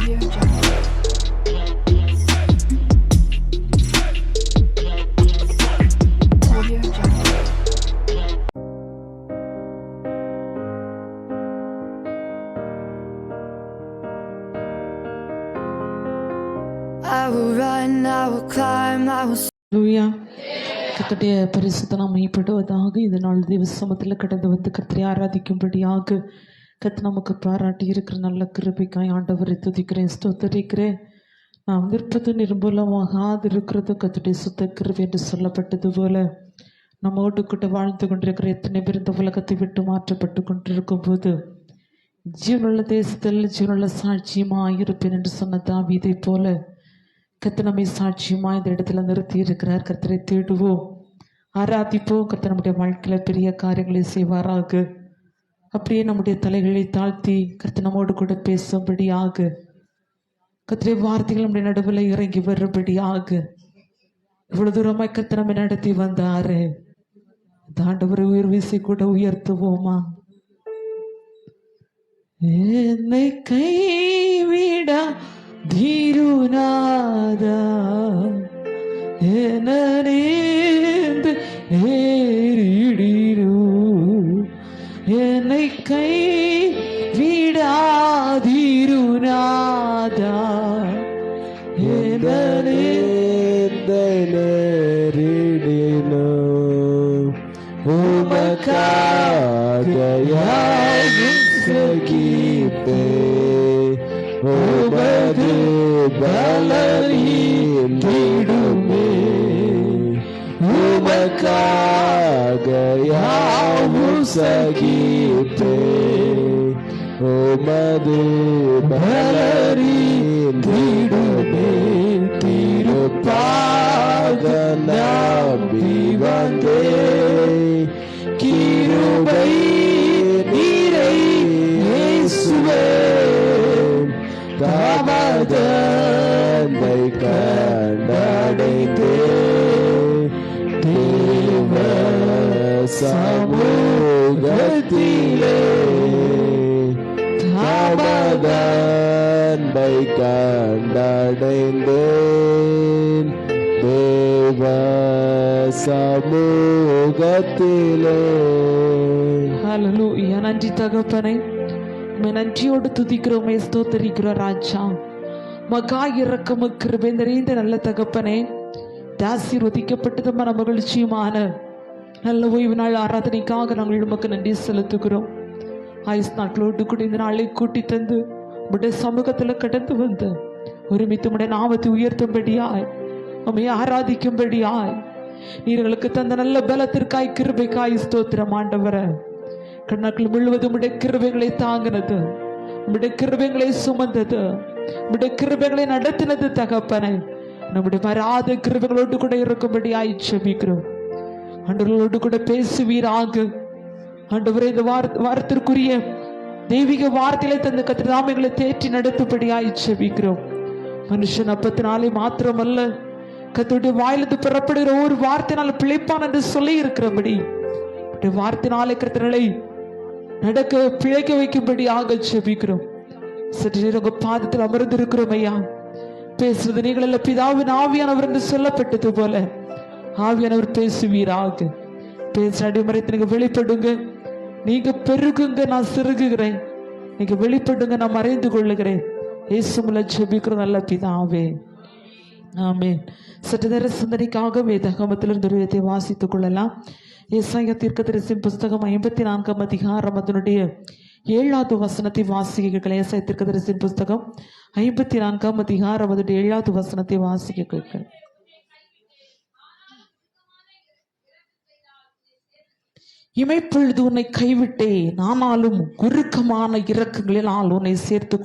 Audio Jungle. Audio Jungle. I will run, I will climb, I will. லூயா கர்த்தருடைய பரிசுத்த நாமம் மையப்படுவதாக இந்த நாள் தேவ சமூகத்தில் கடந்து வந்து கர்த்தரை ஆராதிக்கும்படியாக கர்த்தர் நமக்கு பாராட்டி இருக்கிற நல்ல கிருபைக்காய் ஆண்டவரை துதிக்கிறேன், ஸ்தோத்தரிக்கிறேன். நாம் விற்பது நிர்மூலமாகாது இருக்கிறது கர்த்தருடைய சுத்த கிருபை என்று சொல்லப்பட்டது போல நம்மோடு கூட வாழ்ந்து கொண்டிருக்கிற எத்தனை பேர் இந்த உலகத்தை விட்டு மாற்றப்பட்டு கொண்டிருக்கும் போது ஜீவனுள்ள தேசத்தில் ஜீவனுள்ள சாட்சியமாக இருப்பேன் என்று சொன்ன தாவீதை போல கர்த்தர் நம்மை சாட்சியமா இந்த இடத்துல நிறுத்தி இருக்கிறார். கர்த்தரை தேடுவோம், ஆராதிப்போம். கர்த்தர் நம்முடைய வாழ்க்கையில பெரிய காரியங்களை செய்வாராக. அப்படியே நம்முடைய தலைகளை தாழ்த்தி கர்த்தர் நம்மோடு கூட பேசும்படியாக, கர்த்தருடைய வார்த்தைகள் நம்முடைய நடுவில் இறங்கி வரும்படியாக இவ்வளவு தூரமாய் கர்த்தர் நம்மை நடத்தி வந்தாரு. ஆண்டவரை உயிர் வீசி கூட உயர்த்துவோமா? என்னை கைவிடா தீருநாதா எனேந்து ஏறிடிரு, என்னை கை விடாதீருநாதா எனேந்தேறிடினோ உமக்காக யாவும் சகிப்பே உமது பலனின் தீடுமே உமக்காக யாவும் சகிப்பே உமது பலனின் தீடுமே திருப்பாக நம்பி வந்தே கிருபை நீரை இயேசுவே தாமதனை கண்டடைந்தே தேவ சமூகத்திலே தாமதனை கண்டடைந்தேன் தேவ சமூகத்திலே. ஹல்லேலூயா. நன்றி தகப்பனே, நன்றியோடு துதிக்கிறோமே, ஸ்தோத்தரிக்கிறோம் ராஜா. மகா இரக்கமு கிருபை நிறைந்த நல்ல தகப்பனே, ஆசீர்வதிக்கப்பட்டது மன மகிழ்ச்சியுமான நல்ல ஓய்வு நாள் ஆராதனைக்காக நாங்கள் உமக்கு நன்றி செலுத்துகிறோம். ஆயுஸ் நாட்களோடு கூட இந்த நாளை கூட்டி தந்து உடைய சமூகத்தில் கடந்து வந்து ஒருமித்து உடைய நாமத்தை உயர்த்தும்படியாய் உம்மை ஆராதிக்கும்படியாய் நீர்களுக்கு தந்த நல்ல பலத்திற்காய் கிருபைக்காய் ஸ்தோத்திரம் ஆண்டவரே. கண்ணாக்கள் முழுவதும் உடைய கிருபைகளை தாங்கினது, உடைய கிருபைகளை சுமந்தது, உடைய கிருபைகளை நடத்தினது தகப்பனை. நம்முடைய மறாத கிருபைகளோடு கூட இருக்கும்படியாய் ஜெபிக்கிறோம். ஆண்டவர்களோடு கூட பேசுவீராக. ஆண்டவரே, இந்த வாரத்திற்குரிய தெய்வீக வார்த்தைகளை தந்த கத்திரதாமைகளை தேற்றி நடத்தும்படியாய் ஜெபிக்கிறோம். மனுஷன் அப்பத்தினாலே மாத்திரமல்ல, கர்த்தருடைய வாயிலிருந்து புறப்படுகிற ஒரு வார்த்தையினால பிழைப்பான் என்று சொல்லி இருக்கிறபடி வார்த்தையினாலே கர்த்தர்களை நடக்க பிழைக்க வைக்கும்படியாக ஜெபிக்கிறோம். சற்று நேரம் உங்க பாதத்தில் அமர்ந்திருக்கிறோம் ஐயா. பேசுறது நீங்கள் அல்ல, பிதாவின் ஆவியானவர் என்று சொல்லப்பட்டது போல ஆவியானவர் பேசுவீராக. பேச அடிமறைத்து நீங்க வெளிப்படுங்க, நீங்க பெருகுங்க, நான் சிறுகுகிறேன். நீங்க வெளிப்படுங்க, நான் மறைந்து கொள்ளுகிறேன். இயேசுவிலே ஜெபிக்கிறோம் நல்ல பிதாவே, ஆமென். சற்று நேர சிந்தனைக்காக வேதாகமத்திலிருந்து ஒரு விதத்தை வாசித்துக் கொள்ளலாம். ஏசாயா தீர்க்கதரிசியின் புஸ்தகம் 54ஆம் அதிகாரம் அதனுடைய 7வது வசனத்தை வாசிக்க. ஏசாயா தீர்க்கதரிசியின் புஸ்தகம் 54ஆம் அதிகாரம் அதனுடைய 7வது வசனத்தை வாசிக்க. இமைப்பொழுது உன்னை கைவிட்டேன், ஆனாலும் உருக்கமான இரக்கங்களினால் உன்னை சேர்த்து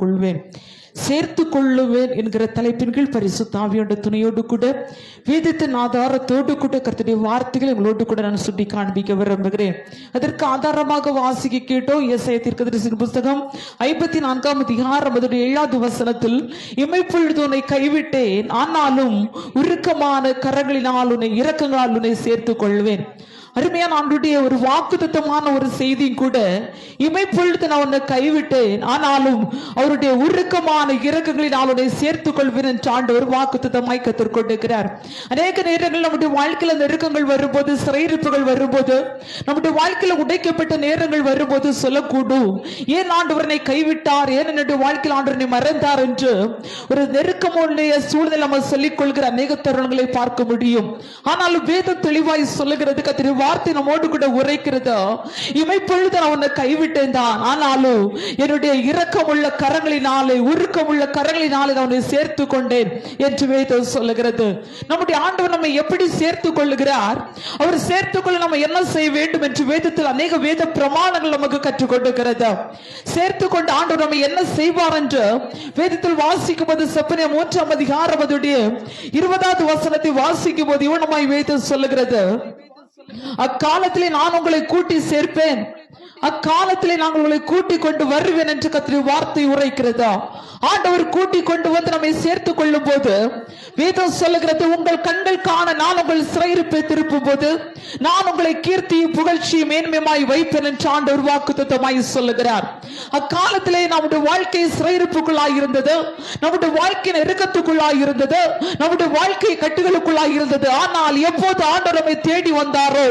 கொள்ளுவேன் என்கிற தலைப்பின் கீழ் பரிசுத்த ஆவியோட துணையோடு கூட வேதத்தின் ஆதாரத்தோடு கூட கர்த்தருடைய வார்த்தைகள் எங்களோடு கூட நான் சுட்டி காண்பிக்க விரும்புகிறேன். அதற்கு ஆதாரமாக வாசிக்க கேட்டோம். ஏசாயா தீர்க்கதரிசியின் புஸ்தகம் 54ஆம் அதிகாரம் அதனுடைய 7வது வசனத்தில், இமைப்பொழுது உன்னை கைவிட்டேன், ஆனாலும் உருக்கமான கரங்களினால் உன்னை இரக்கங்களால் உன்னை சேர்த்துக் கொள்வேன். அருமையான ஆண்டுடைய ஒரு வாக்குத்தத்தமான ஒரு செய்தியும் கூட, இமைப்பொழுது நான் உன்னை கைவிட்டேன், ஆனாலும் அவருடைய உருக்கமான இரக்கங்களில் அவருடைய சேர்த்துக் கொள்வேன் என்று ஆண்டவர் வாக்குத்தத்தமாய் கற்றுக்கொண்டிருக்கிறார். அநேக நேரங்கள் நம்முடைய வாழ்க்கையில நெருக்கங்கள் வரும்போது, சிறையிருப்புகள் வரும்போது, நம்முடைய வாழ்க்கையில உடைக்கப்பட்ட நேரங்கள் வரும்போது சொல்லக்கூடும், ஏன் ஆண்டவரனை கைவிட்டார், ஏன் என்னுடைய வாழ்க்கையில் ஆண்டவரை மறந்தார் என்று ஒரு நெருக்கமுடைய சூழ்நிலை நம்ம சொல்லிக் கொள்கிற அநேக தருணங்களை பார்க்க முடியும். ஆனாலும் வேதம் தெளிவாய் சொல்லுகிறது, கர்த்தருடைய வார்த்தை நம்மோடு கூட உரைக்கிறதோ, இமைப்பொழுது நான் உன்னை கைவிட்டேன் தான், ஆனாலும் என்னுடைய இரக்கமுள்ள கரங்களினாலே, உருக்கமுள்ள கரங்களினாலே நான் உன்னை சேர்த்து கொண்டேன் என்று வேதம் சொல்லுகிறது. நம்முடைய ஆண்டவர் நம்மை எப்படி சேர்த்து கொள்ளுகிறார், அவர் சேர்த்துக் கொள்ள நம்ம என்ன செய்ய வேண்டும் என்று வேதத்தில் அநேக வேத பிரமாணங்கள் நமக்கு கற்றுக் கொண்டிருக்கிறது. சேர்த்து கொண்டு ஆண்டவர் நம்ம என்ன செய்வார் என்று வேதத்தில் வாசிக்கும் போது, செப்பனியா 3ஆம் அதிகாரம் 20வது வசனத்தை வாசிக்கும் போது இவனமாய் வேதம் சொல்லுகிறது, அக்காலத்திலே நான் உங்களை கூட்டி சேர்ப்பேன், அக்காலத்திலே நான் உங்களை கூட்டிக் கொண்டு வருவேன் என்று கர்த்தருடைய வார்த்தை உரைக்கிறதா. ஆண்டவர் கூட்டிக் கொண்டு வந்து நம்மை சேர்த்துக் கொள்ளும் போது வேதம் சொல்லுகிறது, உங்கள் கண்கள் காண நான் உங்கள் சிறையிருப்பை திருப்பும் போது நான் உங்களை கீர்த்தியும் புகழ்ச்சியும் மேன்மையாய் வைப்பேன் என்று ஆண்டவர் வாக்குத்தத்தமாய் சொல்லுகிறார். அக்காலத்திலே நம்முடைய வாழ்க்கை சிறையிருப்புக்குள்ளாய் இருந்தது, நம்முடைய வாழ்க்கை நெருக்கத்துக்குள்ளாய் இருந்தது, நம்முடைய வாழ்க்கை கட்டுகளுக்குள்ளாய் இருந்தது. ஆனால் எப்போது ஆண்டவர் நம்மை தேடி வந்தாரோ,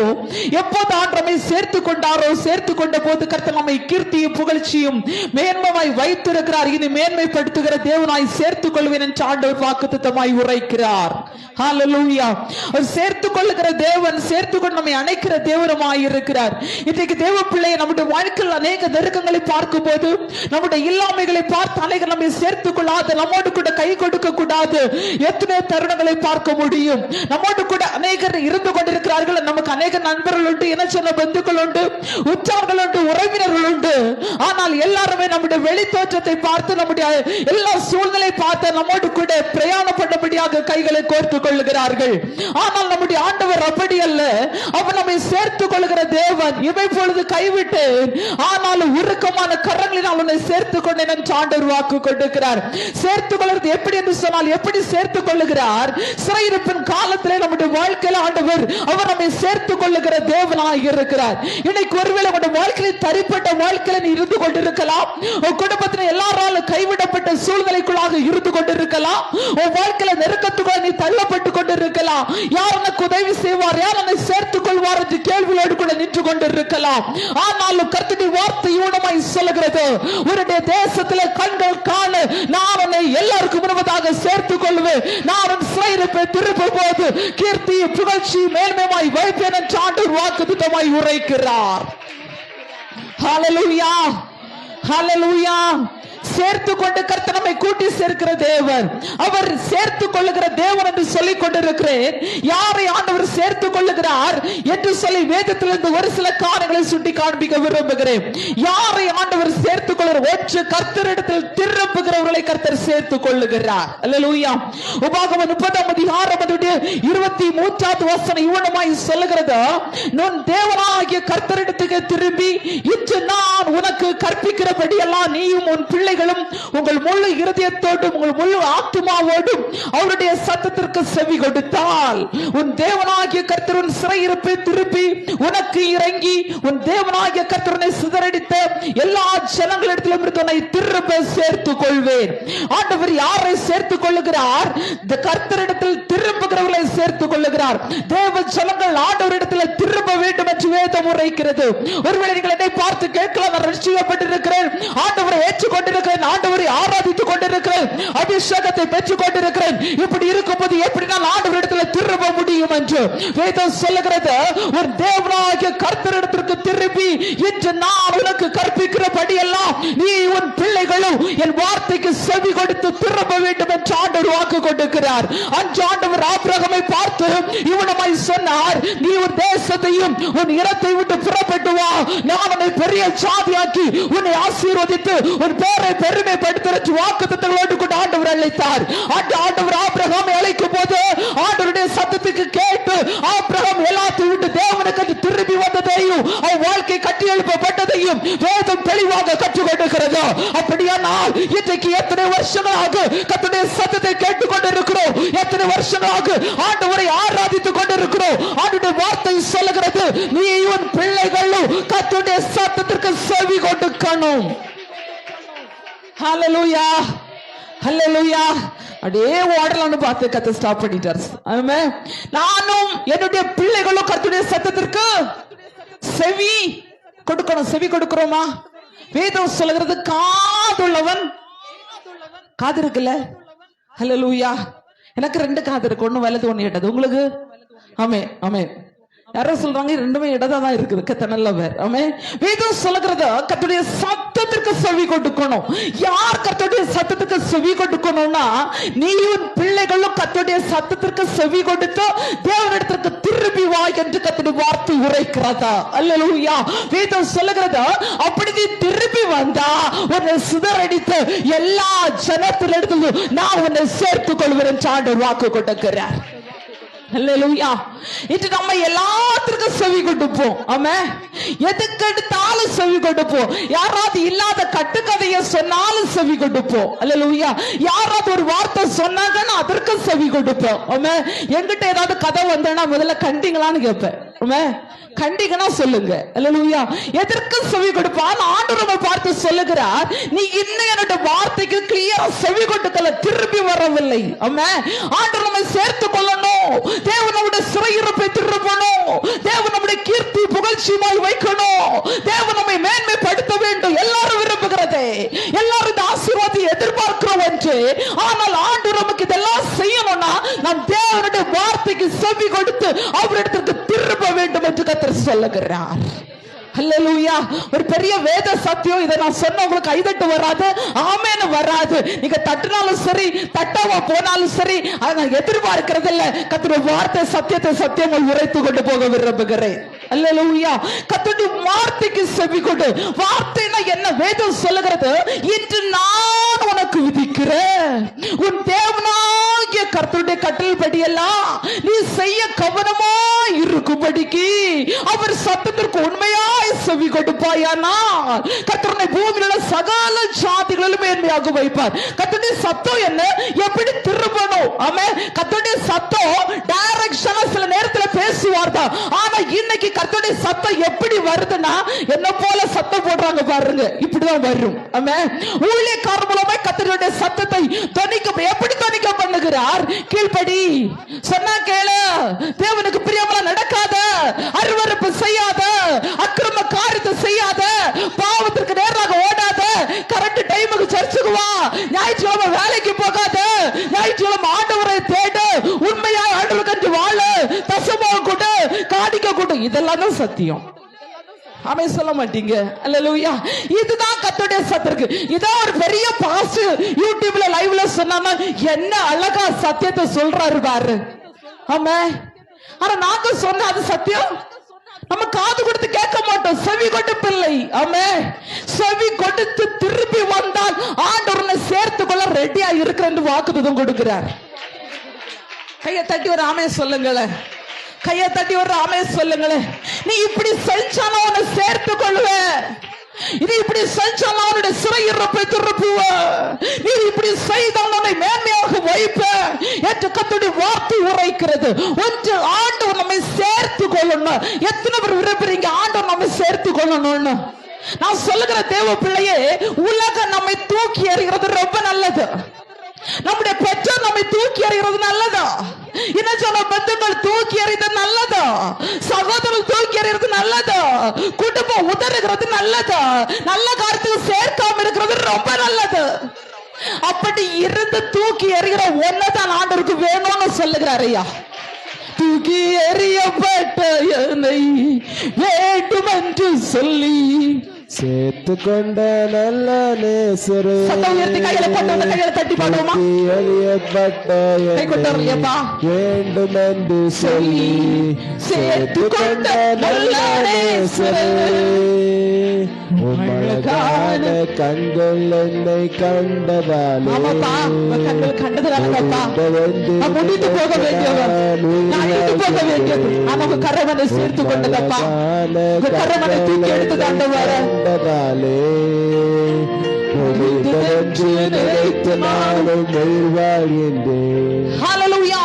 எப்போது ஆண்டவர் நம்மை சேர்த்து கொண்டாரோ, சேர்த்து கொண்ட போது கர்த்தர் நம்மை கீர்த்தியும் புகழ்ச்சியும் மேன்மையாய் வைத்திருக்கிறார். இனி மேன்மைப்படுத்துகிற தேவனாய் சேர்த்துக் கொள்வேன் என்று ஆண்டவர் வாக்குத்தத்தமாய் உரைக்கிறார். ஹல்லேலூயா. அவர் சேர்த்துக் கொள்ளுகிற தேவன், சேர்த்துக் கொண்டு நம்மை அணைக்கிற தேவனுமாய் இருக்கிறார். இன்றைக்கு தேவ பிள்ளையை நம்முடைய வாழ்க்கையில் அநேக நெருக்கங்களை பார்க்கும் போது, நம்முடைய இல்லாமைகளை பார்த்து அநேகர் நம்மை சேர்த்துக் கொள்ளாது, நம்மோடு கூட கை கொடுக்க கூடாது எத்தனை தருணங்களை பார்க்க முடியும். நம்மோடு கூட அநேகர் இருந்து கொண்டிருக்கிறார்கள். நமக்கு அநேக நண்பர்கள் உண்டு, என்ன சொன்ன பந்துக்கள் உண்டு, உற்றார்கள் உண்டு, உறவினர்கள் உண்டு. ஆனால் எல்லாருமே நம்முடைய வெளி தோற்றத்தை பார்த்து, நம்முடைய எல்லா சூழ்நிலை பார்த்து நம்மோடு கூட பிரயாணப்பட்டபடியாக கைகளை கோர்த்துக் கொள்ளுகிறார்கள். ஆனால் நம்முடைய ஆண்டவர் அப்படி அல்ல. அவர் நம்மை சேர்த்துக் கொள்ளுகிற தேவன். இவை பொழுது கைவிட்டேன், ஆனாலும் உருக்கமான கரங்களினால் உன்னை சேர்த்துக் கொண்டேன் என்று ஆண்டவர் வாக்கு கொண்டிருக்கிறார். சேர்த்துக் கொள்வது எப்படி என்று சொன்னால், எப்படி சேர்த்துக் கொள்ளுகிறார்? சிறையிருப்பின் காலத்திலே நம்முடைய வாழ்க்கையில் ஆண்டவர் அவர் நம்மை சேர்த்துக் கொள்ளுகிற தேவனாக இருக்கிறார். இன்னைக்கு ஒருவேளை உங்களுடைய வாழ்க்கையில் தனிப்பட்ட வாழ்க்கையில் நீ இருந்து கொண்டிருக்கலாம், உன் குடும்பத்தில் எல்லாராலும் கைவிடப்பட்ட சூழ்நிலைக்குள்ளாக இருந்து கொண்டிருக்கலாம், உன் வாழ்க்கையில நெருக்கத்துக்குள்ள நீ தள்ளப்பட்டு கொண்டிருக்கலாம். யார் உனக்கு உதவி செய்வார், யார் உன்னை சேர்த்துக் கொள்வார் என்று கேள்வியோடு கூட நின்று கொண்டிருக்கலாம். ஆனாலும் கர்த்தருடைய வார்த்தை ஊனமாய் சொல்லுகிறது, உன்னுடைய தேசத்திலே கண்கள் காண நான் உன்னை எல்லாருக்கும் முன்பதாக சேர்த்துக் கொள்வேன், நான் உன் சிறையிருப்பை திருப்பும் போது கீர்த்தி புகழ்ச்சி மேன்மையாய் வைப்பேன் என்று ஆண்டவர் வாக்குத்தத்தமாய் உரைக்கிறார். ஹல்லேலூயா, ஹல்லேலூயா. சேர்த்து கொண்டு கர்த்தர் நம்மை கூட்டி சேர்க்கிற தேவன், அவர் சேர்த்து கொள்ளுகிற தேவன் என்று சொல்லிக் கொண்டிருக்கிறேன். யாரை ஆண்டவர் சேர்த்து கொள்ளுகிறார் என்று சொல்லி வேதத்திலிருந்து ஒரு சில காரியங்களை சுட்டி காண்பிக்க விரும்புகிறேன். யாரை ஆண்டவர் சேர்த்துக் கொள்கிறார்? ஒன்று, கர்த்தரிடத்தில் திரும்புகிறவர்களை கர்த்தர் சேர்த்துக் கொள்ளுகிறார். அல்லேலூயா. உபாகமம் 30ஆம் அதிகாரம் 23வது வசனம் இவனமாய் சொல்லுகிறது, உன் தேவனாகிய கர்த்தரிடத்துக்கு திரும்பி இன்று நான் உனக்கு கற்பிக்கிறபடி எல்லாம் நீயும் உன் பிள்ளைகளும் உங்கள் முழு இருதயத்தோடும் உங்கள் முழு ஆத்துமாவோடும் அவருடைய சத்தத்திற்கு செவி கொடுத்தால், உன் தேவனாகிய கர்த்தர் உன் சிறையிருப்பை திருப்பி உனக்கு இறங்கி, உன் தேவனாகிய கர்த்தரை சிதறடித்த எல்லா ஜனங்களிடத்திலும் இருந்து உன்னை திரும்ப சேர்த்துக் கொள்வேன். ஆண்டவர் யாரை சேர்த்துக் கொள்ளுகிறார்? இந்த கர்த்தரிடத்தில் திரும்புகிறவர்களை சேர்த்துக் கொள்ளுகிறார். தேவ ஜனங்கள் ஆண்டவரிடத்தில் திரும்ப வேண்டும் என்று வேதம் உரைக்கிறது. ஒருவேளை நீங்கள் என்னை பார்த்து கேட்கலாம், நான் ரட்சிக்கப்பட்டிருக்கிறேன், ஆண்டவரை ஏற்றுக்கொண்டிருக்கிறேன், ஆண்டவரை ஆராதித்துக் கொண்டிருக்கிறேன், அபிஷேகத்தை பெற்றுக் கொண்டிருக்கிறேன், இப்படி இருக்கும்போது எப்படி நான் ஆண்டவரிடத்தில் திரும்ப முடியும் என்று வேதம் சொல்லுகிறது. ஒரு தேவனாகிய கர்த்தரிடத்திற்கு திரும்பி இன்று நான் உனக்கு கற்பிக்கிறபடி எல்லாம் நீ உன் பிள்ளைகளும் என் வார்த்தைக்கு செவி கொடுத்து திரும்ப வேண்டும் என்று ஆண்டவர் வாக்கு கொண்டிருக்கிறார். அன்று ஆண்டவர் ஆபிரகாமை பார்த்து இவனமாய் சொன்னார், நீ உன் தேசத்தையும் உன் இடத்தை விட்டு புறப்பட்டு வா, நான் உன்னை பெரிய சாதியாக்கி உன்னை ஆசீர்வதித்து உன் பேரை நம்மை பெருமைப்படுத்துற வாக்குத்தத்தங்களோடு கூட ஆண்டவர் அழைத்தார். ஆண்டவர் ஆபிரகாமை அழைக்கும் போது ஆண்டவருடைய சத்தத்துக்கு கேட்டு ஆபிரகாம் எல்லாத்தையும் விட்டு தேவனுக்கு திரும்பி வந்ததையும் அவன் வாழ்க்கை கட்டி எழுப்பப்பட்டதையும் வேதம் தெளிவாக கற்றுக் கொடுக்கிறது. அப்படியானால் இன்றைக்கு எத்தனை வருஷங்களாக கர்த்தருடைய சத்தத்தை கேட்டுக் கொண்டிருக்கிறோம், எத்தனை வருஷங்களாக ஆண்டவரை ஆராதித்துக் கொண்டிருக்கிறோம். ஆண்டவருடைய வார்த்தை சொல்லுகிறது, நீ உன் பிள்ளைகளும் கர்த்தருடைய சத்தத்திற்கு செவி கொடுக்கணும். ஹல்லேலூயா, ஹல்லேலூயா. அப்படியே ஓடலாம்னு பார்த்து கத்த ஸ்டாப் பண்ணிட்டார். ஆமென். நானும் என்னுடைய பிள்ளைகளும் கர்த்தருடைய சத்தத்திற்கு செவி கொடுக்கணும். செவி கொடுக்கிறோமா? வேதம் சொல்லுகிறது, காதுள்ளவன், காது இருக்குல்ல, ஹல்லேலூயா. எனக்கு 2 காது இருக்கு, ஒண்ணு வலது ஒண்ணு இடது. உங்களுக்கு? ஆமென், ஆமென். யாரோ சொல்றாங்க ரெண்டுமே இடதா தான் இருக்குது. கத்த நல்லவர். ஆமென். வேதம் சொல்லுகிறது, கர்த்தருடைய சத்தத்திற்கு செவி கொடுக்கணும். யார் கர்த்தருடைய சத்தத்துக்கு செவி கொடுக்கணும்னா, நீ உன் பிள்ளைகளும் கர்த்தருடைய சத்தத்திற்கு செவி கொடுத்து தேவனிடத்திற்கு திரும்பி வா என்று கர்த்தருடைய வார்த்தை உரைக்கிறதா. அல்லேலூயா. வேதம் சொல்லுகிறது, அப்படி நீ திரும்பி வந்தா உன்னை சிதறடித்து எல்லா ஜனத்திலிருந்தும் நான் உன்னை சேர்த்துக் கொள்வேன் என்று ஆண்டவர் வாக்கு கொடுக்கிறார். அல்லேலூயா. இன்று நம்ம எல்லாத்துக்கும் செவி கொடுப்போம். ஆமென். எதுக்கு எடுத்தாலும் செவி கொடுப்போம். யாராவது இல்லாத கட்டுக்கதையை சொன்னாலும் செவி கொடுப்போம். அல்லேலூயா. யாராவது ஒரு வார்த்தை சொன்னாங்கன்னா அதற்கு செவி கொடுப்போம். ஆமென். என்கிட்ட ஏதாவது கதை வந்தேன்னா முதல்ல கண்டிங்களான்னு கேட்பேன். ஆமென். கண்டிகனா சொல்லுங்க. அல்லேலூயா. எதற்கு செவி கொடுப்பான்? ஆண்டவர் நம்மை பார்த்து சொல்லுகிறார், நீ இன்னும் என்னோட வார்த்தைக்கு கிளியரா செவி கொடுக்கல, திரும்பி வரவில்லை. ஆமென். ஆண்டவர் நம்மை சேர்த்துக் கொள்ளணும். தேவன் நம்முடைய சிறையிருப்பை திருப்பணும். தேவன் நம்முடைய கீர்த்தி புகழ்ச்சியுமாய் வைக்கணும். தேவன் நம்மை மேன்மைப்படுத்த வேண்டும். எல்லாரும் விரும்புகிறதே, எல்லாரும் இந்த ஆசீர்வாதத்தை எதிர்பார்க்கிறோம் என்று. ஆனால் ஆண்டவர் நமக்கு இதெல்லாம் செய்யணும்னா நாம் தேவனுடைய வார்த்தைக்கு செவி கொடுத்து அவரிடத்திற்கு திரும்ப வேண்டும் என்று கர்த்தர் சொல்லுகிறார். அல்லேலூயா. ஒரு பெரிய வேத சத்தியம். இதை நான் சொன்ன உங்களுக்கு கைதட்டு வராது, ஆமென் வராது. நீங்க தட்டினாலும் சரி, தட்டாம போனாலும் சரி, அதை நான் எதிர்பார்க்கிறது இல்ல. கர்த்தருடைய வார்த்தை சத்தியத்தை சத்தியங்கள் உரைத்து கொண்டு போக விரும்புகிறேன். அல்லேலூயா. கர்த்தருடைய வார்த்தைக்கு செவி கொடு. வார்த்தைனா என்ன? வேதம் சொல்லுகிறது, இன்று நான் உனக்கு விதிக்கிறேன் உன் தேவனாகிய கர்த்தருடைய கட்டளைப்படி எல்லாம் நீ செய்ய கவனமா இருக்கும்படிக்கு அவர் சத்தத்திற்கு உண்மையாய் செவி கொடுப்பாயானால் கர்த்தருடைய பூமியில் உள்ள சகல ஜாதிகளிலும் மேன்மையாக வைப்பார். கர்த்தருடைய சத்தம் என்ன? எப்படி திரும்பணும்? ஆமென். கர்த்தருடைய சத்தம் டைரக்ஷனா சில நேரத்தில் பேசுவார் தான். ஆனா இன்னைக்கு கர்த்தருடைய சத்தம் எப்படி வருதுன்னா, என்ன போல சத்தம் போடுறாங்க பாருங்க, இப்படிதான் வரும். ஆமென். ஊழியக்காரர் மூலமாய் கர்த்தருடைய சத்தத்தை தொனிக்க எப்படி தொனிக்க பண்ணுகிறார்? கீழ்ப்படி, சொன்னா கேளு, தேவனுக்கு பிரியமா நடக்காத, அருவருப்பு செய்யாத, அக்கிரம காரியத்தை செய்யாத, பாவத்திற்கு நேராக ஓடாத, கரெக்ட் டைமுக்கு சர்ச்சுக்கு வா, ஞாயிற்றுக்கிழமை வேலைக்கு போகாத, ஞாயிற்றுக்கிழமை ஆண்டவரை தேடு, உண்மையாய் ஆண்டவருக்கு வாழு, தசமம் கொடு, காணிக்க கொடு. இதெல்லாம் தான் சத்தியம். ஆமென் சொல்ல மாட்டீங்க. அல்லேலூயா. இதுதான் கர்த்தருடைய சத்தம். இதான் ஒரு பெரிய பாஸ் யூடியூப்ல லைவ்ல சொன்னாங்க, என்ன அழகா சத்தியத்தை சொல்றாரு பாரு. ஆமென். ஆனா நாங்க சொன்ன அது சத்தியம் நம்ம காது கொடுத்து கேட்க மாட்டோம், செவி கொடுப்பில்லை. ஆமென். செவி கொடுத்து திரும்பி வந்தால் ஆண்டவரை சேர்த்துக் கொள்ள ரெடியா இருக்கிறேன்னு வாக்குத்தத்தம் கொடுக்கிறார். கையை தட்டி ஒரு ஆமென் சொல்லுங்களேன். கையை தட்டி ஒரு ஆமென் சொல்லுங்களேன். நீ இப்படி செஞ்சாலும் உன்னை சேர்த்துக் கொள்ளுவ. இது இப்படி செஞ்சாலும் அவனுடைய சிறையிருப்பை திருப்புவ. நீ இப்படி செய்தால் உன்னை மேன்மையாக வைப்ப என்று கர்த்தருடைய வார்த்தை உரைக்கிறது. ஒன்று ஆண்டவர் நம்மை சேர்த்துக் கொள்ளணும். எத்தனை பேர் விரும்புறீங்க ஆண்டவர் நம்மை சேர்த்துக் கொள்ளணும்னு? நான் சொல்லுகிற தேவ பிள்ளையே, உலகம் நம்மை தூக்கி எறிகிறது ரொம்ப நல்லது. நம்முடைய பெற்றோர் நம்மை தூக்கி எறிகிறது நல்லதா? இன்னும் சொன்ன பந்துகள் தூக்கி எறிவது நல்லதா? சகோதரர்கள் தூக்கி எறிகிறது நல்லதா? குடும்பம் உதறுகிறது நல்லதா? நல்ல காரியத்துக்கு சேர்க்காம இருக்கிறது ரொம்ப நல்லது. அப்படி இருந்து தூக்கி எறிகிற ஒன்னதான் ஆண்டவருக்கு வேணும்னு சொல்லுகிறார். ஐயா, தூக்கி எறியப்பட்ட என்னை வேண்டும் என்று சொல்லி சேர்த்து கொண்ட நல்ல நேசரே, சத்தம் உயர்த்தி கையில போட்டு வந்து கையில தட்டி பாடுவோமா? எறியப்பட்ட கை கொட்டாருப்பா. வேண்டும் என்று சொல்லி சேர்த்து கொண்ட நல்ல நேசரே, உமழகான கண்கள் என்னை கண்டதாலே, ஆமாப்பா, உங்க கண்கள் கண்டதுனாலப்பா நான் முடித்து போக வேண்டியவர், நான் இட்டு போக வேண்டியது. ஆனா உங்க கரவனை சேர்த்து கொண்டதப்பா, உங்க கரவனை தூக்கி எடுத்து தாண்டவர கண்டதாலே முடிந்ததென்று நினைத்து நானும் உயிர் வாழ்கின்றேன். ஹல்லேலூயா.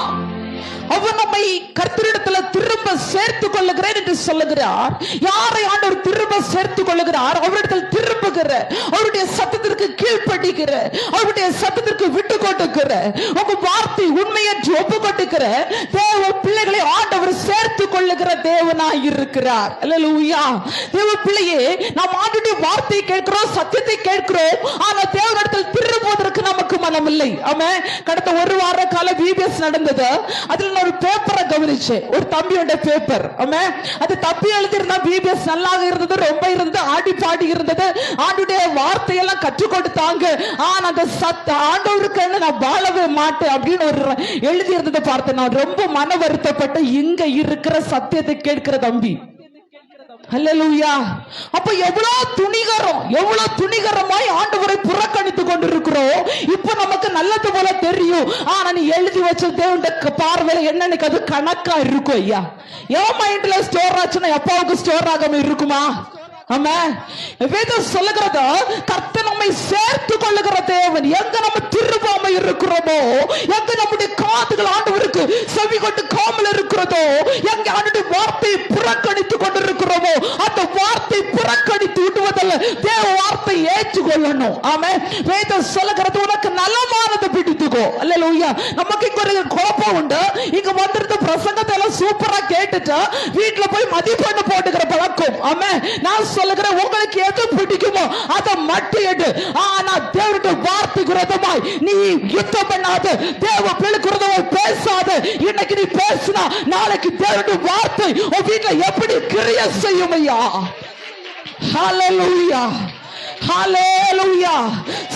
அவர் நம்மை கர்த்தரிடத்துல திரும்ப சேர்த்து கொள்ளுகிறேன் என்று சொல்லுகிறார். யாரை ஆண்டவர் திரும்ப சேர்த்து கொள்ளுகிறார்? அவரிடத்தில் திரும்புகிற, அவருடைய சத்தத்திற்கு கீழ்ப்படிக்கிற, அவருடைய சத்தத்திற்கு விட்டு கொடுக்கிற, உங்க வார்த்தை உண்மை என்று ஒப்பு கொடுக்கிற தேவ பிள்ளைகளை ஆண்டவர் சேர்த்து கொள்ளுகிற தேவனாய் இருக்கிறார். அல்லேலூயா. தேவ பிள்ளையே, நாம் ஆண்டவருடைய வார்த்தையை கேட்கிறோம், சத்தியத்தை கேட்கிறோம், ஆனா தேவனிடத்தில் திரும்புவதற்கு நமக்கு மனம் இல்லை. ஆமென். கடந்த ஒரு வார கால VBS நடந்தது. அதில் ஒரு பேப்பரை கவனிச்சேன், ஒரு தம்பியோட பேப்பர். அது தப்பி எழுதியிருந்தா VBS நல்லா இருந்தது, ரொம்ப இருந்தது, ஆடி பாடி இருந்தது, ஆண்டுடைய வார்த்தையெல்லாம் கற்றுக் கொடுத்தாங்க. ஆனா அந்த ஆண்டவருக்கு நான் வாழவே மாட்டேன் அப்படின்னு ஒரு எழுதி இருந்ததை பார்த்து நான் ரொம்ப மன வருத்தப்பட்ட. இங்க இருக்கிற சத்தியத்தை கேட்கிற தம்பி. அல்லேலூயா. அப்ப எவ்வளவு துணிகரமாய் ஆண்டவரை புறக்கணித்து கொண்டிருக்கிறோம். இப்ப நமக்கு நல்லது போல தெரியும், ஆனா நீ எழுதி வச்ச தேவனுடைய பார்வையில என்னன்னு அது கணக்கா இருக்கும். ஐயா, என் மைண்ட்ல ஸ்டோர் ஆச்சுன்னா அப்பாவுக்கு ஸ்டோர் ஆகாம இருக்குமா? வேதம் சொல்லுகிறது, கர்த்தர் நம்மை சேர்த்து கொள்ளுகிற தேவன். எங்க நம்ம திரும்பாம இருக்கிறோமோ, எங்க நம்முடைய காதுகள் ஆண்டவருக்கு செவி கொடுக்காமல் இருக்கிறதோ, எங்க ஆண்டுடைய வார்த்தையை புறக்கணித்து கொண்டிருக்கிறோமோ, அந்த வார்த்தை புறக்கணித்து விடுவதல்ல, தேவ வார்த்தை ஏற்றுக்கொள்ளணும். ஆமென். வேதம் சொல்லுகிறது, உனக்கு நலமானது பிடித்துக்கோ. அல்லேலூயா. நமக்கு இங்க ஒரு குழப்பம் உண்டு. இங்க வந்திருந்த பிரசங்கத்தை எல்லாம் சூப்பரா கேட்டுட்டு வீட்டுல போய் மதிப்பெண்ணு போட்டுக்கிற பழக்கம். ஆமென். நான் சொல்லுகிறேன், உங்களுக்கு எது பிடிக்குமோ அதை மட்டும் எடு. ஆனா தேவனுடைய வார்த்தைக்கு விரோதமாய் நீ யுத்தம் பண்ணாத, தேவ பிள்ளைக்கு விரோதமாய் பேசாத. இன்னைக்கு நீ பேசினா நாளைக்கு தேவனுடைய வார்த்தை உன் வீட்டுல எப்படி கிரியை செய்யும். ஐயா, ஹல்லேலூயா, ஹல்லேலூயா.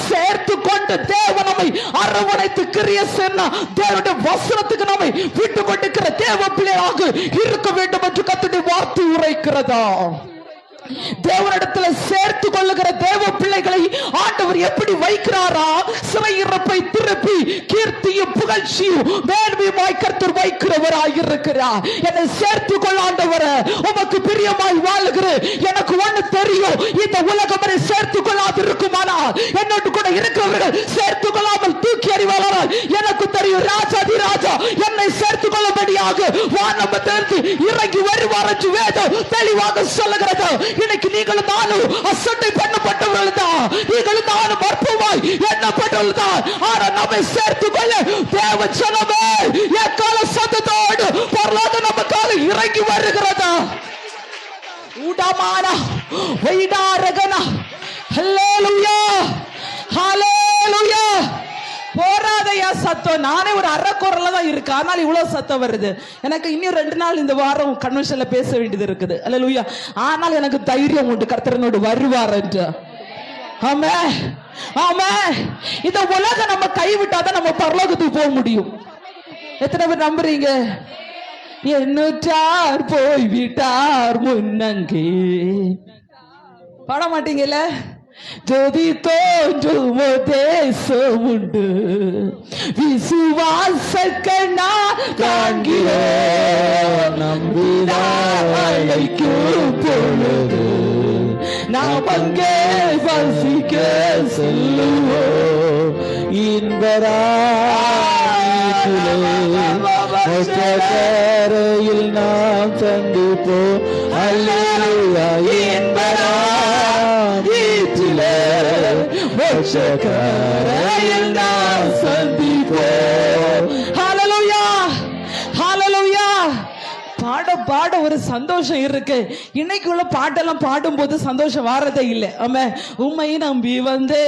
சேர்த்து கொண்டு தேவன் நம்மை அரவணைத்து கிரியை செய்ய தேவனுடைய வசனத்துக்கு நம்மை விட்டு கொடுக்கிற தேவ பிள்ளையாக இருக்க வேண்டும் என்று கர்த்தருடைய வார்த்தை உரைக்கிறதா. தேவனிடத்தில் சேர்த்து கொள்ளுகிற தேவ பிள்ளைகளை ஆண்டவர் எப்படி வைக்கிறாரா? சிறையிருப்பை திருப்பி கீர்த்தியும் புகழ்ச்சியும் மேன்மையுமாய் கர்த்தர் வைக்கிறவராய் இருக்கிறார். என்னை சேர்த்து கொள்ள ஆண்டவரே, உமக்கு பிரியமாய் வாழுகிற எனக்கு ஒண்ணு தெரியும், இந்த உலகம் என்னை சேர்த்து கொள்ளாது இருக்குமானால் என்னோடு கூட இருக்கிறவர்கள் சேர்த்து கொள்ளாமல் தூக்கி அறிவாளர் எனக்கு தெரியும். ராஜாதி ராஜா என்னை சேர்த்து கொள்ளும்படியாக வானத்திலிருந்து இறங்கி வருவார் என்று வேதம் தெளிவாக சொல்லுகிறது. இன்னைக்கு நீங்களும் நானும் அசட்டை பண்ணப்பட்டவர்கள் தான், நீங்களும் நானும் மற்பமாய் எண்ணப்பட்டவர்கள் தான். ஆனா நம்மை சேர்த்து கொள்ள தேவ ஜனமே எக்கால சத்தத்தோடு பரலோக நமக்காக இறங்கி வருகிறதா. உடமானா வைடாரகனா. ஹல்லேலூயா, ஹல்லேலூயா. போராதையா சத்தம். நானே ஒரு அறக்குறல தான் இருக்கு, ஆனால் இவ்வளவு சத்தம் வருது. எனக்கு இன்னும் 2 நாள் இந்த வாரம் கன்வென்ஷன்ல பேச வேண்டியது இருக்குது. அல்லேலூயா. ஆனால் எனக்கு தைரியம் உண்டு, கர்த்தரனோடு வருவார் என்று. ஆமென், ஆமென். இந்த உலகம் நம்ம கைவிட்டாதான் நம்ம பரலோகத்துக்கு போக முடியும். எத்தனை பேர் நம்புறீங்க? என்னுற்றார் போய் விட்டார் முன்னங்கே. பாட மாட்டீங்கல்ல? ஜோதி தோன்றும் தேசம் உண்டு, விசுவாசக்கண்ணா காண்கிறோம், நம்பினார் அழைக்கும் பொழுது நாம் அங்கே வசிக்க செல்லுவோம். இன்பராயில் நாம் சந்திப்போம். அல்லேலூயா. பாட பாட ஒரு சந்தோஷம் இருக்கு. இன்னைக்கு உள்ள பாட்டெல்லாம் பாடும்போது சந்தோஷம் வாரதே இல்லை. ஆமாம், உண்மை நம்பி வந்து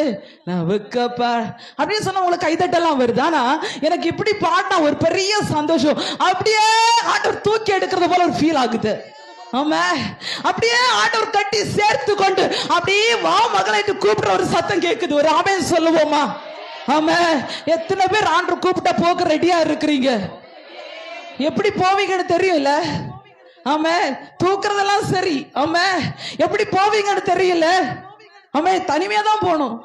நவுக்கப்பா அப்படின்னு சொன்னா உங்களுக்கு கைதட்டெல்லாம் வருது. ஆனா எனக்கு இப்படி பாடினா ஒரு பெரிய சந்தோஷம், அப்படியே ஆண்டவர் தூக்கி எடுக்கிறது போல ஒரு ஃபீல் ஆகுது. ஆமா, அப்படியே ஆண்டவர் கட்டி சேர்த்து கொண்டு அப்படியே வா மகளை கூப்பிடுற ஒரு சத்தம் கேக்குது. ஒரு ஆமென் சொல்லுவோமா? ஆமா, எத்தனை பேர் ஆண்டவர் கூப்பிட்டா போக ரெடியா இருக்கிறீங்க? எப்படி போவீங்கன்னு தெரியல. ஆமா, தூக்குறதெல்லாம் சரி. ஆமா, எப்படி போவீங்கன்னு தெரியல. ஆமா, தனிமையா தான் போகணும்,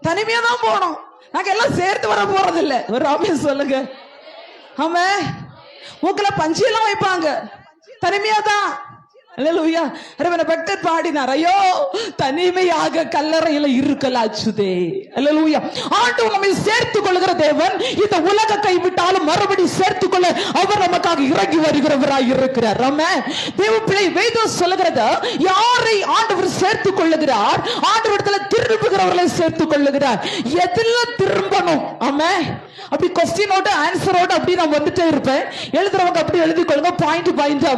தனிமையா தான் போகணும். நாங்க எல்லாம் சேர்த்து வர போறது இல்ல. ஒரு ஆமென் சொல்லுங்க. ஆமா, மூக்குல பஞ்சி எல்லாம் வைப்பாங்க, தனிமையா தான். அல்லேலூயா. அரவன பக்தர் பாடினார், ஐயோ தனிமையாக கல்லறையில இருக்கலாச்சுதே. அல்லேலூயா. ஆண்டவர் நம்மை சேர்த்துக் கொள்கிற தேவன். இந்த உலக கைவிட்டாலும் மறுபடி சேர்த்துக் கொள்ள அவர் நமக்காக இறங்கி வருகிறவராய் இருக்கிறார். ஆமென். தேவ பிள்ளை, வேதம் சொல்லுகிறது, யாரை ஆண்டவர் சேர்த்துக் கொள்ளுகிறார்? ஆண்டவரிடத்துல திரும்புகிறவர்களை சேர்த்துக் கொள்ளுகிறார். எதுல திரும்பணும்? ஆமென். அப்படி கொஸ்டினோட ஆன்சரோட அப்படி நான் வந்துட்டே இருப்பேன். எழுதுறவங்க அப்படி எழுதி கொள்ளுங்க. பாயிண்ட்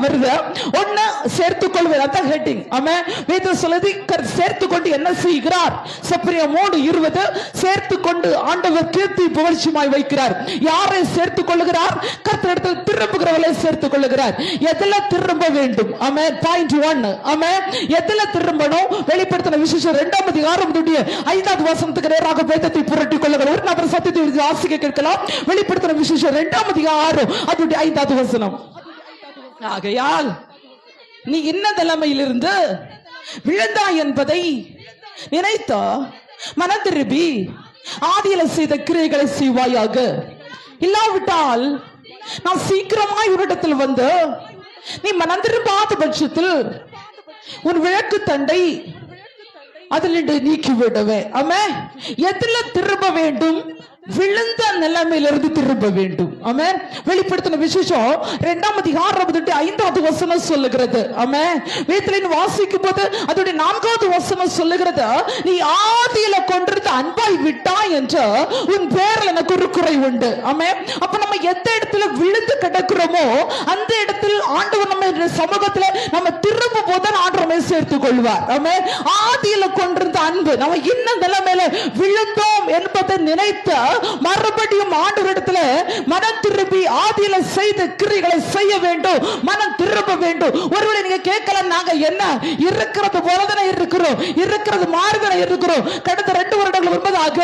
வருது. ஒன்னு சேர்த்துக் கொள்வது, அதான் ஹெட்டிங். ஆமென். வேதம் சொல்லுது, சேர்த்துக் கொண்டு என்ன செய்கிறார்? செப்பரியா 3:20 சேர்த்துக் கொண்டு ஆண்டவர் கீர்த்தி புகழ்ச்சியுமாய் வைக்கிறார். யாரை சேர்த்துக் கொள்ளுகிறார்? கர்த்தரிடத்தில் திரும்புகிறவர்களை சேர்த்துக் கொள்ளுகிறார். எதுல திரும்ப வேண்டும்? ஆமென். பாயிண்ட் 1. ஆமென். எதுல திரும்பணும்? வெளிப்படுத்தின விசேஷம் 2ஆம் அதிகாரம் 5வது வசனத்துக்கு நேராக வேதத்தை புரட்டி கொள்ளுங்கள். ஒரு நபர் சத்தியத்தை வாசிக்க கேட்கலாம். வெளிப்படுத்தின விசேஷம் 2ஆம் அதிகாரம் 5வது வசனம். ஆகையால் நீ என்ன நிலைமையிலிருந்து விழுந்தாய் என்பதை நினைத்த மனம் திரும்பி ஆதியில செய்த கிரியைகளை செய்வாயாக. இல்லாவிட்டால் நான் சீக்கிரமாய் உன்னிடத்தில் வந்து நீ மனம் திரும்பாத பட்சத்தில் உன் விளக்கு தண்டை அதில் நீக்கி விடுவேன். ஆமென். எதுல திரும்ப வேண்டும்? விழுந்த நிலைமையிலிருந்து திரும்ப வேண்டும். ஆமென். வெளிப்படுத்தின விசேஷம் 2ஆம் அதிகாரம் 5வது வசனம் சொல்லுகிறது. ஆமென். வேதத்தின் வாசிக்கும் போது அதோட 4வது வசனம் சொல்லுகிறது, நீ ஆதியில கொண்டிருந்த அன்பாய் விட்டாய் என்று உன் பேரில் எனக்கு ஒரு குறை உண்டு. ஆமென். அப்ப நம்ம எந்த இடத்துல விழுந்து கிடக்கிறோமோ அந்த இடத்தில் ஆண்டவர் நம்ம சமூகத்துல நம்ம திரும்ப போது ஆண்டவர் நம்மை சேர்த்துக் கொள்வார். ஆமென். ஆதியில கொண்டிருந்த அன்பு, நம்ம என்ன நிலைமையில விழுந்தோம் என்பதை நினைத்து மறுபடியும் ஆண்டவரிடத்துல மனம் திரும்பி ஆதியில செய்த கிரியைகளை செய்ய வேண்டும். மனம் திரும்ப வேண்டும். ஒருவேளை நீங்க கேட்கலாம், நாங்க என்ன இருக்கிறது போலதானே இருக்கிறோம், இருக்கிறது மாறுதலை இருக்கிறோம். கடந்த 2 வருடங்கள் முன்பதாக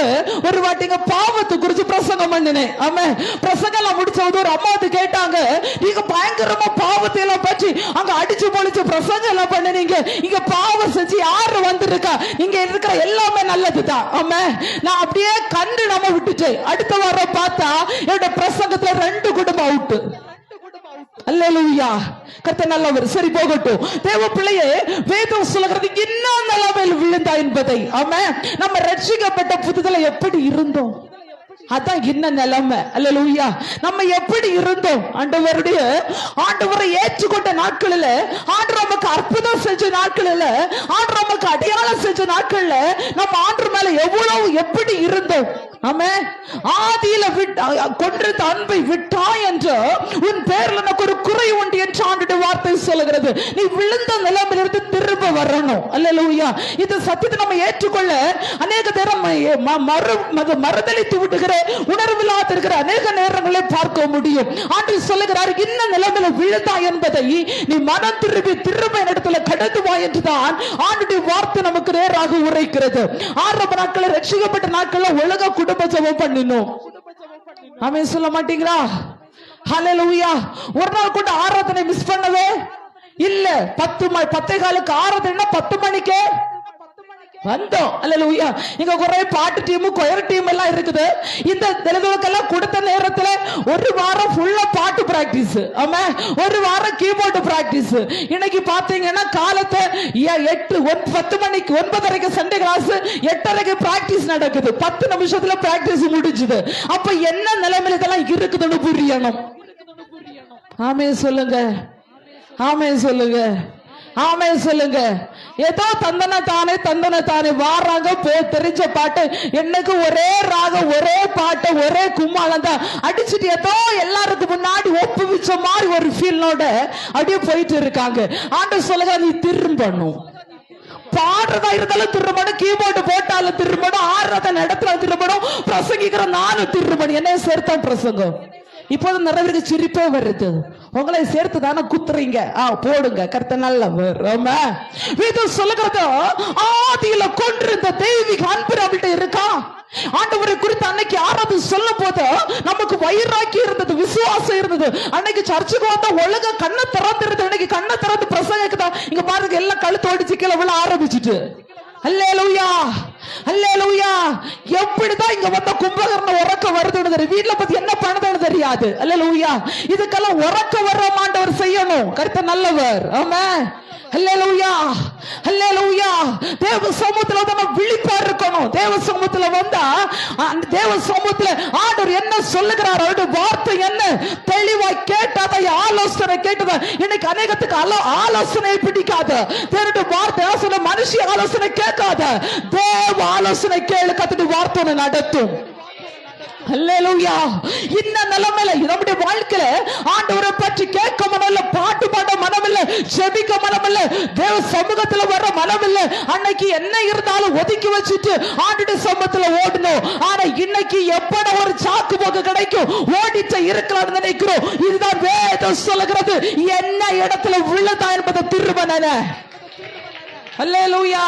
ஒரு வாட்டிங்க பாவத்தை குறித்து பிரசங்கம் பண்ணினேன். ஆமென். பிரசங்கம் முடிச்சது ஒரு அம்மா வந்து கேட்டாங்க, நீங்க பயங்கரமா பாவத்தை எல்லாம் பற்றி அங்க அடிச்சு பொழிச்சு பிரசங்கம் எல்லாம் பண்ணினீங்க, இங்க பாவம் செஞ்சு யாரு வந்திருக்கா? இங்க இருக்கிற எல்லாமே நல்லதுதான். ஆமென். நான் அப்படியே கண்டு நம்ம விட்டுட்டேன். அடுத்த வாரம் பார்த்தா என்னோட பிரசங்கத்துல 2 குடும்பம் அவுட். அல்லேலூயா. கர்த்தர் நல்லவர். சரி, போகட்டும். தேவ பிள்ளையே, வேதம் சொல்லுகிறது என்ன நிலைமையில் விழுந்தா என்பதை. ஆமென். நம்ம ரட்சிக்கப்பட்ட புதுதல எப்படி இருந்தோம், அதான் என்ன நிலைமை. அல்லேலூயா. நம்ம எப்படி இருந்தோம்? ஆண்டவரை ஏற்றுக்கொண்ட நாட்களில், ஆண்டவர் நமக்கு அற்புதம் செஞ்ச நாட்களில், ஆண்டவர் நமக்கு அடையாளம் செஞ்ச நாட்கள்ல நம்ம ஆண்டவர் மேல எவ்வளவு எப்படி இருந்தோம்? ஆமென். ஆதியில கொண்டிருந்த அன்பை விட்டாய் என்று உன் பேர்ல எனக்கு ஒரு குறை உண்டு என்று ஆண்டவருடைய வார்த்தை சொல்லுகிறது. நீ விழுந்த நிலைமையிலிருந்து திரும்ப வரணும். அல்லேலூயா. இந்த சத்தியத்தை நம்ம ஏற்றுக்கொள்ள அநேக நேரம் மறுதலித்து விடுகிற உணர்வில்லாத இருக்கிற அநேக நேரங்களை பார்க்க முடியும். ஆண்டவர் சொல்லுகிறார், என்ன நிலைமையில விழுந்தாய் என்பதை நீ மனம் திரும்ப இடத்துல கடந்து வா என்றுதான் ஆண்டவருடைய வார்த்தை நமக்கு நேராக உரைக்கிறது. ஆரம்ப நாட்களில் ரட்சிக்கப்பட்ட நாட்கள்ல உலக குடும்ப ஜெபம் பண்ணினோம். ஆமென் சொல்ல மாட்டீங்களா? ஹல்லேலூயா. ஒரு நாள் கூட ஆராதனை மிஸ் பண்ணவே இல்ல. 10:15 ஆராதனை 10 மணிக்கு வந்தோம். அல்லேலூயா. இங்க ஒரே பாட்டு டீம், கொயர் டீம் எல்லாம் இருக்குது. இந்த தெலுங்குக்கெல்லாம் கொடுத்த நேரத்துல ஒரு வாரம் ஃபுல்லா பாட்டு பிராக்டிஸ். ஆமா, ஒரு வாரம் கீபோர்டு பிராக்டிஸ். இன்னைக்கு பாத்தீங்கன்னா காலத்தை 10 மணிக்கு 9:30 சண்டே கிளாஸ், 8:30 பிராக்டிஸ் நடக்குது. 10 நிமிஷத்துல பிராக்டிஸ் முடிஞ்சுது. அப்ப என்ன நிலைமையில இதெல்லாம் இருக்குதுன்னு புரியணும். ஆமென் சொல்லுங்க. ஆமென் சொல்லுங்க. ஆமென் சொல்லுங்க. ஏதோ தந்தன தானே வாராங்க, தெரிஞ்ச பாட்டு, என்னக்கு ஒரே ராகம், ஒரே பாட்டு, ஒரே கும்மாளம் தான் அடிச்சுட்டு ஏதோ எல்லாருக்கும் முன்னாடி ஒப்புவிச்ச மாதிரி ஒரு ஃபீல்னோட அப்படியே போயிட்டு இருக்காங்க. ஆண்டவர் சொல்லுங்க, நீ திரும்பணும். பாடுறதா இருந்தாலும் திரும்பணும், கீபோர்டு போட்டாலும் திரும்பணும், ஆடுறத இடத்துல திரும்பணும், பிரசங்கிக்கிற நானும் திரும்பணும். என்ன சேர்த்தான் பிரசங்கம்? இப்போது நிறைய பேருக்கு சிரிப்பே வருது. உங்களை சேர்த்து தானே குத்துறீங்க. போடுங்க, கர்த்தர் நல்லவர். வேதம் சொல்லுகிறது, ஆதியில கொண்டிருந்த தெய்வீக அன்பு அவள்கிட்ட இருக்கா. ஆண்டவரை குறித்து அன்னைக்கு யாராவது சொல்லும் போது நமக்கு வைராக்கி இருந்தது, விசுவாசம் இருந்தது. அன்னைக்கு சர்ச்சுக்கு வந்தா ஒழுங்கா கண்ணை திறந்துருது. இன்னைக்கு கண்ணை திறந்து பிரசங்கக்குதான் இங்க பாருங்க, எல்லாம் கழுத்து ஓடிச்சு கீழே விழ ஆரம்பிச்சுட்டு. அல்லேலூயா, அல்லேலூயா. எப்படிதான் இங்க வந்த கும்பகர்ண உறக்க வருதுன்னு வீட்டுல பத்தி என்ன பண்ணதுன்னு தெரியாது. அல்லேலூயா. இதுக்கெல்லாம் உறக்க வர்ற ஆண்டவர் செய்யணும். கர்த்தர் நல்லவர். ஆமென். அல்லேலூயா, அல்லேலூயா. தேவ சமூகத்துல நம்ம விழிப்பா இருக்கணும். தேவ சமூகத்துல வந்தா அந்த தேவ சமூகத்துல ஆண்டவர் என்ன சொல்லுகிறார், அவருடைய வார்த்தை என்ன தெளிவாய் கேட்டாத ஆலோசனை கேட்டத. இன்னைக்கு அநேகத்துக்கு ஆலோசனை பிடிக்காது. தேவனுடைய வார்த்தை சொல்ல மனுஷ ஆலோசனை கேட்காத, தேவ ஆலோசனை கேளு. கர்த்தருடைய வார்த்தை நடத்தும். அல்லேலூயா. இந்த நிலைமையில நம்முடைய வாழ்க்கையில ஆண்டவரை பற்றி கேட்க மனம் இல்ல, பாட்டு பாட மனம் இல்ல, ஜெபிக்க மனம் இல்ல, தேவ சமூகத்துல வர மனம் இல்ல. அன்னைக்கு என்ன இருந்தாலும் ஒதுக்கி வச்சுட்டு ஆண்டுடைய சமூகத்துல ஓடணும். ஆனா இன்னைக்கு எப்பட ஒரு சாக்கு போக்கு கிடைக்கும் ஓடிட்டு இருக்கலாம்னு நினைக்கிறோம். இதுதான் வேதம் சொல்லுகிறது. என்ன இடத்துல விழுதா என்பதை திருவன. அல்லேலூயா.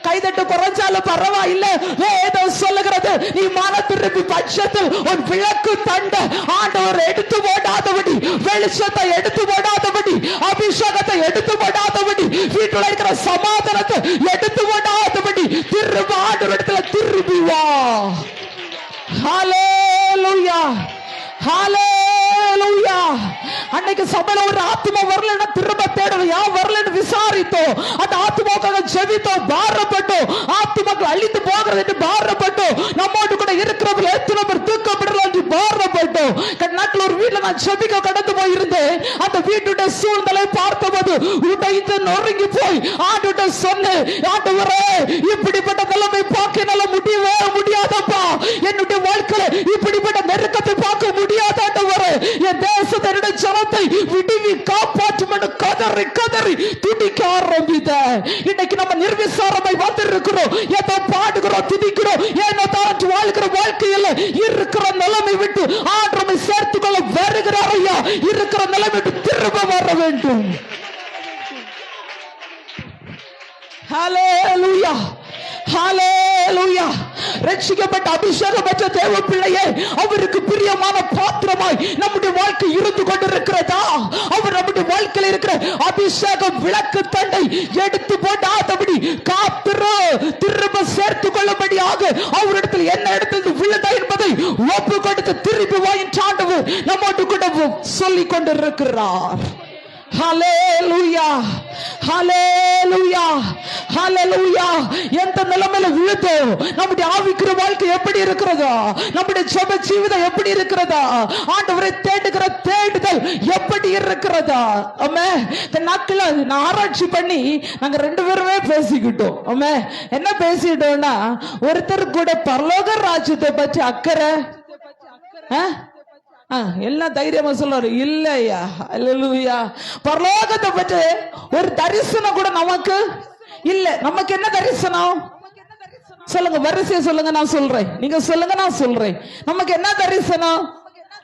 கைதட்டு குறைஞ்சாலும் பரவாயில்லை. வேதம் சொல்லுகிறது, நீ மன திருப்பி பட்சத்தில் உன் விளக்கு தண்ட ஆண்டவர் எடுத்து போடாதபடி, வெளிச்சத்தை எடுத்து போடாதபடி, அபிஷேகத்தை எடுத்து போடாதபடி, வீட்டுல இருக்கிற சமாதானத்தை எடுத்து போடாதபடி திரும்ப ஆண்டவரிடத்துல திரும்பி வா. ஹல்லேலூயா, ஹல்லேலூயா. அன்னைக்கு சபையில ஒரு ஆத்மா வரலன்னா திரும்ப தேடணும். யார் வரலன்னு விசாரித்தோம். அந்த ஆத்மாவுக்காக ஜெபித்தோம், பாரப்பட்டோம். ஆத்மாக்கள் அழித்து போகிறது என்று பாரப்பட்டோம். நம்மோடு கூட இருக்கிறவங்க எத்தனை பேர் தூக்கப்படலாம் என்று பாரப்பட்டோம். நாட்டில் ஒரு வீட்டுல நான் ஜெபிக்க கடந்து போயிருந்தேன். அந்த வீட்டுடைய சூழ்நிலை பார்த்தபோது உடைந்து நொறுங்கி போய் ஆண்டுகிட்ட சொன்னேன், ஆண்டவரே இப்படிப்பட்ட நிலைமை பார்க்க என்னால முடியவே முடியாதப்பா. என்னுடைய வாழ்க்கையில இப்படிப்பட்ட நெருக்கத்தை பார்க்க முடியாத ஆண்டவரே, என் தேசத்தை என்னுடைய ஜனத்தை விடுவி காப்பாற்றும் என்று கதறி கதறி துடிக்க ஆரம்பித்த. இன்னைக்கு நம்ம நிர்விசாரமாய் வந்திருக்கிறோம். ஏதோ பாடுகிறோம், துதிக்கிறோம், ஏனோ தான் வாழ்கிற வாழ்க்கையில் இருக்கிற நிலைமை விட்டு ஆண்டவரை சேர்த்துக் கொள்ள வருகிறார் ஐயா. இருக்கிற நிலைமை விட்டு திரும்ப வர வேண்டும். ஹல்லேலூயா, ஹல்லேலூயா. ரட்சிக்கப்பட்ட அபிஷேகம் பெற்ற தேவ பிள்ளையே, அவருக்கு பிரியமான பாத்திரமாய் நம்முடைய வாழ்க்கை இருந்து கொண்டிருக்கிறதா? அவர் நம்முடைய வாழ்க்கையில் இருக்கிற அபிஷேகம் விளக்கு தண்டை எடுத்து போடாதபடி காத்திரு, திரும்ப சேர்த்து கொள்ளும்படியாக அவரிடத்தில் என்ன இடத்தில் விழுதா என்பதை ஒப்பு கொடுத்து திரும்பி வாயின்றாண்டவர் நம்மோடு கூட சொல்லிக் கொண்டிருக்கிறார். ஹல்லேலூயா, ஹல்லேலூயா, ஹல்லேலூயா. எந்த நிலைமையில விழுதோ, நம்முடைய ஆவிக்குரிய வாழ்க்கை எப்படி இருக்கிறதோ, நம்முடைய ஜெப ஜீவிதம் எப்படி இருக்கிறதா, ஆண்டவரை தேடுகிற தேடுதல் எப்படி இருக்கிறதா? ஆமென். இந்த நாட்கள நான் ஆராய்ச்சி பண்ணி நாங்க ரெண்டு பேருமே பேசிக்கிட்டோம். ஆமென். என்ன பேசிட்டோம்னா, ஒருத்தர் கூட பரலோக ராஜ்யத்தை பற்றி அக்கறை எல்லாம் தைரியமா சொல்றாரு. இல்லையா, அல்லேலூயா. பரலோகத்தை பற்றி ஒரு தரிசனம் கூட நமக்கு இல்ல. நமக்கு என்ன தரிசனம் சொல்லுங்க, வரிசையை சொல்லுங்க, நான் சொல்றேன். நீங்க சொல்லுங்க, நான் சொல்றேன். நமக்கு என்ன தரிசனம்?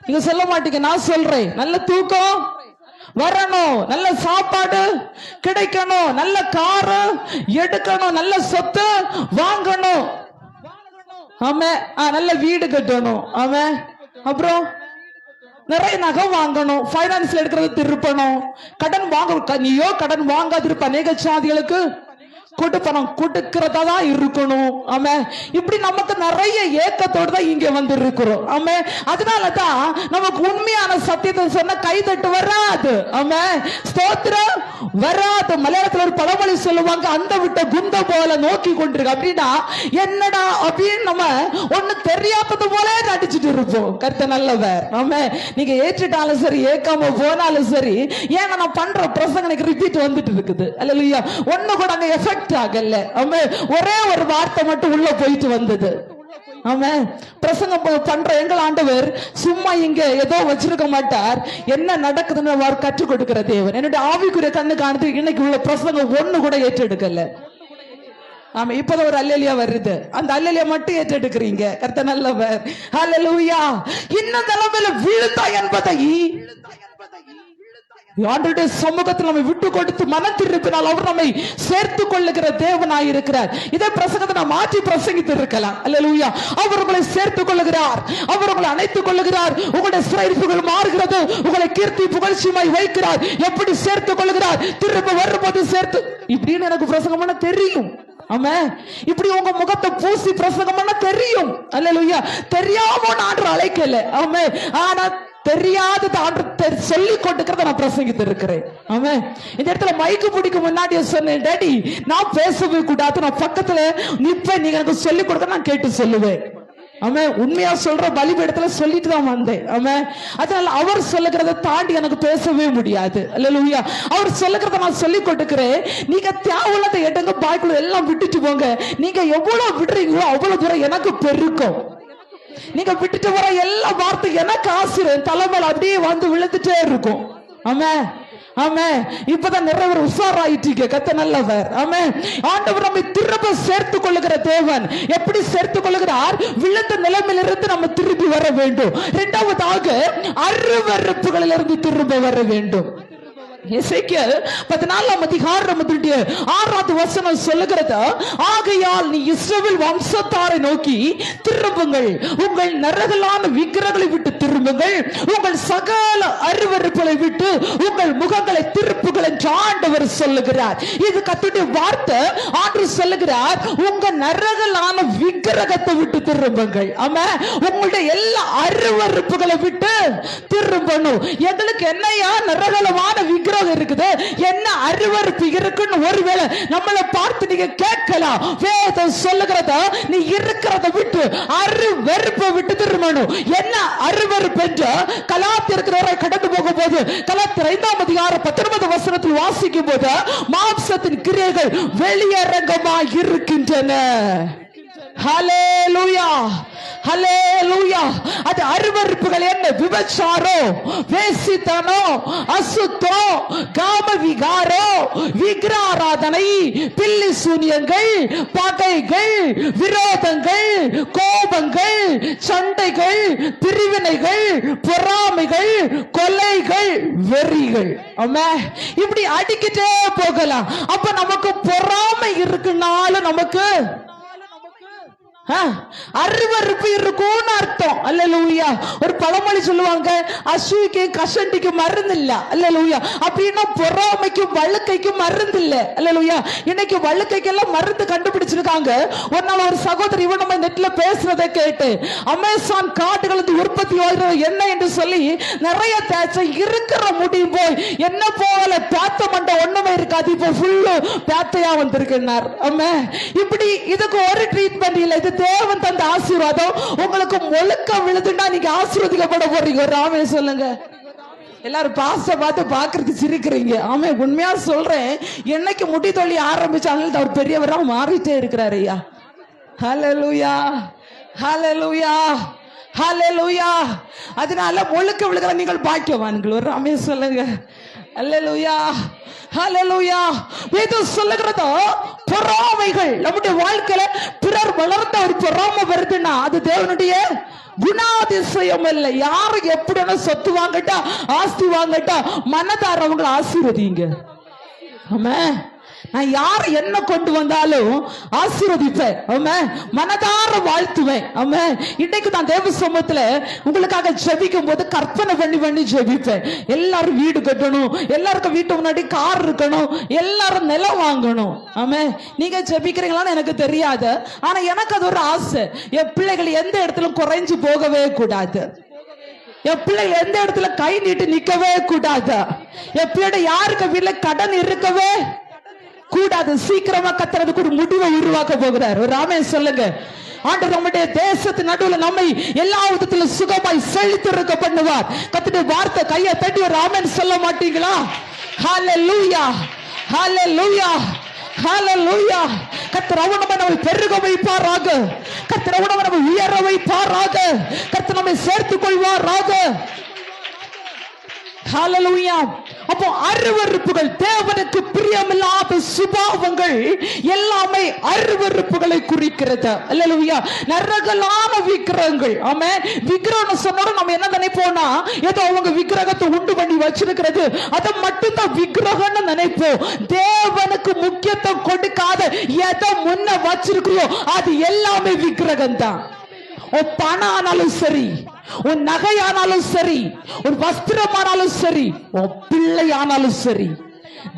நீங்க சொல்ல மாட்டீங்க, நான் சொல்றேன். நல்ல தூக்கம் வரணும், நல்ல சாப்பாடு கிடைக்கணும், நல்ல காரு எடுக்கணும், நல்ல சொத்து வாங்கணும், ஆமே, நல்ல வீடு கட்டணும், ஆமே, அப்புறம் நிறைய நகை வாங்கணும், பைனான்ஸ்ல எடுக்கிறது திருப்பணும், கடன் வாங்க, நீயோ கடன் வாங்காதிருப்ப அநேக சாதிகளுக்கு கொடுப்பணும், கொடுக்கிறதா தான் இருக்கணும். ஆமே. இப்படி நமக்கு நிறைய ஏக்கத்தோடு தான் இங்க வந்து இருக்கிறோம். ஆமே. அதனாலதான் நமக்கு உண்மையான சத்தியத்தை சொன்ன கைதட்டு வராது. ஆமே. ஸ்தோத்திரம் வராது. மலையாளத்துல ஒரு பழமொழி சொல்லுவாங்க, அந்த விட்ட குந்த போல நோக்கி கொண்டிருக்கு. அப்படின்னா என்னடா அப்படின்னு நம்ம ஒண்ணு தெரியாதது போல நடிச்சுட்டு இருப்போம். கர்த்தர் நல்லவர். ஆமே. நீங்க ஏற்றுட்டாலும் சரி, ஏக்காம போனாலும் சரி, ஏன்னா நான் பண்ற பிரசங்க ரிப்பீட் வந்துட்டு இருக்குது. அல்லேலூயா. ஒண்ணு கூட அங்க எஃபெக்ட் ஆகல. ஆமே. ஒரே ஒரு வார்த்தை மட்டும் உள்ள போயிட்டு வந்தது. ஆமே. பிரசங்கம் பண்ற எங்கள் ஆண்டவர் சும்மா இங்க ஏதோ வச்சிருக்க மாட்டார். என்ன நடக்குதுன்னு அவர் கற்றுக் கொடுக்கிற தேவன். என்னுடைய ஆவிக்குரிய கண்ணு காணுது. இன்னைக்கு உள்ள பிரசங்கம் ஒண்ணு கூட ஏற்றெடுக்கல. ஆமா, இப்பதான் ஒரு அல்லேலியா வருது. அந்த அல்லேலியா மட்டும் ஏற்றெடுக்கிறீங்க. கர்த்தர் நல்லவர். ஹல்லேலூயா. இன்னும் தலைமையில விழுந்தா என்பதை ஆண்டவருடைய சமூகத்தில் நம்மை விட்டு கொடுத்து மனம் திருப்பினால் அவர் நம்மை சேர்த்து கொள்ளுகிற தேவனாய் இருக்கிறார். இதை பிரசங்கத்தை நான் மாற்றி பிரசங்கித்து இருக்கலாம். அல்லேலூயா. அவர் உங்களை சேர்த்துக் கொள்ளுகிறார், அவர் உங்களை அணைத்துக் கொள்ளுகிறார். உங்களுடைய சிறையிருப்புகள் மாறுகிறது, உங்களை கீர்த்தி புகழ்ச்சியுமாய் வைக்கிறார். எப்படி சேர்த்துக் கொள்ளுகிறார்? திரும்ப வரும்போது சேர்த்து இப்படின்னு எனக்கு பிரசங்கம் பண்ண தெரியும். ஆமா, இப்படி உங்க முகத்தை பூசி பிரசங்கம் பண்ண தெரியும். அல்லேலூயா. தெரியாம ஆண்டவர் அழைக்கல. ஆமா, ஆனா தெரியாதது ஆண்டவர் சொல்லி கொண்டிருக்கிறத நான் பிரசங்கித்து இருக்கிறேன். ஆமா, இந்த இடத்துல மைக்கு பிடிக்க முன்னாடியே சொன்னேன், டாடி நான் பேசவே கூடாது, நான் பக்கத்துல நிப்பேன், நீங்க எனக்கு சொல்லி கொடுக்க நான் கேட்டு சொல்லுவேன். ஆமா, உண்மையா சொல்ற பலிபீடத்துல சொல்லிட்டு தான் வந்தேன். ஆமா, அதனால அவர் சொல்லுகிறத தாண்டி எனக்கு பேசவே முடியாது. அல்லேலூயா. அவர் சொல்லுகிறத நான் சொல்லி கொடுக்கிறேன். நீங்க தேவையில்லாத இடங்க பாய்க்குள்ள எல்லாம் விட்டுட்டு போங்க. நீங்க எவ்வளவு விடுறீங்களோ அவ்வளவு தூரம் எனக்கு பெருக்கும். நீங்க விட்டுட்டு வர எல்லா வார்த்தை எனக்கு ஆசிரியர் தலைமையில அப்படியே வந்து விழுந்துட்டே இருக்கும். ஆமா, ஆமா, இப்பதான் நிறைய உஷாராயிட்டீங்க. கர்த்தர் நல்லவர். ஆமா, ஆண்டவர் நம்மை திரும்ப சேர்த்துக் கொள்ளுகிற தேவன். எப்படி சேர்த்துக் கொள்ளுகிறார்? விழுந்த நிலைமையிலிருந்து நம்ம திரும்பி வர வேண்டும். இரண்டாவதாக அருவருப்புகளிலிருந்து திரும்ப வர வேண்டும். எசேக்கியேல் 14ஆம் அதிகாரம் 6வது வசனம் சொல்லுகிறது, ஆகையால் நீ இஸ்ரவேல் வம்சத்தாரை நோக்கி திரும்புங்கள், உங்கள் நரகலான விக்கிரகங்களை விட்டு திரும்புங்கள், உங்கள் சகல அருவருப்புகளை விட்டு உங்கள் முகங்களை திருப்புகள் என்று ஆண்டவர் சொல்லுகிறார். இது கர்த்தருடைய வார்த்தை. ஆண்டவர் சொல்லுகிறார், உங்க நரகலான விக்கிரகத்தை விட்டு திரும்புங்கள். ஆமா, உங்களுடைய எல்லா அருவருப்புகளை விட்டு திரும்பணும். எங்களுக்கு என்னையா நரகலமான விக்கிரகம் இருக்குது, என்ன அருவருப்பு இருக்குன்னு ஒருவேளை நம்மளை பார்த்து நீங்க கேட்கலாம். வேதம் சொல்லுகிறத நீ இருக்கிறத விட்டு அருவருப்பை விட்டு திரும்பணும். என்ன அருவருப்பு என்று கலாத்தியர்களை கடந்து போகும் போது கலாத்தியர் 5ஆம் அதிகாரம் 19 வசனத்தில் வாசிக்கும் போது மாம்சத்தின் கிரியைகள் வெளியரங்கமாய் இருக்கின்றன. ஹல்லேலூயா, ஹல்லேலூயா. அது அருவருப்புகள் என்ன? விபச்சாரம், வேசித்தனம், அசுத்தம், காம விகாரம், விக்கிராராதனை, பில்லி சூனியங்கள், பகைகள், விரோதங்கள், கோபங்கள், சண்டைகள், பிரிவினைகள், பொறாமைகள், கொலைகள், வெறிகள். ஆமா, இப்படி அடிக்கிட்டே போகலாம். அப்ப நமக்கு பொறாமை இருக்குனாலும் நமக்கு அருவருப்பு இருக்கும்னு அர்த்தம். அல்லேலூயா. ஒரு பழமொழி சொல்லுவாங்க, அசூய்க்கு கஷண்டிக்கு மருந்து இல்ல. அல்லேலூயா. அப்படின்னா பொறாமைக்கும் வழுக்கைக்கும் மருந்து இல்ல. அல்லேலூயா. இன்னைக்கு வழுக்கைக்கெல்லாம் மருந்து கண்டுபிடிச்சிருக்காங்க. ஒரு நாள் ஒரு சகோதரி இவன் நம்ம நெட்ல பேசுறதை கேட்டு அமேசான் காட்டுகளுக்கு உற்பத்தி என்ன என்று சொல்லி நிறைய தேய்ச்ச இருக்கிற முடியும் போய் என்ன போல பேத்த மண்டை ஒண்ணுமே இருக்காது, இப்போ ஃபுல்லு பேத்தையா வந்திருக்கிறார். ஆமா, இப்படி இதுக்கு ஒரு ட்ரீட்மெண்ட் இல்ல. இது தேவன் தந்த ஆசீர்வாதம். உங்களுக்கு முழுக்க விழுதுன்னா நீங்க ஆசீர்வதிக்கப்பட போறீங்க. ஒரு ஆமே சொல்லுங்க. எல்லாரும் பாஸ்ட பார்த்து பாக்குறதுக்கு சிரிக்கிறீங்க. ஆமே, உண்மையா சொல்றேன். என்னைக்கு முடி தொல்லி ஆரம்பிச்சாலும் அவர் பெரியவரா மாறிட்டே இருக்கிறாரு ஐயா. ஹல்லேலூயா, ஹல்லேலூயா, ஹல்லேலூயா. அதனால முழுக்க விழுகிற நீங்கள் பாக்கியவான்கள். ஒரு ஆமே சொல்லுங்க. அல்லேலூயா, ஹல்லேலூயா. வேதம் சொல்லுகிறதோ பொறாமைகள் நம்முடைய வாழ்க்கையில பிறர் வளர்ந்த ஒரு பொறாமை வருதுன்னா அது தேவனுடைய குணாதிசயம் இல்லை. யாரு எப்படி சொத்து வாங்கட்டா, ஆஸ்தி வாங்கட்டா, மனதாரவங்களை ஆசீர்வதிங்க. ஆமா, நான் யார் என்ன கொண்டு வந்தாலும் ஆசீர்வதிப்பேன். ஆமா, மனதார வாழ்த்துவேன். ஆமா, இன்னைக்கு நான் தேவ சமூகத்துல உங்களுக்காக ஜெபிக்கும் போது கற்பனை பண்ணி ஜெபிப்பேன். எல்லாரும் வீடு கட்டணும், எல்லாருக்கும் வீட்டு முன்னாடி கார் இருக்கணும், எல்லாரும் நிலம் வாங்கணும். ஆமா, நீங்க ஜெபிக்கிறீங்களான்னு எனக்கு தெரியாது. ஆனா எனக்கு அது ஒரு ஆசை. என் பிள்ளைகள் எந்த இடத்துல குறைஞ்சு போகவே கூடாது. என் பிள்ளைகள் எந்த இடத்துல கை நீட்டு நிக்கவே கூடாது. என் பிள்ளை யாருக்கு வீட்டுல கடன் இருக்கவே கூடாது. சீக்கிரமா கத்துறதுக்கு ஒரு முடிவை உருவாக்க போகிறார். ஒரு ஆமென் சொல்லுங்க. ஆண்டவர் நம்முடைய தேசத்தின் நடுவில் நம்மை எல்லா விதத்திலும் சுகமாய் செழித்திருக்க பண்ணுவார். கத்துடைய வார்த்தை கையை தட்டி ஒரு ஆமென் சொல்ல மாட்டீங்களா? ஹல்லேலூயா, ஹல்லேலூயா, ஹல்லேலூயா. கர்த்தர் அவனமை நம்மை பெருக வைப்பாராக. கர்த்தர் அவனமை நம்மை உயர வைப்பாராக. கர்த்தர் நம்மை சேர்த்துக் கொள்வாராக. ஹல்லேலூயா. அப்போ அருவருப்புகள், தேவனுக்கு பிரியமில்லாத சுபாவங்கள் எல்லாமே அருவருப்புகளை குறிக்கிறது. அல்லேலூயா. நரகலான விக்கிரகங்கள். ஆமென். விக்கிரகம் சொன்னோட நம்ம என்ன நினைப்போம்னா, ஏதோ அவங்க விக்கிரகத்தை உண்டு பண்ணி வச்சிருக்கிறது, அதை மட்டும்தான் விக்கிரகம்னு நினைப்போம். தேவனுக்கு முக்கியத்துவம் கொடுக்காத எதை முன்ன வச்சிருக்கிறியோ அது எல்லாமே விக்கிரகம் தான். உன் பணம் ஆனாலும் சரி, உன் நகை ஆனாலும் சரி, உன் வஸ்திரம் ஆனாலும் சரி, உன் பிள்ளை ஆனாலும் சரி,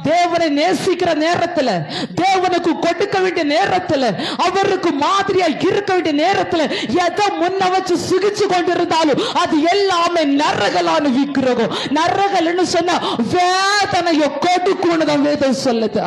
தேவனை நேசிக்கிற நேரத்துல, தேவனுக்கு கொடுக்க வேண்டிய நேரத்துல, அவருக்கு மாதிரியா இருக்க வேண்டிய நேரத்துல எதை முன்ன வச்சு சுகிச்சு கொண்டிருந்தாலும் அது எல்லாமே நரகலான விக்கிரகம். நரகல்னு சொன்னா வேதனையை கொடுக்கும்னு தான் வேதம் சொல்லுது.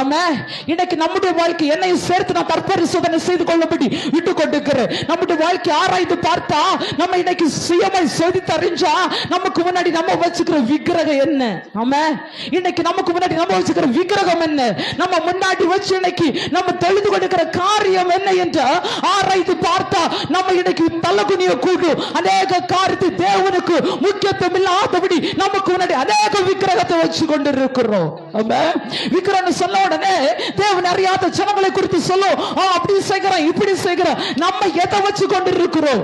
ஆமென். இன்னைக்கு நம்முடைய வாழ்க்கை என்னையும் சேர்த்து நான் தற்பரிசோதனை செய்து கொள்ளபடி விட்டு கொண்டிருக்கிறேன். நம்முடைய வாழ்க்கை ஆராய்ந்து பார்த்தா, நம்ம இன்னைக்கு சுயமாய் சோதித்து அறிஞ்சா, நமக்கு முன்னாடி நம்ம வச்சுக்கிற விக்கிரகம் என்ன? ஆமென். இன்னைக்கு நமக்கு முன்னாடி நம்ம வச்சுக்கிற விக்கிரகம் என்ன? நம்ம முன்னாடி வச்சு இன்னைக்கு நம்ம தொழுது கொண்டிருக்கிற காரியம் என்ன என்று ஆராய்ந்து பார்த்தா, நம்ம இன்னைக்கு தலகுனிய கூடும். அநேக காரியத்தை தேவனுக்கு முக்கியத்துவம் இல்லாதபடி நமக்கு முன்னாடி அநேக விக்கிரகத்தை வச்சு கொண்டிருக்கிறோம். ஆமென். விக்கிரகம் சொன்ன உடனே தேவன் அறியாத ஜனங்களை குறித்து சொல்லும், அப்படி செய்கிறோம், இப்படி செய்கிறோம். நம்ம எதை வச்சு கொண்டு இருக்கிறோம்?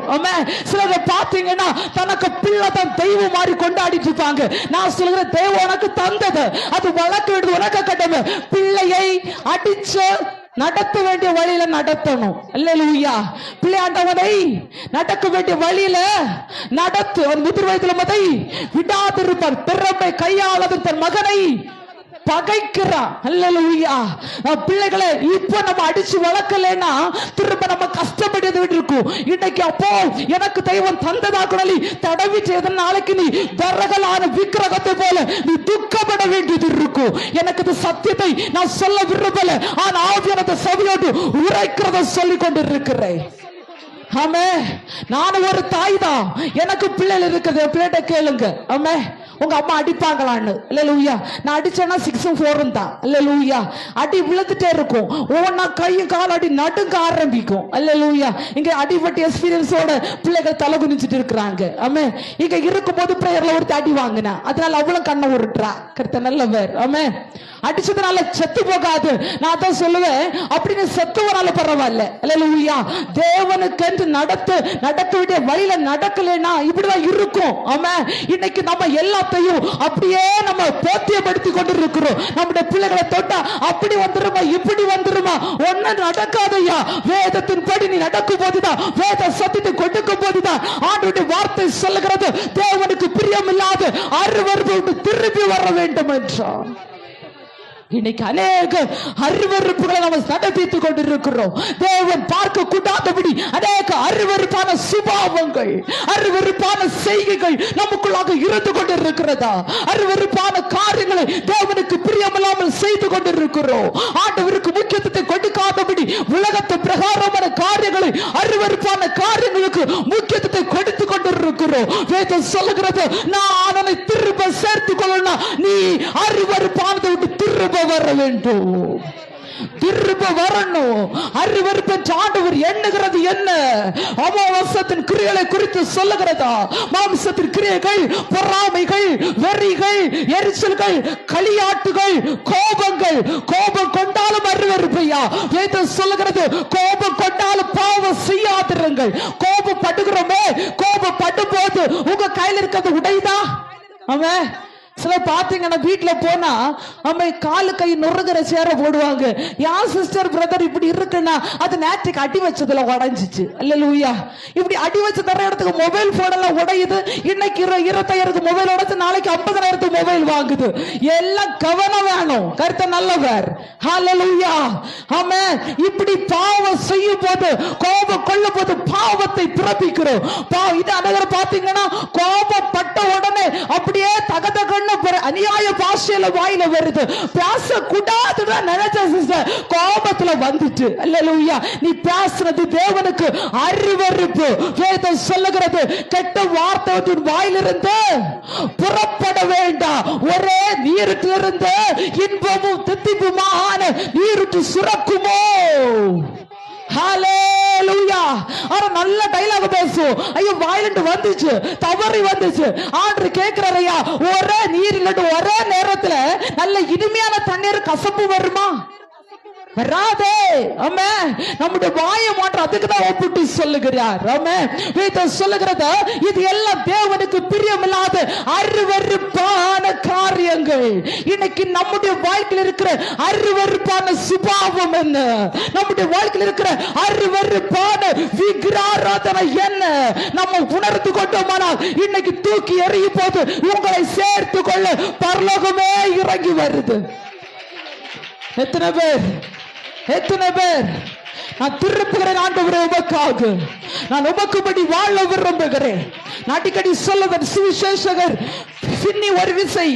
சிலரை பார்த்தீங்கன்னா தனக்கு பிள்ளை தான் தெய்வம் மாதிரி கொண்டாடிட்டு இருப்பாங்க. நான் சொல்கிறேன், தெய்வம் உனக்கு தந்தது, அது வளர்க்க வேண்டியது உனக்கு கடமை. பிள்ளையை அடிச்சு நடத்த வேண்டிய வழியில நடத்தணும். அல்லேலூயா. பிள்ளையாண்டவனை நடக்க வேண்டிய வழியில நடத்து. அவன் முதிர் வயதில் மதை விடாதிருப்பார். பிறப்பை கையாளது தன் மகனை பகைக்கிறான். அல்லேலூயா. பிள்ளைகளை இப்ப நம்ம அடிச்சு வளர்க்கலன்னா திரும்ப நம்ம கஷ்டப்பட்டு இருக்கும். இன்னைக்கு அப்போ எனக்கு தெய்வம் தந்ததாக தடவி செய்த நாளைக்கு நீ தரகலான விக்கிரகத்தை போல நீ துக்கப்பட வேண்டியது இருக்கும். எனக்கு சத்தியத்தை நான் சொல்ல விரும்பல, ஆனா ஆவியானவர் சபையோடு உரைக்கிறத சொல்லிக் கொண்டு இருக்கிறேன். ஆமே. நானும் ஒரு தாய் தான், எனக்கு பிள்ளைகள் இருக்குது. பிள்ளைகிட்ட கேளுங்க, ஆமே, உங்க அம்மா அடிப்பாங்களான்னு. அல்லேலூயா. நான் அடிச்சேன்னா 6 4 தான். அல்லேலூயா. அடி விழுந்துட்டே இருக்கும். ஒவ்வொன்னா கையும் கால் அடி நடுங்க ஆரம்பிக்கும். அல்லேலூயா. இங்க அடிபட்டு எக்ஸ்பீரியன்ஸோட பிள்ளைகள் தலை குனிஞ்சிட்டு இருக்கிறாங்க. ஆமே. இங்க இருக்கும்போது பிரேயர்ல ஒருத்தி அடி வாங்கினா, அதனால அவளும் கண்ணை உருட்டுறா. கர்த்தர் நல்லவர். ஆமே. அடிச்சதுனால செத்து போகாது. நான் தான் சொல்லுவேன், அப்படின்னு செத்துவனால பரவாயில்ல. அல்லேலூயா. தேவனுக்கு நடக்க வேண்டிய வழியில நடக்கலைன்னா இப்படிதான் இருக்கும். ஆமா. இன்னைக்கு நம்ம எல்லாத்தையும் அப்படியே நம்ம போத்தியப்படுத்தி கொண்டு இருக்கிறோம். நம்முடைய பிள்ளைகளை தொட்டா அப்படி வந்துருமா, இப்படி வந்துருமா, ஒண்ணு நடக்காதையா. வேதத்தின் படி நீ நடக்கும் போதுதான், வேத சத்தியத்தை கொடுக்கும் போதுதான் ஆண்டவருடைய வார்த்தை சொல்லுகிறது, தேவனுக்கு பிரியமில்லாத அருவருப்பு திரும்பி வர வேண்டும் என்றார். இன்னைக்கு அநேக அருவருப்புகளை நம்ம நடப்பித்துக் கொண்டிருக்கிறோம். தேவன் பார்க்க கூடாதபடி அநேக அருவருப்பான சுபாவங்கள், அருவருப்பான செய்கைகள் நமக்குள்ளாக இருந்து கொண்டிருக்கிறதா? அருவருப்பான காரியங்களை தேவனுக்கு பிரியமில்லாமல் செய்து கொண்டிருக்கிறோம். ஆண்டவருக்கு முக்கியத்துவத்தை கொடுக்காதபடி உலகத்து பிரகாரமான காரியங்களை, அருவருப்பான காரியங்களுக்கு முக்கியத்துவத்தை கொடுத்து கொண்டிருக்கிறோம். வேதம் சொல்லுகிறது, நான் அவனை திரும்ப சேர்த்துக் கொள்ளணும். நீ அருவருப்பானதை விட்டு திரும்ப வர வேண்டும், திரும்ப வரணும். அருவருப்பை ஆண்டவர் எண்ணுகிறது என்ன? அமாவாசத்தின் கிரியைகளை குறித்து சொல்லுகிறதா? மாம்சத்தின் கிரியைகள், பொறாமைகள், வெறிகள், எரிச்சல்கள், களியாட்டுகள், கோபங்கள். கோபம் கொண்டாலும் அருவருப்பையா? வேதம் சொல்லுகிறது, கோபம் கொண்டாலும் பாவம் செய்யாதிருங்கள். கோபப்படுகிறோமே, கோபப்படும் போது உங்க கையில் இருக்கிறது உடைதா? அவன் சில பாத்தீங்கன்னா வீட்டுல போனா அம்மை காலு கை நொறுகிற சேர போடுவாங்க. யார் சிஸ்டர் பிரதர் இப்படி இருக்குன்னா அது நேற்றுக்கு அடி வச்சதுல உடைஞ்சிச்சு. அல்லேலூயா. இப்படி அடி வச்சு தர இடத்துக்கு மொபைல் போன் எல்லாம் உடையுது. இன்னைக்கு 25,000 மொபைல் உடைச்சு நாளைக்கு 50,000 மொபைல் வாங்குது. எல்லாம் கவனம் வேணும். கர்த்தர் நல்லவர். ஹல்லேலூயா. ஆமென். இப்படி பாவம் செய்யும் போது, கோபம் கொள்ளும் போது பாவத்தை பிறப்பிக்கிறோம். இது அநேகர் பாத்தீங்கன்னா கோபப்பட்ட உடனே அப்படியே தகதகன்னு அநியாய பாஷையில வாயில வருது. பேசக்கூடாதுதான் நினைச்ச சிஸ்டர், கோபத்துல வந்துட்டு. அல்லேலூயா. நீ பேசுறது தேவனுக்கு அருவருப்பு. வேதம் சொல்லுகிறது, கெட்ட வார்த்தை வாயிலிருந்து புறப்பட வேண்டாம். ஒரே நீருட்டிலிருந்து இன்பமும் தித்திப்புமான நீருட்டு சுரக்குமோ. ஹalleluya. ஆனா நல்ல டைலாக் பேசும். ஐயோ வாயிலிருந்து வந்துச்சு, தவறி வந்துச்சு. ஆண்டவர் கேக்குறாரு, ஐயா ஒரே நீர் இல்லட்டு ஒரே நேரத்துல நல்ல இனிமையான தண்ணீர் கசப்பு வருமா? வராதே. ஆமே. நம்முடைய வாயை மாற்ற அதுக்கு தான் ஒப்பிட்டு சொல்லுகிறார். ஆமே. வேதம் சொல்லுகிறது, இது எல்லாம் தேவனுக்கு பிரியமில்லாத அருவருப்பான காரியங்கள். இன்னைக்கு நம்முடைய வாழ்க்கையில் இருக்கிற அருவருப்பான சுபாவம் என்ன? நம்முடைய வாழ்க்கையில் இருக்கிற அருவருப்பான விக்கிராராதனை என்ன? நம்ம உணர்ந்து கொண்டோமானால் இன்னைக்கு தூக்கி எறியும் போது உங்களை சேர்த்து கொள்ள பரலோகமே இறங்கி வருது. எத்தனை பேர் நான் திருப்புகிறேன் ஆண்டவரே உமக்காக, நான் உமக்குபடி வாழ விரும்புகிறேன். நான் அடிக்கடி சொல்லுவேன், சுவிசேஷகர் பின்னி ஒரு விசை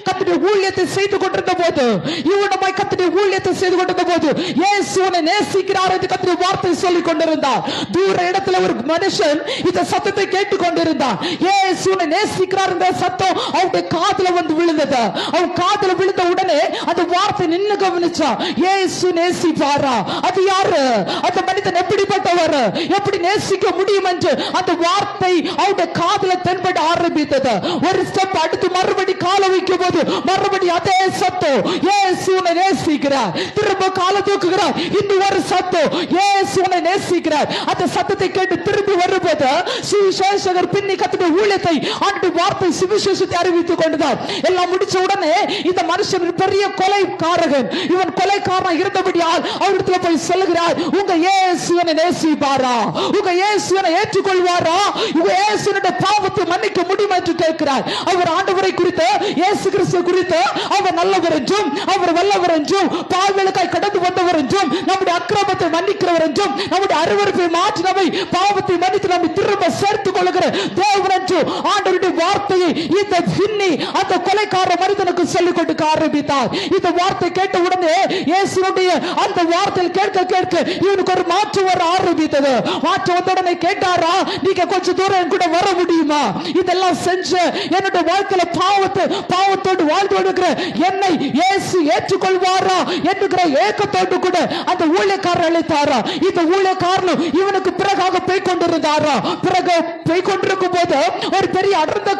கர்த்தருடைய ஊழியத்தை செய்து கொண்டிருந்த போது, இவனமாய் கர்த்தருடைய ஊழியத்தை செய்து கொண்டிருந்த போது இயேசுவை நேசிக்கிறார் என்று கர்த்தருடைய வார்த்தை சொல்லிக் கொண்டிருந்தார். தூர இடத்துல ஒரு மனுஷன் இந்த சத்தத்தை கேட்டுக் கொண்டிருந்தான். இயேசுவை நேசிக்கிறார் என்ற சத்தம் அவனுடைய காதுல வந்து விழுந்தது. அவன் காதுல விழுந்த உடனே அந்த வார்த்தை நின்னு கவனிச்சா, இயேசு நேசிப்பாரா? அது யாரு? அந்த மனிதன் எப்படிப்பட்டவர்? எப்படி நேசிக்க முடியும் என்று அந்த வார்த்தை அவனுடைய காதுல தென்பட ஆரம்பித்தது. ஒரு ஸ்டெப் அடுத்து மறுபடி கால வைக்கும் போது மறுபடி அதே சத்தம், இயேசுவை நேசிக்கிறார். திரும்ப கால தூக்குகிறார், இன்னும் ஒரு சத்தம், இயேசுவை நேசிக்கிறார். அந்த சத்தத்தை கேட்டு திரும்பி வரும்போது சுவிசேஷகர் பின்னி கர்த்தருடைய ஊழியத்தை ஆண்டு வார்த்தை சுவிசேஷத்தை அறிவித்துக் கொண்டார். எல்லாம் முடிச்ச உடனே இந்த மனுஷன் பெரிய கொலைக்காரகன், இவன் கொலைக்காரன் இருந்தபடியால் அவரிடத்துல போய் சொல்லுகிறார், உங்க இயேசுவை நேசிப்பாரா? உங்க இயேசுவை ஏற்றுக்கொள்வாரா? உங்க இயேசுவினுடைய பாவத்தை மன்னிக்க முடியும் என்று கேட்கிறார். அவர் ஆண்டவரை குறித்து, இயேசு கிறிஸ்து குறித்து அவர் நல்லவர் என்றும் அவர் வல்லவர் என்றும் பாவங்களுக்காய் கடந்து வந்தவர் என்றும் நம்முடைய அக்கிரமத்தை மன்னிக்கிறவர் என்றும் நம்முடைய அருவருப்பை மாற்றி நம்மை பாவத்தை மன்னித்து நம்மை திரும்ப சேர்த்துக் கொள்கிற தேவன் என்றும் ஆண்டவருடைய வார்த்தையை இந்த பின்னி அந்த கொலைக்கார மனிதனுக்கு சொல்லிக் கொடுக்க ஆரம்பித்தார். இந்த வார்த்தை கேட்ட உடனே இயேசுனுடைய அந்த வார்த்தையில் கேட்க கேட்க இவனுக்கு ஒரு மாற்றம் வர ஆரம்பித்தது. மாற்றம் வந்த உடனே கேட்டாரா, நீங்க கொஞ்சம் தூரம் என் கூட வர முடியுமா? இதெல்லாம் செஞ்ச என்னுடைய வாழ்க்கையில பாவத்தோடு வாழ்ந்து வருகிற என்னை இயேசு ஏற்றுக்கொள்வாரா என்கிற ஏக்கத்தோடு கூட அந்த ஊழியக்காரர் அழைத்தாரா. இந்த ஊழியக்காரனும் இவனுக்கு பிறகாக போய் கொண்டிருந்தாரா. பிறகு போய் கொண்டிருக்கும் போது ஒரு பெரிய அடர்ந்த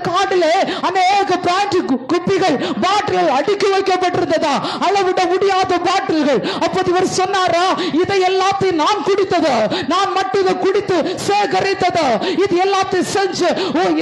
காடுல அநேக பிராண்ட் குப்பிகள் பாட்டில்கள் அடுக்கி வைக்கப்பட்டிருந்ததா, அளவிட முடியாத பாட்டில்கள். அப்போது இவர் சொன்னாரா, இதை எல்லாத்தையும் நான் குடித்தது, நான் மட்டும் இதை குடித்து சேகரித்தது, இது எல்லாத்தையும் செஞ்சு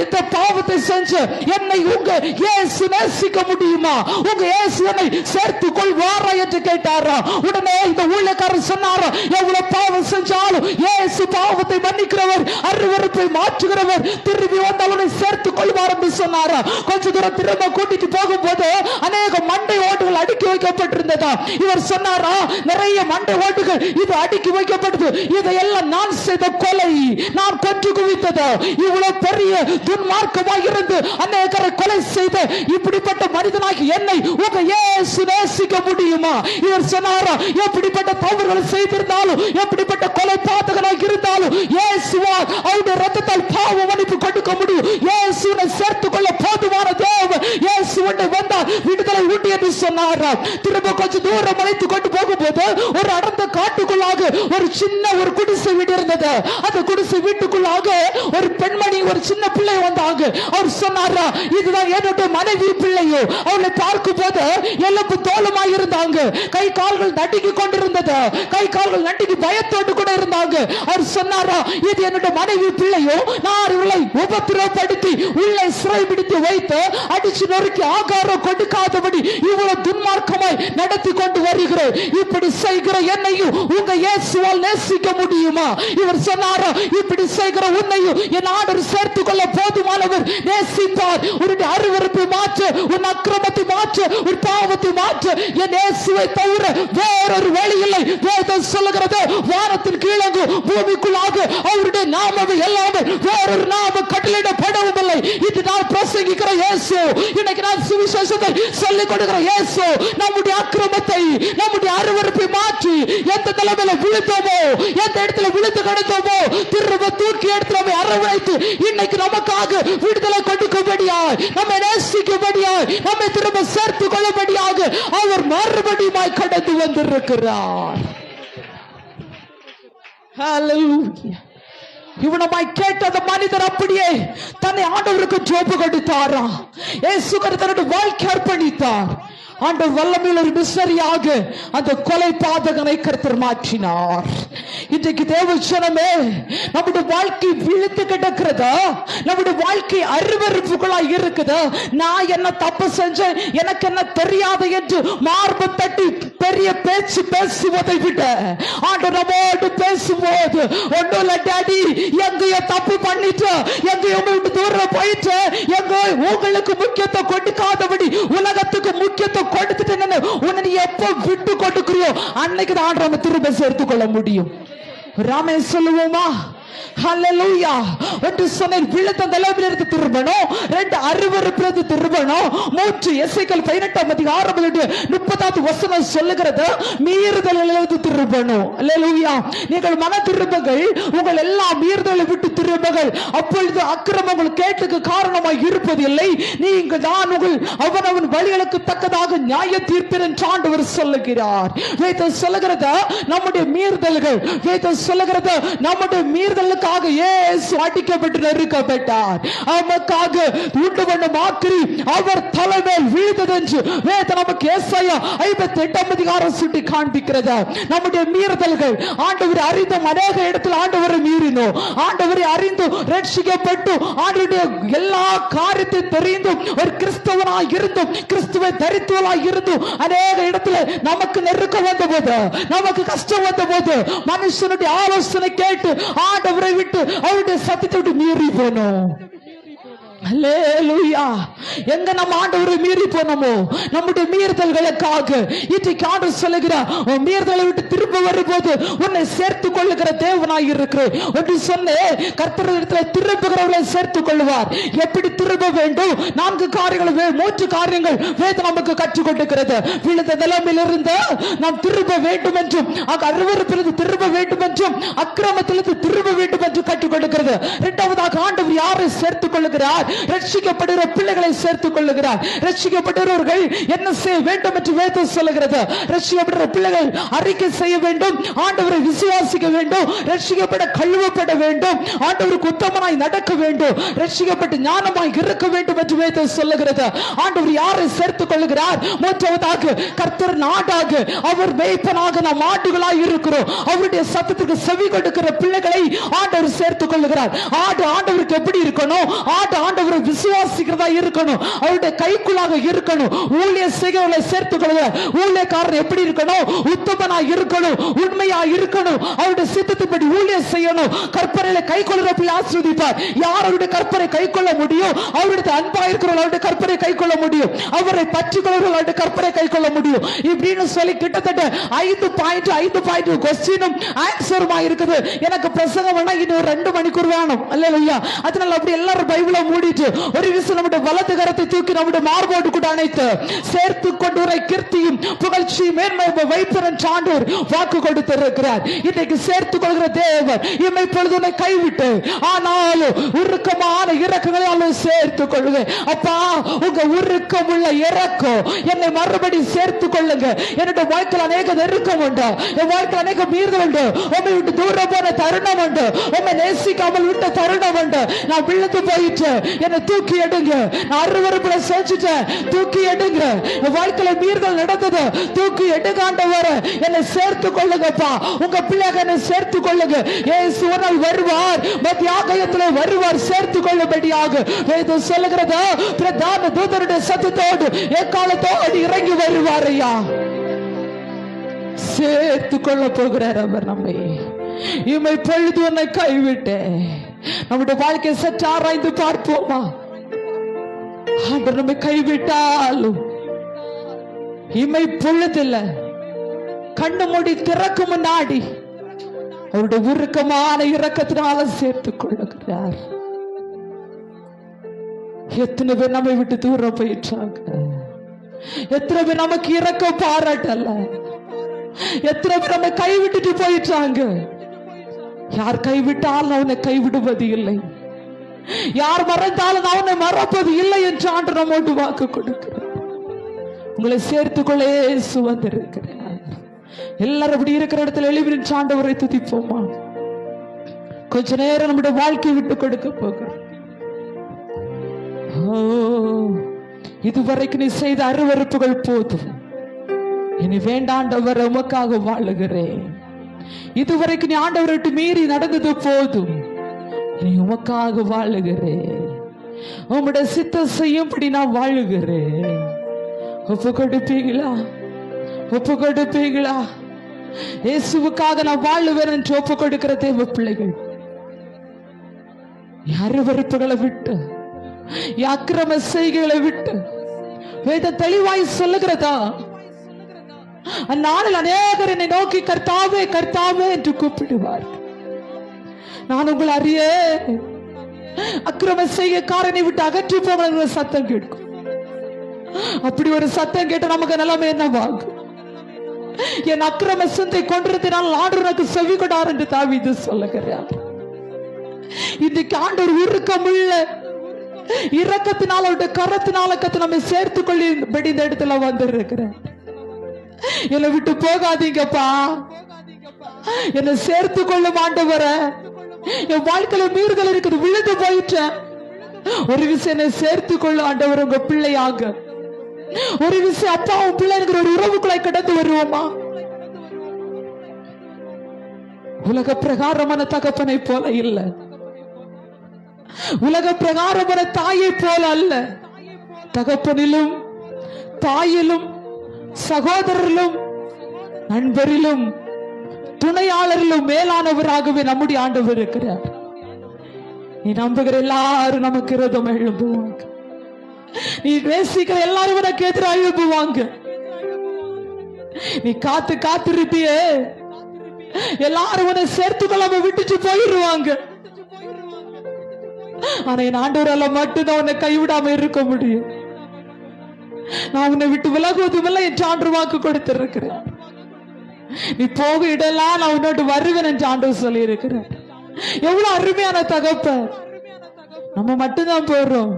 இந்த பாவத்தை செஞ்சு என்னை உங்க இயேசு நேசிக்க முடியுமா? உங்க இயேசு என்னை சேர்த்துக் கொள்வாரா என்று கேட்டாரா. உடனே இந்த ஊழியக்காரர் சொன்னாரா, எவ்வளவு பாவம் செஞ்சாலும் இயேசு பாவத்தை மன்னிக்கிறவர், அருவருப்பை மாற்றுகிறவர், திரும்பி வந்தவனை சேர்த்துக் கொள்வார் என்று சொன்னாரா. கொஞ்ச தூரம் திரும்ப கூட்டிட்டு போகும்போது அநேக மண்டை ஓட்டுகள் அடுக்கி வைக்கப்பட்டிருந்ததா. இவர் சொன்னாரா, நிறைய மண்டை ஓட்டுகள் இது அடுக்கி வைக்கப்பட்டது, இதையெல்லாம் நான் செய்த கொலை, நான் கொன்று குவித்தது. இவ்வளவு பெரிய துன்மார்க்கமாக இருந்து அநேகரை கொலை செய்த இப்படிப்பட்ட மனிதனாகி என்னை உங்க இயேசு நேசிக்க முடியுமா? இவர் சொன்னாரா, எப்படிப்பட்ட தவறுகள் செய்திருந்தாலும், எப்படிப்பட்ட கொலை பாதகனாக இருந்தாலும் இயேசுவா அவருடைய ரத்தத்தால் பாவ மன்னிப்பு கொடுக்க முடியும். இயேசுவை சேர்த்துக் கொள்ள போதுமான தேவன் இயேசு வந்தால் விடுதலை உண்டு என்று சொன்னாரா. திரும்ப கொஞ்சம் தூரம் அழைத்து கொண்டு போகும்போது ஒரு அடர்ந்த காட்டுக்குள்ளாக ஒரு சின்ன ஒரு குடிசை வீடு இருந்தது. அந்த குடிசை வீட்டுக்குள்ளாக ஒரு பெண்மணி, ஒரு சின்ன பிள்ளை வந்தாங்க. அவர் சொன்னாரா, இதுதான் என்னுடைய மனைவி பிள்ளையோ. அவளை பார்க்கும் போது எலும்பு தோலுமாய் இருந்தாங்க, கை கால்கள் நடுங்கி கொண்டிருந்தது, கை கால்கள் நடுங்கி பயத்தோடு கூட இருந்தாங்க. அவர் சொன்னாரா, இது என்னுடைய மனைவி பிள்ளையோ, நான் இவளை உபத்திரப்படுத்தி உள்ளே சிறைபிடித்து வைத்து அடிச்சு நொறுக்கி ஆகாரம் கொடுக்காதபடி இவ்வளவு துன்மார்க்கமாய் நடத்தி கொண்டு வருகிறேன். இப்படி செய்கிற என்னையும் உங்க இயேசுவால் நேசிக்க முடியுமா? இவர் சொன்னாரா, இப்படி செய்கிற உன்னையும் என் ஆண்டவர் சேர்த்துக் கொள்ள போதுமானவர் நேசிப்பார். உன்னுடைய அருவருப்பை மாற்று, உன் அக்கிரமத்தை மாற்று, உன் பாவத்தை மாற்று. என் இயேசுவை தவிர வேறொரு வழி இல்லை. வேதம் சொல்லுகிறது, வானத்தின் கீழங்கு பூமிக்குள்ளாக அவருடைய நாமம் எல்லாமே வேறொரு நாமம் கட்டளையிடப்படவும் இல்லை. இது நான் பிரசங்கிக்கிற இயேசு, இன்னைக்கு நான் சுவிசேஷத்தை சொல்லிக் கொடுக்கிற இயேசு. நம்முடைய அக்கிரமத்தை, நம்முடைய அருவருப்பை மாற்றி எந்த நிலைமையில விழுந்தோமோ, எந்த இடத்துல விழுந்து கிடந்தோமோ திரும்ப தூக்கி எடுத்து நம்மை அரவணைத்து இன்னைக்கு நமக்காக விடுதலை கொடுக்கும்படியாய், நம்மை நேசிக்கும்படியாய், நம்மை திரும்ப சேர்த்துக் கொள்ளும்படியாக அவர் மறுபடியும் கடந்து வந்திருக்கிறார். Hallelujah. இவனமாய் கேட்ட அந்த மனிதர் அப்படியே தன்னை ஆண்டவருக்கு ஜோப்பு கொடுத்தாரா. இயேசு தன்னுடைய வாழ்க்கை அர்ப்பணித்தார். ஆண்டவர் வல்லமையில் ஒரு மிஷனரியாக அந்த கொலை பாதகனை கர்த்தர் மாற்றினார். இன்றைக்கு தேவச்சனமே, நம்முடைய வாழ்க்கை விழுந்து கிடக்கிறதா, நம்முடைய வாழ்க்கை அருவருப்புகளாய் இருக்குதா, நான் என்ன தப்பு செஞ்சேன், எனக்கு என்ன தெரியாது என்று மார்பு தட்டி பெரிய பேச்சு பேசுவதை விட ஆண்டவர் நம்மோடு பேசும்போது, ஒன்றும் இல்லை டாடி, எங்கேயோ தப்பு பண்ணிட்டு, எங்கேயோ விட்டு தூரம் போயிட்டு, எங்கோ உங்களுக்கு முக்கியத்துவம் கொடுக்காதபடி உலகத்துக்கு முக்கியத்துவம் கொடுத்துட்டு உன்னை எப்ப விட்டு கொடுக்கிறியோ அன்னைக்கு தான் நம்ம திரும்ப சேர்த்துக் கொள்ள முடியும். ராமே சொல்லுவோமா? ஹல்லேலூயா. ஒன்று சொன்னேன், விழுந்த நிலையிலிருந்து திரும்பணும். ரெண்டு, அருவருப்பிலிருந்து திரும்பணும். மூன்று, எசேக்கியேல் 18:6-30 சொல்லுகிறது, மீறுதலிலிருந்து திரும்பணும். ஹல்லேலூயா. நீங்கள் மன திரும்புங்கள், உங்கள் எல்லா மீறுதலை விட்டு திரும்புங்கள், அப்பொழுது அக்கிரமங்கள் கேட்டுக்கு காரணமாய் இருப்பதில்லை. நீங்கள் தான் உங்கள் அவனவன் வழிகளுக்கு தக்கதாக நியாய தீர்ப்பீர் என்று ஆண்டவர் சொல்லுகிறார். வேதம் சொல்லுகிறது நம்முடைய மீறுதல்கள், வேதம் சொல்லுகிறது நம்முடைய மீறுதலுக்காக இயேசு அடிக்கப்பட்டு நெருக்கப்பட்டார். நமக்காக உண்டு பண்ணும் ஆக்கிரி அவர் தலைமேல் வீழ்ந்தது என்று வேதம் நமக்கு ஏசாயா 58:6 சுட்டி காண்பிக்கிறது. நம்முடைய மீறுதல்கள் ஆண்டவரை அறிந்தும் அநேக இடத்தில் ஆண்டவரை மீறினோம். ஆண்டவரை அறிந்தும் ரட்சிக்கப்பட்டு ஆண்டவருடைய எல்லா காரியத்தை தெரிந்தும் ஒரு கிறிஸ்தவனாய் இருந்தும் கிறிஸ்துவை தரித்துவனாய் இருந்தும் அநேக இடத்துல நமக்கு நெருக்கம் வந்த போது, நமக்கு கஷ்டம் வந்த போது மனுஷனுடைய ஆலோசனை கேட்டு ஆண்டவரை விட்டு அவருடைய சத்தத்தை விட்டு மீறி போனோம். அல்லேலூயா. எங்க நம்ம ஆண்டவரை மீறி போனோமோ நம்முடைய மீறுதல்களுக்காக இன்றைக்கு ஆண்டவர் சொல்லுகிறார், உன் மீறுதலை விட்டு திரும்ப வரும்போது உன்னை சேர்த்துக் கொள்ளுகிற தேவனாய் இருக்கிறேன் என்று சொன்னே. கர்த்தரிடத்தில் திரும்புகிறவர்களை சேர்த்துக் கொள்வார். எப்படி திரும்ப வேண்டும்? 4 காரியங்கள், 3 காரியங்கள் வேதம் நமக்கு கற்றுக் கொடுக்கிறது. விழுந்த நிலைமையிலிருந்து நாம் திரும்ப வேண்டும் என்றும், அருவருப்பிலிருந்து திரும்ப வேண்டும் என்றும், அக்கிரமத்திலிருந்து திரும்ப வேண்டும் என்று கற்றுக் கொடுக்கிறது. இரண்டாவதாக ஆண்டவர் யாரை சேர்த்துக் கொள்ளுகிறார்? ரட்சிக்கப்படுகிற பிள்ளைகளை சேர்த்துக் கொள்ளுகிறார். ரட்சிக்கப்படுகிறவர்கள் என்ன செய்ய வேண்டும் என்று வேதம் சொல்லுகிறது. ரட்சிக்கப்படுகிற பிள்ளைகள் அறிக்கை செய்ய வேண்டும், ஆண்டவரை விசுவாசிக்க வேண்டும், ரட்சிக்கப்பட கழுவப்பட வேண்டும், ஆண்டவருக்கு உத்தமனாய் நடக்க வேண்டும், ரட்சிக்கப்பட்டு ஞானமாய் இருக்க வேண்டும் என்று வேதம் சொல்லுகிறது. ஆண்டவர் யாரை சேர்த்துக் கொள்ளுகிறார்? மூன்றாவதாக கர்த்தர் நாடாக, அவர் மேய்ப்பனாக நாம் ஆடுகளாய் இருக்கிறோம். அவருடைய சத்தத்துக்கு செவி கொடுக்கிற பிள்ளைகளை ஆண்டவர் சேர்த்துக் கொள்ளுகிறார். ஆடு ஆண்டவருக்கு எப்படி இருக்கணும்? ஆடு ஆண்டவரை விசுவாசிக்கிறதா இருக்கணும், அவருடைய கைக்குள்ளாக இருக்கணும். ஊழிய செய்கிறவர்களை சேர்த்துக் கொள்கிறார். ஊழியக்காரன் எப்படி இருக்கணும்? உத்தமனாய் இருக்கணும், உண்மையா இருக்கணும், அவருடைய சித்தத்தின்படி ஊழியம் செய்யணும். கற்பனையில கை கொள்ளுறவர்களை ஆசீர்வதிப்பார். யார் அவருடைய கற்பனை கை கொள்ள முடியும்? அவருடைய அன்பா இருக்கிறவர்கள் அவருடைய கற்பனை கை கொள்ள முடியும். அவரை பற்றி கொள்வர்கள் அவருடைய கற்பனை கை கொள்ள முடியும். இப்படின்னு சொல்லி கிட்டத்தட்ட 5 கொஸ்டினும் ஆன்சருமா இருக்குது. எனக்கு பிரசங்கம் வேணா இன்னும் 2 மணிக்கூர் வேணும். அல்லேலூயா. அதனால அப்படி எல்லாரும் பைபிளை மூடிட்டு ஒரு விஷயம் நம்முடைய வலது கரத்தை தூக்கி நம்முடைய மார்போடு கூட அணைத்து சேர்த்து கொண்டு வரை கீர்த்தியும் புகழ்ச்சியும் மேன்மை வைப்பரன் சான்றோர் வாக்கு கொடுத்திருக்கிறார். இன்றைக்கு சேர்த்துக் கொள்கிற தேவன் இம்மை பொழுது உன்னை கைவிட்டு ஆனாலும் உருக்கமான இரக்கங்களை சேர்த்துக் கொள்ளுங்க. அப்பா, உங்க உருக்கம் உள்ள இரக்கம் என்னை மறுபடி சேர்த்துக் கொள்ளுங்க. என்னுடைய வாழ்க்கையில் அநேக நெருக்கம் உண்டு, என் வாழ்க்கையில் அநேக மீறுதல் உண்டு, உண்மை விட்டு தூரம் போன தருணம் உண்டு, உண்மை நேசிக்காமல் விட்ட தருணம் உண்டு. நான் விழுந்து போயிட்டு என்னை தூக்கி எடுங்க. நான் அருவருப்புல செஞ்சுட்டேன், தூக்கி எடுங்க. என் வாழ்க்கையில மீறுதல் நடந்தது, தூக்கி எடுங்க ஆண்டவரே, என்னை சேர்த்துக் கொள்ளுங்கப்பா. உங்க பிள்ளைக என்னை சேர்த்துக் கொள்ளுங்க. இயேசு ஒரு நாள் வருவார், மத்தியாகயத்திலே வருவார், சேர்த்துக் கொள்ளும்படியாக வேதம் சொல்லுகிறது. பிரதான தூதருடைய சத்தத்தோடு எக்காலத்தோடு இறங்கி வருவார் ஐயா. சேர்த்துக் கொள்ள போகிறார் அவர் நம்மை. இமை பொழுது உன்னை கைவிட்டேன். நம்முடைய வாழ்க்கையை சற்று ஆராய்ந்து பார்ப்போமா? ஆண்டவர் நம்மை கைவிட்டாலும் இமை பொழுதுல கண்ணு மூடி திறக்கும் முன்னாடி அவருடைய உருக்கமான இரக்கத்தினால சேர்த்துக் கொள்ளுகிறார். எத்தனை பேர் நம்மை விட்டு தூரம் போயிட்டாங்க, எத்தனை பேர் நமக்கு இரக்கம் பாராட்டல, எத்தனை பேர் நம்மை கைவிட்டுட்டு போயிட்டாங்க. யார் கைவிட்டாலும் அவனை கைவிடுவது இல்லை, யார் மறைந்தாலும் அவனை மறப்பது இல்லை என்று ஆண்டு நம்மோடு வாக்கு கொடுக்கிறார். உங்களை சேர்த்துக்கொள்ளே சுவந்திருக்கிறார். எல்லாரும் அப்படி இருக்கிற இடத்துல எழுதி ஆண்டவரை துதிப்போமா? கொஞ்ச நேரம் நம்முடைய வாழ்க்கையை விட்டு கொடுக்க போகிறோம். ஓ, இதுவரைக்கும் நீ செய்த அருவருப்புகள் போதும். இனி வேண்டாண்டவர் உமக்காக வாழுகிறேன். இதுவரைக்கும் நீ ஆண்டவரை விட்டு மீறி நடந்தது போதும். இனி உமக்காக வாழுகிறேன். உம்முடைய சித்தம் செய்யும்படி நான் வாழுகிறேன். ஒப்பு கொடுப்பீங்களா? ஒப்பு கொடுப்பீங்களா? இயேசுவுக்காக நான் வாழுவேன் என்று ஒப்பு கொடுக்கிற தேவ பிள்ளைகள், அருவருப்புகளை விட்டு, அக்கிரம செய்கைகளை விட்டு, வேத தெளிவாய் சொல்லுகிறதா, அந்நாளில் அநேகர் என்னை நோக்கி கர்த்தாவே கர்த்தாவே என்று கூப்பிடுவார். நான் உங்களை அறிய அக்கிரம செய்கைக்காரனை விட்டு அகற்றி போகிற சத்தம் கேட்கும். அப்படி ஒரு சத்தம் கேட்ட நமக்கு நிலைமை என்னவாகும்? என் அக்கிரம சிந்தை கொண்டிருந்தால் ஆண்டவர் எனக்கு செவி கொடார் என்று தாவீது சொல்லுகிறார். இன்னைக்கு ஆண்டவர் உருக்கமுள்ள இரக்கத்தினால் அவருடைய கரத்தினால கத்து நம்ம சேர்த்துக் கொள்ளி இந்த இடத்துல வந்திருக்கிறேன். என்னை விட்டு போகாதீங்கப்பா, என்னை சேர்த்து கொள்ளும் ஆண்டவரே. என் வாழ்க்கையில மீறுதல் இருக்குது, விழுந்து போயிட்டேன். ஒரு விஷயம் என்னை சேர்த்து கொள்ளும் ஆண்டவர், உங்க பிள்ளையாக. ஒரு விஷயம் அப்பாவும் பிள்ளைங்கிற ஒரு உறவுக்குள்ளே கடந்து வருவோமா? உலக பிரகாரமான தகப்பனை போல இல்ல, உலக பிரகாரமான தாயை போல அல்ல. தகப்பனிலும் தாயிலும் சகோதரரிலும் நண்பரிலும் துணையாளரிலும் மேலானவராகவே நம்முடைய ஆண்டவர் இருக்கிறார். நீ நம்புகிற எல்லாரும் நமக்கு விரோதம் எழும்புவாங்க. நீ நேசிக்கிற எல்லாரும் உனக்கு எதிராக எழும்புவாங்க. நீ காத்து காத்திருப்பியே, எல்லாரும் உன்னை சேர்த்து கொள்ளாம விட்டுச்சு போயிடுவாங்க. ஆனா என் ஆண்டவரால மட்டும்தான் உன்னை கைவிடாம இருக்க முடியும். நான் உன்னை விட்டு விலகுவதும் இல்லை என்று ஆண்டவர் வாக்கு கொடுத்திருக்கிறேன். நீ போக இடலாம் நான் உன்னோட்டு வருவேன் என்று ஆண்டவர் சொல்லி இருக்கிறேன். எவ்வளவு அருமையான தகப்ப. நம்ம மட்டும்தான் போறோம்,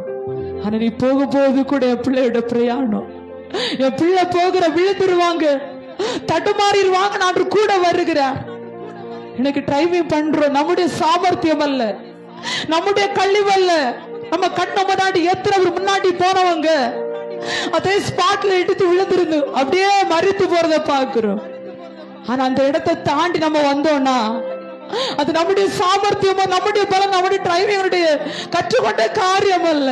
ஆனா நீ போக போது கூட என் பிள்ளையோட பிரயாணம். என் பிள்ளை போகிற விழுந்துருவாங்க, தடுமாறிடுவாங்க, நான் கூட வருகிறேன். எனக்கு டிரைவிங் பண்றோம், நம்முடைய சாமர்த்தியம் அல்ல, நம்முடைய கழிவல்ல. நம்ம கண்ண முன்னாடி எத்தனை முன்னாடி போனவங்க அதே ஸ்பாட்ல எடுத்து விழுந்திருந்து அப்படியே மறித்து போறத பாக்குறோம். ஆனா அந்த இடத்தை தாண்டி நம்ம வந்தோம்னா அது நம்முடைய சாமர்த்தியமோ நம்முடைய பலம் நம்முடைய டிரைவிங் கற்றுக்கொண்ட காரியம் அல்ல.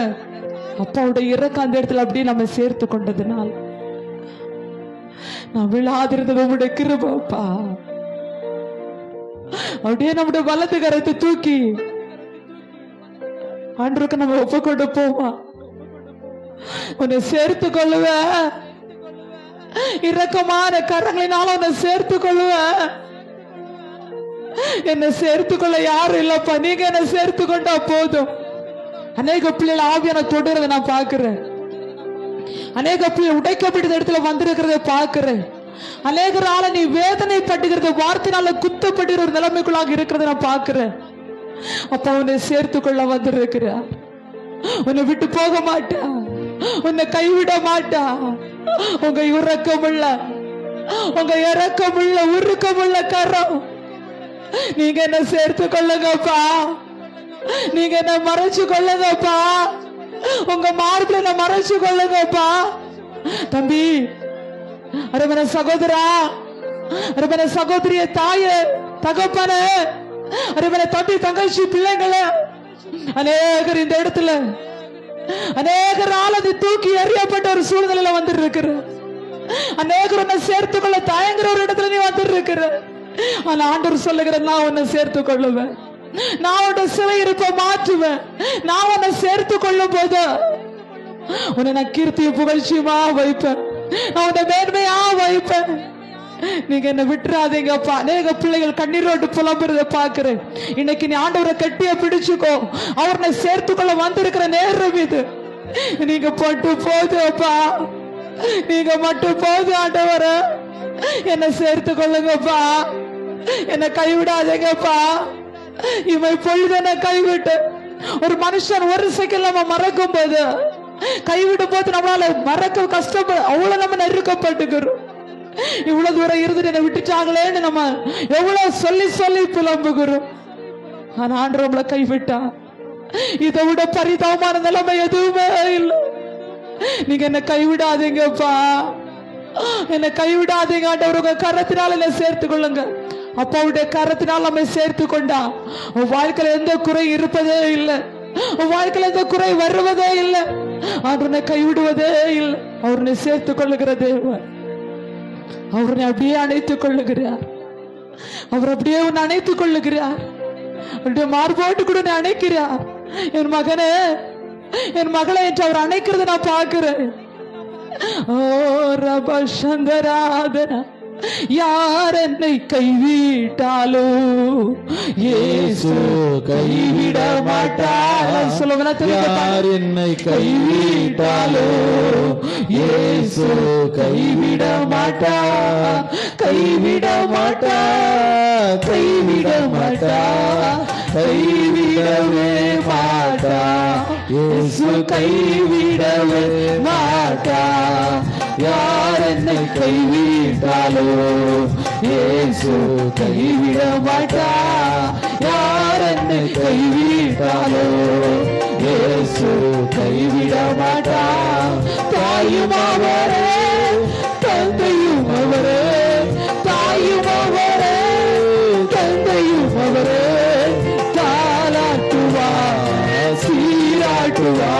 அப்பாவுடைய இறக்க அந்த இடத்துல அப்படியே நம்ம சேர்த்து கொண்டதுனால் நான் விழாதிருந்தது உங்களுடைய கிருபைப்பா. அப்படியே நம்முடைய வலது கரத்தை தூக்கி ஆண்டவருக்கு நம்ம ஒப்பு கொண்டு போவா. உன்னை சேர்த்து கொள்ளுவ, இரக்கமான கரங்களினால உன்னை சேர்த்து கொள்ளுவ. என்னை சேர்த்து கொள்ள யாரும் இல்லப்பா, நீங்க என்ன சேர்த்து கொண்டா போதும். அநேக பிள்ளைகள் ஆவியான தொடுறத நான் பாக்குறேன். அநேக பிள்ளைகள் உடைக்கப்பட்ட இடத்துல வந்திருக்கிறத பாக்குறேன். அநேகரால நீ வேதனை பட்டுகிறது, வார்த்தைனால குத்தப்படுகிற ஒரு நிலைமைக்குள்ளாக இருக்கிறத நான் பாக்குறேன். அப்பா உன்னை சேர்த்து கொள்ள வந்திருக்கிற, உன்னை விட்டு போக மாட்டா, உன்னை கைவிட மாட்டா. உங்க இறக்கமுள்ள, உங்க இறக்கமுள்ள உருக்கமுள்ள கரம் நீங்க என்ன சேர்த்து கொள்ளுங்கப்பா. நீங்க என்ன மறைச்சு கொள்ளுங்கப்பா. உங்க மார்பில் என்ன மறைச்சு கொள்ளுங்கப்பா. தம்பி, அரவண சகோதரா, அரவண சகோதரிய, தாய, தகப்பன, அரவண தம்பி, தங்கச்சி, பிள்ளைங்கள அநேகர் இந்த இடத்துல அநேகரால் அது தூக்கி எறியப்பட்ட ஒரு சூழ்நிலையில வந்து இருக்கிற. அநேகர் உன்னை சேர்த்துக்கொள்ள தயங்குற ஒரு இடத்துல நீ வந்து இருக்கிற. ஆனா ஆண்டவர் சொல்லுகிற, நான் உன்னை சேர்த்து கொள்ளுவேன், நான் உன்னை சிறையிருப்ப மாற்றுவேன். நான் உன்னை சேர்த்து கொள்ளும் போது உன்னை நான் கீர்த்திய புகழ்ச்சியுமா வைப்பேன், நான் உன்னை மேன்மையா வைப்பேன். நீங்க என்ன விட்டுறாதீங்கப்பா. அநேக பிள்ளைகள் கண்ணீரோடு புலம்புறத பாக்குறேன். இன்னைக்கு நீ ஆண்டவரை கட்டிய பிடிச்சுக்கோ. அவரை சேர்த்துக்கொள்ள வந்திருக்கிற நேரம் இது. நீங்க பட்டு போதுப்பா, நீங்க மட்டும் போது. ஆண்டவரை என்ன சேர்த்து கொள்ளுங்கப்பா, என்ன கைவிடாதீங்கப்பா. இவை பொழுதென கைவிட்டு ஒரு மனுஷன் ஒரு செகண்ட் நம்ம மறக்கும் போது, கைவிடும் போது நம்மளால மறக்க கஷ்டப்பட அவ்வளவு நம்ம நெருக்கப்பட்டுக்கிறோம். இவ்வளவு தூரம் இருந்து என்னை விட்டுட்டாங்களேன்னு நம்ம எவ்வளவு சொல்லி சொல்லி புலம்புகிறோம். ஆனா ஆண்டவர் உங்களை கைவிட்டா. இதை விட பரிதாபமான நிலைமை எதுவுமே இல்லை. நீங்க என்ன கைவிடாதீங்கப்பா, என்ன கைவிடாதீங்க. ஆண்டவர் உங்க கரத்தினால் என்ன சேர்த்து கொள்ளுங்க. அப்பாவுடைய கரத்தினால் நம்மை சேர்த்து கொண்டா உன் வாழ்க்கையில எந்த குறை இருப்பதே இல்லை, உன் வாழ்க்கையில எந்த குறை வருவதே இல்லை. ஆண்டவனை கைவிடுவதே இல்லை. அவருனை சேர்த்து கொள்ளுகிற தேவன். அவருனை அப்படியே அணைத்துக் கொள்ளுகிறார். அவர் அப்படியே உன்னை அணைத்துக் கொள்ளுகிறார். அவருடைய மார்போட்டு கூட அணைக்கிறார். என் மகனே, என் மகளை என்று அவர் அணைக்கிறத நான் பார்க்கிறேன். ஓ ரப சந்தராதனா, யார் என்னை கைவிட்டாலோ இயேசு கைவிட மாட்டார். சொல்லுங்க, யார் என்னை கைவிட்டாலோ இயேசு கைவிட மாட்டார், கைவிட மாட்டார், கைவிட மாட்டார், கைவிடவே மாட்டார், இயேசு கைவிடவே மாட்டார். யார் என்னை கைவிட்டாலோ இயேசு கைவிட மாட்டார், யார் என்னை கைவிட்டாலோ இயேசு கைவிட மாட்டார். தாயும் அவரே, தந்தையும் அவரே, தாயும் அவரே, தந்தையும் அவரே. தாலாட்டுவா, சீராட்டுவா,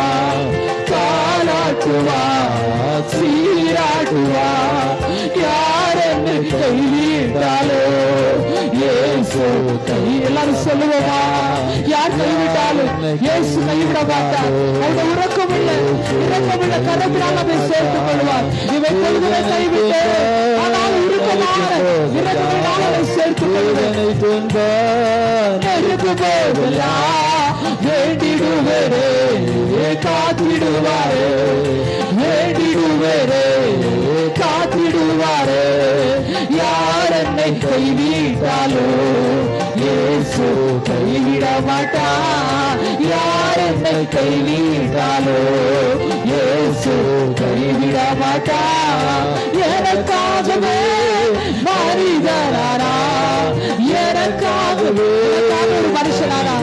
தாலாட்டுவா, சீராட்டுவா. யார் என்னை கைவிட்டாலோ இயேசு கை. எல்லாரும் சொல்லுவோமா? யார் கைவிட்டாலும் இயேசு கைவிட மாட்டார். அவருடைய உறக்கமுள்ள இரக்கமுள்ள கரத்தினால் நம்மை சேர்த்துக் கொள்வார். இவை பொழுதுமே கைவிட்டு ஆனால் உருக்கமான இரக்கத்தினால் அதை சேர்த்துக் கொள்வதனை துன்பம் இருக்கும் போதெல்லாம் வேண்டிடுவரே, காத்திடுவாரே, வேண்டிடுவரே, காத்திடுவாரே. யார் என்னை கைவிட்டாலோ இயேசு கைவிட மாட்டார், யார் என்னை கைவிட்டாலோ இயேசு கைவிட மாட்டார். எனக்காகவே மாறிதரானா, எனக்காகவே ஒரு மனுஷனானா,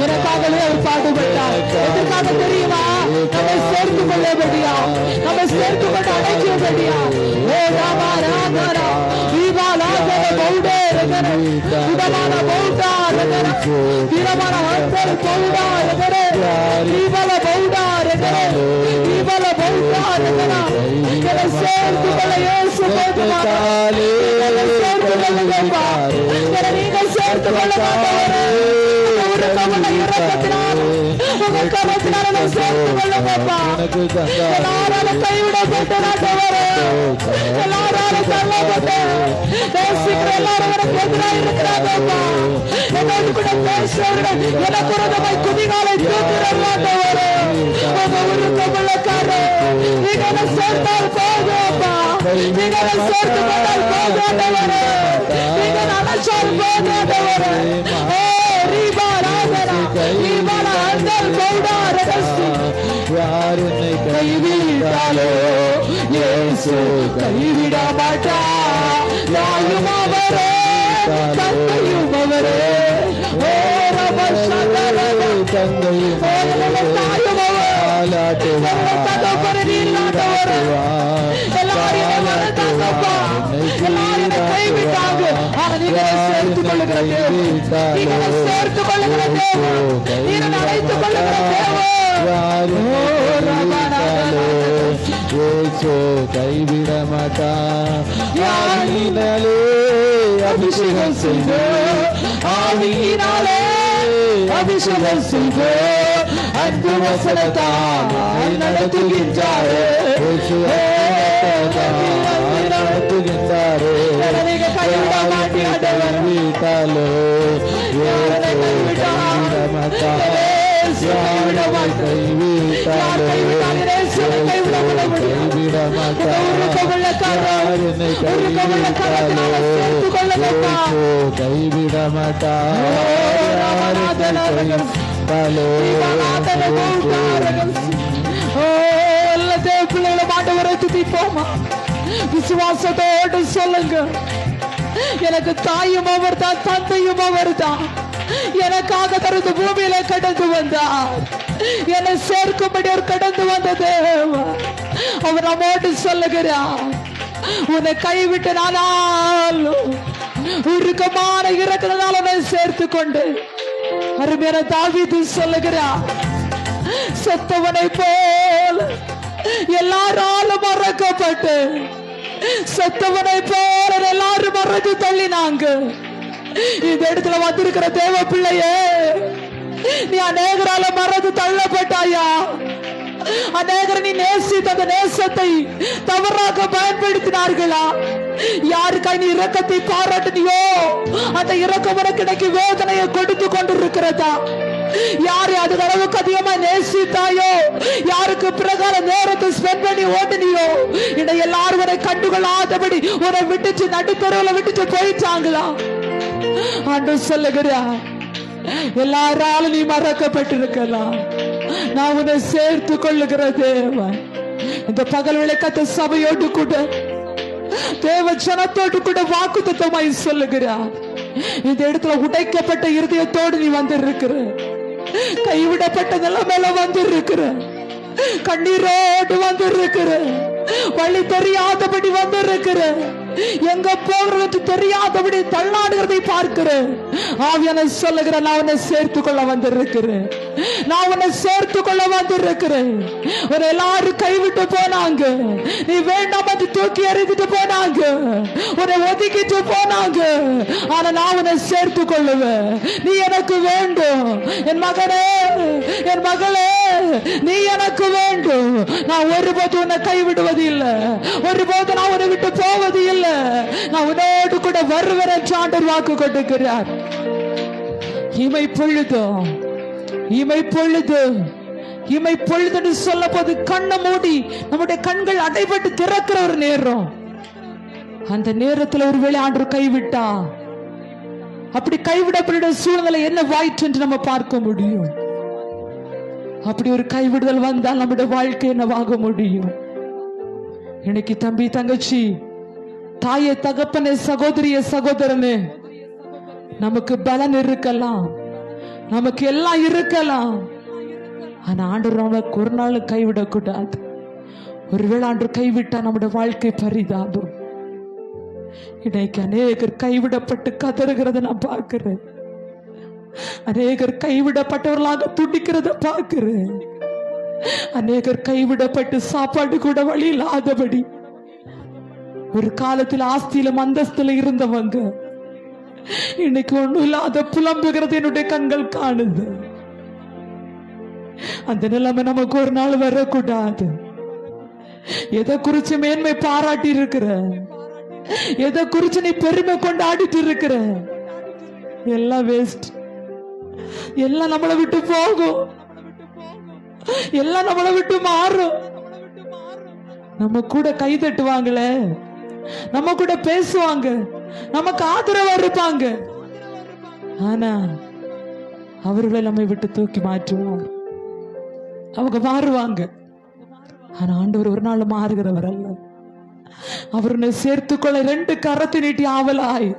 எனக்காகவே அவர் பாடுபட்டார். எதற்காக தெரியுமா? நம்மை சேர்த்து கொள்ளபடியா, நம்மை சேர்த்து கொண்டு அழைக்கபடியா. ஓ ராமா ராமரா தீபாலாகர பௌடே ரகர உடமான பௌடா ரகர தீரமான ஹந்தர் பௌடா ரகர தீபல பௌடா ரகர தீபல பௌடா ரகர. என்னை சேர்த்து கொள்ள இயேசு போதுமானவர். என்னை சேர்த்து கொள்ளுங்கப்பா, என்னை நீங்கள் சேர்த்து கொள்ள மாட்டவரே. உருக்கமுள்ள இரக்கத்தினால் உங்கள் கரத்தினால் என்னை சேர்த்து கொள்ளுங்கப்பா. எல்லாராலும் கைவிடப்பட்டவரே, எல்லாராலும் தள்ளப்பட்டு நேசிக்கிற எல்லாரும் எனக்கு எதிராக இருக்கிறாங்கப்பா. என்னோடு கூட பேசுறவர்கள் எனக்கு விரோதமாய் குதிகாலை தூக்குறாண்டவரே. உங்க உருக்கமுள்ள கரை நீங்க என்னை சேர்த்தால் போதும்ப்பா, நீங்க என்னை சேர்த்து கொண்டால் போதுண்டவரே, நீங்க நினைச்சால் போதுண்டவரே. ஓ ரீபா ராகரா ரீபா ராந்தல் பௌடா ரகசி. யார் என்னை கைவிட்டாலோ இயேசு கைவிட மாட்டார். தாயும் அவரே, தந்தையும் அவரே. ஓ ரப சந்தரா, தந்தையும் தாயும் அவரே, தகப்பனே நீலாண்டவரே. எல்லாரும் மறந்தாங்கப்பா, எல்லாரும் கைவிட்டாங்க. ஆனா நீங்க சேர்த்துக் கொள்ளுகிற தேவன், நீங்க சேர்த்துக் கொள்ளுகிற தேவன், நீங்க அழைத்துக் கொள்ளுகிற தேவன். கைவிட மாட்டார். யாரினாலே அபிஷேகம் செய்து, ஆவியினாலே அபிஷேகம் செய்து அன்பு வசனத்தால் நடத்துகின்றாரே, நடத்துகின்றாரே. நீங்க கைவிட மாட்டீர்கள். வீட்டாலோ கைவிட மாட்டார். கைவிட மாட்டார். என்னை கைவிட மாட்டார். பிள்ளைகளை மாட்டவரை துதிப்போமா? விசுவாசத்தோடு சொல்லுங்க, எனக்கு தாயும் அவர் தான், தந்தையும் அவர் தான். எனக்காக தனது பூமியில கடந்து வந்தார். என்னை சேர்க்கும்படி அவர் கடந்து வந்த தேவன். அவர் நம்மோடு சொல்லுகிறார், உன்னை கைவிட்டு நானாலும் உருக்கமான இறக்கிறதால உன்னை சேர்த்து கொண்டு. அருமையான தாவீது சொல்லுகிறார், செத்தவனை போல எல்லாராலும் மறக்கப்பட்டு, செத்தவனை போல எல்லாரும் மறந்து தள்ளினாங்க. இந்த இடத்துல வந்திருக்கிற தேவ பிள்ளையே, நீ அநேகரால மறந்து தள்ளப்பட்டாயா? அநேகர் நீ நேசித்த அந்த நேசத்தை தவறாக பயன்படுத்தினார்களா? யாருக்காய் நீ இரக்கத்தை பாராட்டினியோ அந்த இரக்கம் உனக்கு இன்னைக்கு வேதனையை கொடுத்து கொண்டிருக்கிறதா? யாரு அது அளவுக்கு அதிகமா நேசித்தாயோ, யாருக்கு பிரகார நேரத்தை ஸ்பெண்ட் பண்ணி ஓட்டினியோ, இன்னும் எல்லாரும் உன்னை கண்டுகொள்ளாதபடி உன்னை விட்டுச்சு நடுத்தரவுல விட்டுச்சு போயிட்டாங்களா? ஆண்டவர் சொல்லுகிறா, எல்லாராலும் நீ மறக்கப்பட்டிருக்கலாம், நான் உன்னை சேர்த்து கொள்ளுகிற தேவன். இந்த பகல் விளக்கத்தை சபையோடு கூட தேவ ஜனத்தோடு கூட வாக்குத்தத்தமாய் சொல்லுகிறார். இந்த இடத்துல உடைக்கப்பட்ட இருதயத்தோடு நீ வந்திருக்கிற, கைவிடப்பட்ட நிலைமையில வந்திருக்கிற, கண்ணீரோடு வந்திருக்கிற, வழி தெரியாதபடி வந்திருக்கிற, எங்க போகிறது தெரியாதபடி தள்ளாடுகிறதை பார்க்கிறேன். ஆவியான சொல்லுகிற, நான் உன்னை சேர்த்து கொள்ள வந்திருக்கிறேன், நான் உன்னை சேர்த்து கொள்ள வந்திருக்கிறேன். ஒரு எல்லாரும் கைவிட்டு போனாங்க, நீ வேண்டாம் அது தூக்கி எறிஞ்சிட்டு போனாங்க, உன்னை ஒதுக்கிட்டு போனாங்க. ஆனா நான் உன்னை சேர்த்து கொள்ளுவேன். நீ எனக்கு வேண்டும் என் மகனே, என் மகளே, நீ எனக்கு வேண்டும். நான் ஒருபோது உன்னை கைவிடுவது இல்லை, ஒருபோது நான் உன்னை விட்டு போவது இல்லை. நான் உன்னோடு கூட வருவேன் என்று ஆண்டவர் வாக்கு கொடுக்கிறார். இமை பொழுது, இமை பொழுது, இமை பொழுது சொல்ல போது கண்ணை மூடி நம்முடைய கண்கள் அடைபட்டு திறக்கிற ஒரு நேரம். அந்த நேரத்தில் ஒருவேளை ஆண்டவர் கைவிட்டா, அப்படி கைவிடப்பட்ட சூழ்நிலை என்ன வாயிற்று என்று நம்ம பார்க்க முடியும். அப்படி ஒரு கைவிடுதல் வந்தால் நம்முடைய வாழ்க்கை என்னவாக முடியும்? இன்னைக்கு தம்பி, தங்கச்சி, தாயே, தகப்பனே, சகோதரிய, சகோதரனே, நமக்கு பலன் இருக்கலாம், நமக்கு எல்லாம் இருக்கலாம். ஆனா ஆண்டவர் நமக்கு ஒரு நாள் கைவிடக்கூடாது. ஒருவேளை ஆண்டவர் கைவிட்டா நம்முடைய வாழ்க்கை பரிதாபம். இன்னைக்கு அநேகர் கைவிடப்பட்டு கதறுகிறத நான் பார்க்கிறேன். அநேகர் கைவிடப்பட்டவர்களாக துடிக்கிறத பார்க்கிறேன். அநேகர் கைவிடப்பட்டு சாப்பாடு கூட வழி இல்லாதபடி, ஒரு காலத்தில் ஆஸ்தியிலும் அந்தஸ்தில இருந்தவங்க இன்னைக்கு ஒண்ணும் இல்லாத புலம்புகிறது என்னுடைய கண்கள் காணுது. அந்த நிலைமை நமக்கு ஒரு நாள் வரக்கூடாது. எதை குறிச்சு மேன்மை பாராட்டி இருக்கிற, எதை குறிச்சு நீ பெருமை கொண்டாடிட்டு இருக்கிற, எல்லாம் வேஸ்ட். எல்லாம் நம்மளை விட்டு போகும், எல்லாம் நம்மளை விட்டு மாறும். நம்ம கூட கை தட்டுவாங்களே, நம்ம கூட பேசுவாங்க, நமக்கு ஆதரவா இருப்பாங்க. ஆனா அவர்களை நம்மை விட்டு தூக்கி மாற்றுவாங்க, அவங்க மாறுவாங்க. ஆனா ஆண்டவர் ஒரு நாள் மாறுகிறவர் அல்ல. அவருனை சேர்த்துக்கொள்ள ரெண்டு கரத்தை நீட்டி ஆவலாய்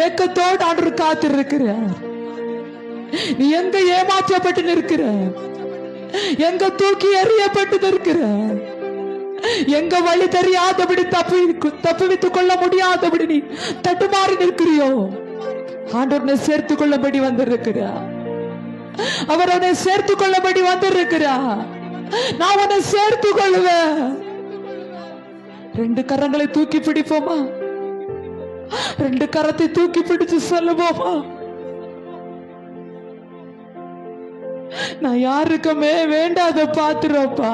ஏக்கத்தோடு ஆண்டவர் காத்திருக்கிறார். நீ எங்க ஏமாற்றப்பட்டு நிற்கிற, எங்க தூக்கி எறியப்பட்டு நிற்கிற, எங்க வழி தெரியாதபடி தப்புவித்துக் கொள்ள முடியாதபடி நீ தட்டுமாறி நிற்கிறியோ, ஆண்டவனை சேர்த்துக் கொள்ளபடி வந்திருக்கிறார். அவர் உன்னை சேர்த்துக் கொள்ளபடி வந்திருக்கிறார். நான் உன்னை சேர்த்துக் கொள்வேன். ரெண்டு கரங்களை தூக்கி பிடிப்போமா? ரெண்டு கரத்தை தூக்கி பிடிச்சு சொல்லுவோமா? நான் யாருக்குமே வேண்டாத பாத்துறப்பா.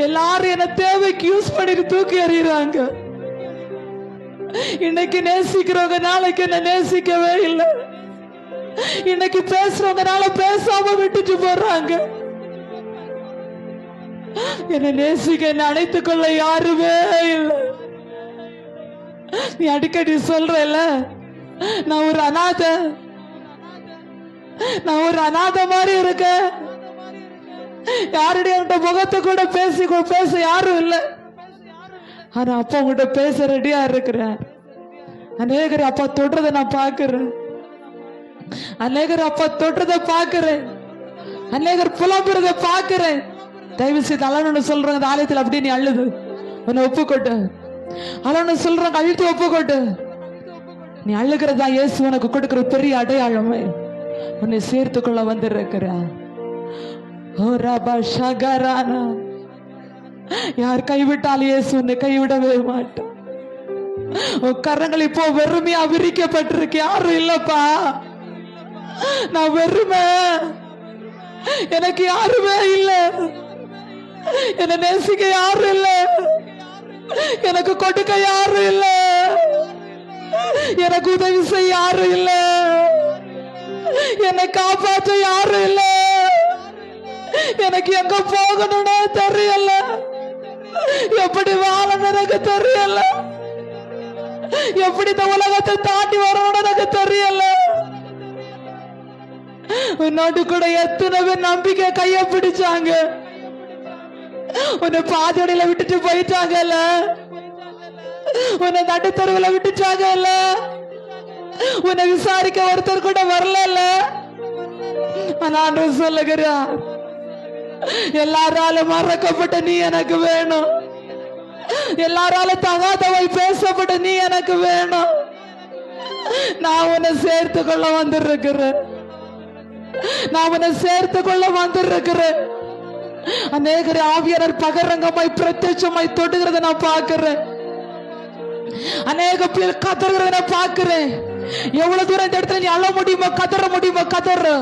எல்லாரும் என்ன தேவைக்கு யூஸ் பண்ணிட்டு தூக்கி எறிகிறாங்க. இன்னைக்கு நேசிக்கிறவங்க நாளைக்கு என்ன நேசிக்கவே இல்லை. இன்னைக்கு பேசுறவங்கனால பேசாம விட்டுட்டு போறாங்க. என்ன நேசிக்க, என்ன அணைத்துக் கொள்ள யாருமே இல்லை. நீ அடிக்கடி சொல்றல, நான் ஒரு அநாதை, நான் ஒரு அநாதை மாதிரி இருக்க, யாருடைய முகத்தை கூட பேச யாரும் இல்லை. ஆனா அப்பா உங்ககிட்ட பேச ரெடியா இருக்கிறேன். அநேகரை அப்பா தொடுறதை நான் பார்க்கிறேன். அநேகர் அப்பா தொடுறதை பார்க்கிறேன். அநேகர் புலம்புறதை பார்க்கிறேன். தயவு செய்து அழணும்னு சொல்றாங்க இந்த ஆலயத்தில். அப்படி நீ அழுது உன்னை ஒப்புக்கொட்டு. அழன்னு சொல்றாங்க, அழுத்து ஒப்புக்கொட்டு. நீ அழுகிறதா இயேசு உனக்கு கொடுக்கிற பெரிய அடையாளமே. உன்னை சேர்த்துக்கொள்ள வந்திருக்கிறார். யார் கைவிட்டால் இயேசு உன்னை கைவிடவே மாட்டான். உன் கரங்கள் இப்போ வெறுமையா விரிக்கப்பட்டிருக்கு. யாரும் இல்லப்பா, நான் வெறுமை, எனக்கு யாருமே இல்ல, என்னை நேசிக்க யாரும் இல்ல, எனக்கு கொடுக்க யாரும் இல்ல, எனக்கு உதவி செய்ய யாரும் இல்ல, என்னை காப்பாற்ற யாரும் இல்ல, எனக்கு எங்க போகணும்னு தெரியல, எப்படி வாழணும் எனக்கு தெரியல, எப்படி இந்த உலகத்தை தாண்டி வரணும்னு எனக்கு தெரியல. உன்னோடு கூட எத்தனை பேர் நம்பிக்கை கைய பிடிச்சாங்க, உன்னை பாதடியில விட்டுட்டு போயிட்டாங்கல்ல, உன்னை நடுத்தருவுல விட்டுட்டாங்கல்ல, உன்னை விசாரிக்க ஒருத்தர் கூட வரல. நான் சொல்லுகிறார், எல்லாராலும் மறக்கப்பட்ட நீ எனக்கு வேணும், எல்லாராலும் தகாதவை பேசப்பட்ட நீ எனக்கு வேணும். நான் உன்னை சேர்த்து கொள்ள வந்திருக்கிறேன், நான் உன்னை சேர்த்து கொள்ள வந்திருக்கிறேன். அநேகரை ஆவியாளர் பகரங்கமாய் பிரத்யட்சமாய் தொடுகிறத நான் பார்க்கிறேன். அநேக பேர் கதறுகிறத நான் பார்க்கிறேன். எவ்வளவு தூரம் இந்த இடத்துல நீ அழ முடியுமோ, கதற முடியுமோ கதறு.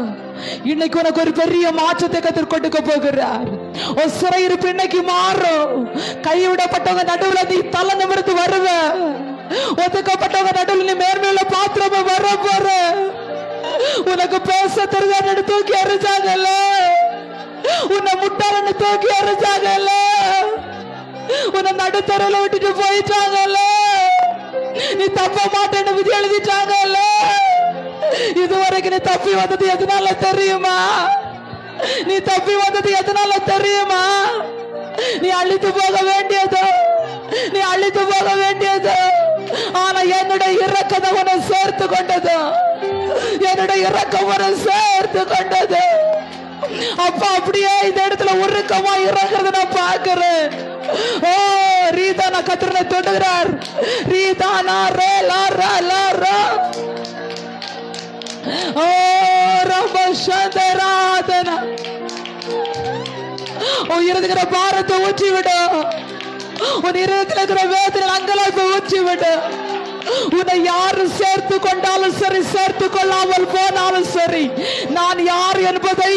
இன்னைக்கு உனக்கு ஒரு பெரிய மாற்றத்தை கத்தர் கொடுக்க போகிறார். ஒரு சிறையிருப்பு இன்னைக்கு மாறும். கைவிடப்பட்டவங்க நடுவுல நீ தலை நிமிர்ந்து வருவ. ஒதுக்கப்பட்டவங்க நடுவில் நீ மேன்மையுள்ள பாத்திரமா வர போற. உனக்கு பேச தெரியாத தூக்கி எறிஞ்சாங்கல்ல, உன்னை முட்டாளன்னு தூக்கி எறிஞ்சாங்கல்ல, உன்னை நடுத்தரவுல விட்டுட்டு போயிட்டாங்கல்ல, நீ தப்ப மாட்டேன்னு விதி எழுதிட்டாங்கல்ல. இதுவரைக்கும் நீ தப்பி வந்தது எதனால தெரியுமா? நீ தப்பி வந்தது எதனால தெரியுமா? நீ அழித்து போக வேண்டியது, நீ அழித்து போக வேண்டியது. ஆனா என்னுடைய இரக்கத்தை உன்னை சேர்த்து கொண்டது, என்னுடைய இரக்கம் உன்னை சேர்த்து கொண்டது. அப்பா அப்படியே இந்த இடத்துல உருக்கமா இறங்குறத நான் பார்க்கிறேன். ஓ ரீதானா கத்திரனை தொடுகிறார். ரீதானா ரே லா ரா லா ரா. ஓ ரப சந்தராதனா. உன் இருக்கிற பாரத்தை ஊற்றி விடு, உன் இருதயத்தில் இருக்கிற வேதனை அங்கலாய்ப்பை ஊற்றி விடு. உன்னை யாரு சேர்த்து கொண்டாலும் சரி, சேர்த்து கொள்ளாமல் போனாலும் சரி, நான் யார் என்பதை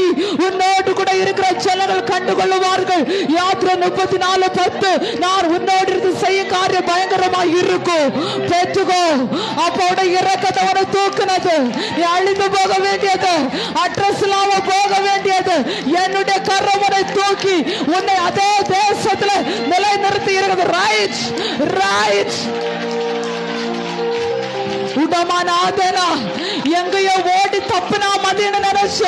உன்னோடு கூட இருக்கிற ஜனங்கள் கண்டுகொள்ளுவார்கள். யாத்திரை 34:10. நான் உன்னோடு இருந்து செய்யும் காரியம் பயங்கரமா இருக்கும். பெற்றுக்கோ. அப்போட இரக்கத்தை உன தூக்குனது. நீ அழிந்து போக வேண்டியது, அட்ரஸ் இல்லாம போக வேண்டியது, என்னுடைய கரமுனை தூக்கி உன்னை அதே தேசத்துல நிலை நிறுத்தி இருக்கிறது. Right right. உடமானாதனா எங்கயோ ஓடி தப்புனா மதியன்னு நினைச்ச,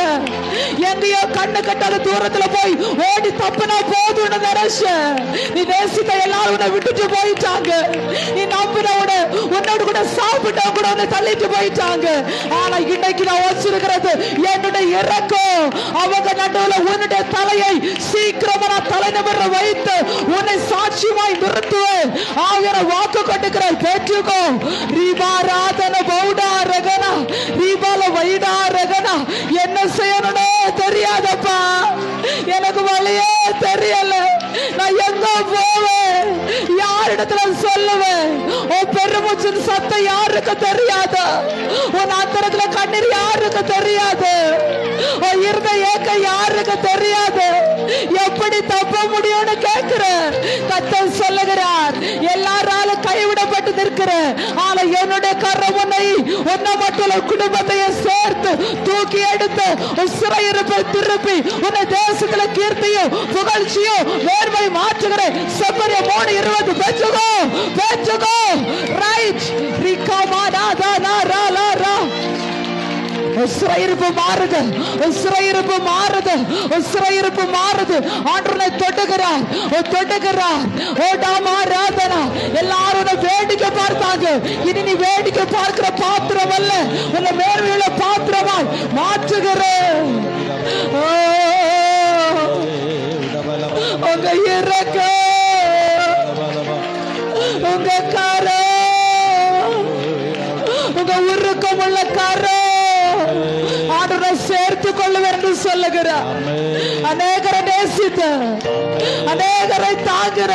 எங்கயோ கண்ணு கட்டாத தூரத்துல போய் ஓடி தப்புனா போதும்னு நினைச்ச. நீ நேசித்த எல்லாரும் உன்னை விட்டுட்டு போயிட்டாங்க. நீ நம்பினோட உன்னோடு கூட சாப்பிட்டவங்க கூட உன்னை தள்ளிட்டு போயிட்டாங்க. ஆனா இன்னைக்கு நான் வச்சிருக்கிறது என்னுடைய இறக்கம். அவங்க நடுவுல உன்னுடைய தலையை சீக்கிரமா நான் தலை நிமிர வைத்து உன்னை சாட்சியமாய் நிறுத்துவேன். ஆகிற வாக்கு கொண்டுக்கிறேன். கேட்டுக்கோ. ரீபாராதன பௌடா ரகனா ரீபால வைடா ரகனா. என்ன செய்யணும்னு தெரியாதப்பா, எனக்கு வழியே தெரியல. நான் எங்க போவேன், யாரிடத்துல சொல்லுவேன்? உன் பெருமூச்சின் சத்தம் யாருக்கு தெரியாது, உன் அந்தரத்துல கண்ணீர் யாருக்கு தெரியாது, உன் இருந்த ஏக்க யாருக்கு தெரியாது. எப்படி தப்ப முடியும்னு கேட்கிற கர்த்தர் சொல்லுகிறார். எல்லாராலும் கைவிடப்பட்டு நிற்கிற, ஆனா என்னுடைய கரமுனை உன்னை மட்டும் குடும்பத்தையும் சேர்த்து தூக்கி எடுத்து சிறையிருப்பை திருப்பி உன்னை தேசத்துல கீர்த்தியும் புகழ்ச்சியும் வேர்வை மாற்றுகிறேன். செப்பரிய 3:20. பெற்றுக்கோ பெற்றுக்கோ. ரைட். ரிகமானாதனா ரா லா ரா. ஓ சிறையிருப்பு மாறுது, சிறையிருப்பு மாறுது, சிறையிருப்பு மாறுது. ஆண்டவரை தொட்டுகிறார், தொட்டுகிறார். ஓடாமா ராதனா எல்லாரும் வேடிக்கை பார்த்தாங்க. இனி நீ வேடிக்கை பார்க்கிற பாத்திரம் அல்ல, உன்னை மேன்மையுள்ள பாத்திரமாய் மாற்றுகிறேன். உங்க இறக்க, உங்க காரோ, உங்க உருக்கமுள்ள காரோ ஆண்டவரை சேர்த்து கொள்ளுவேன் என்று சொல்லுகிறார். அநேகரை நேசித்த, அநேகரை தாங்குற,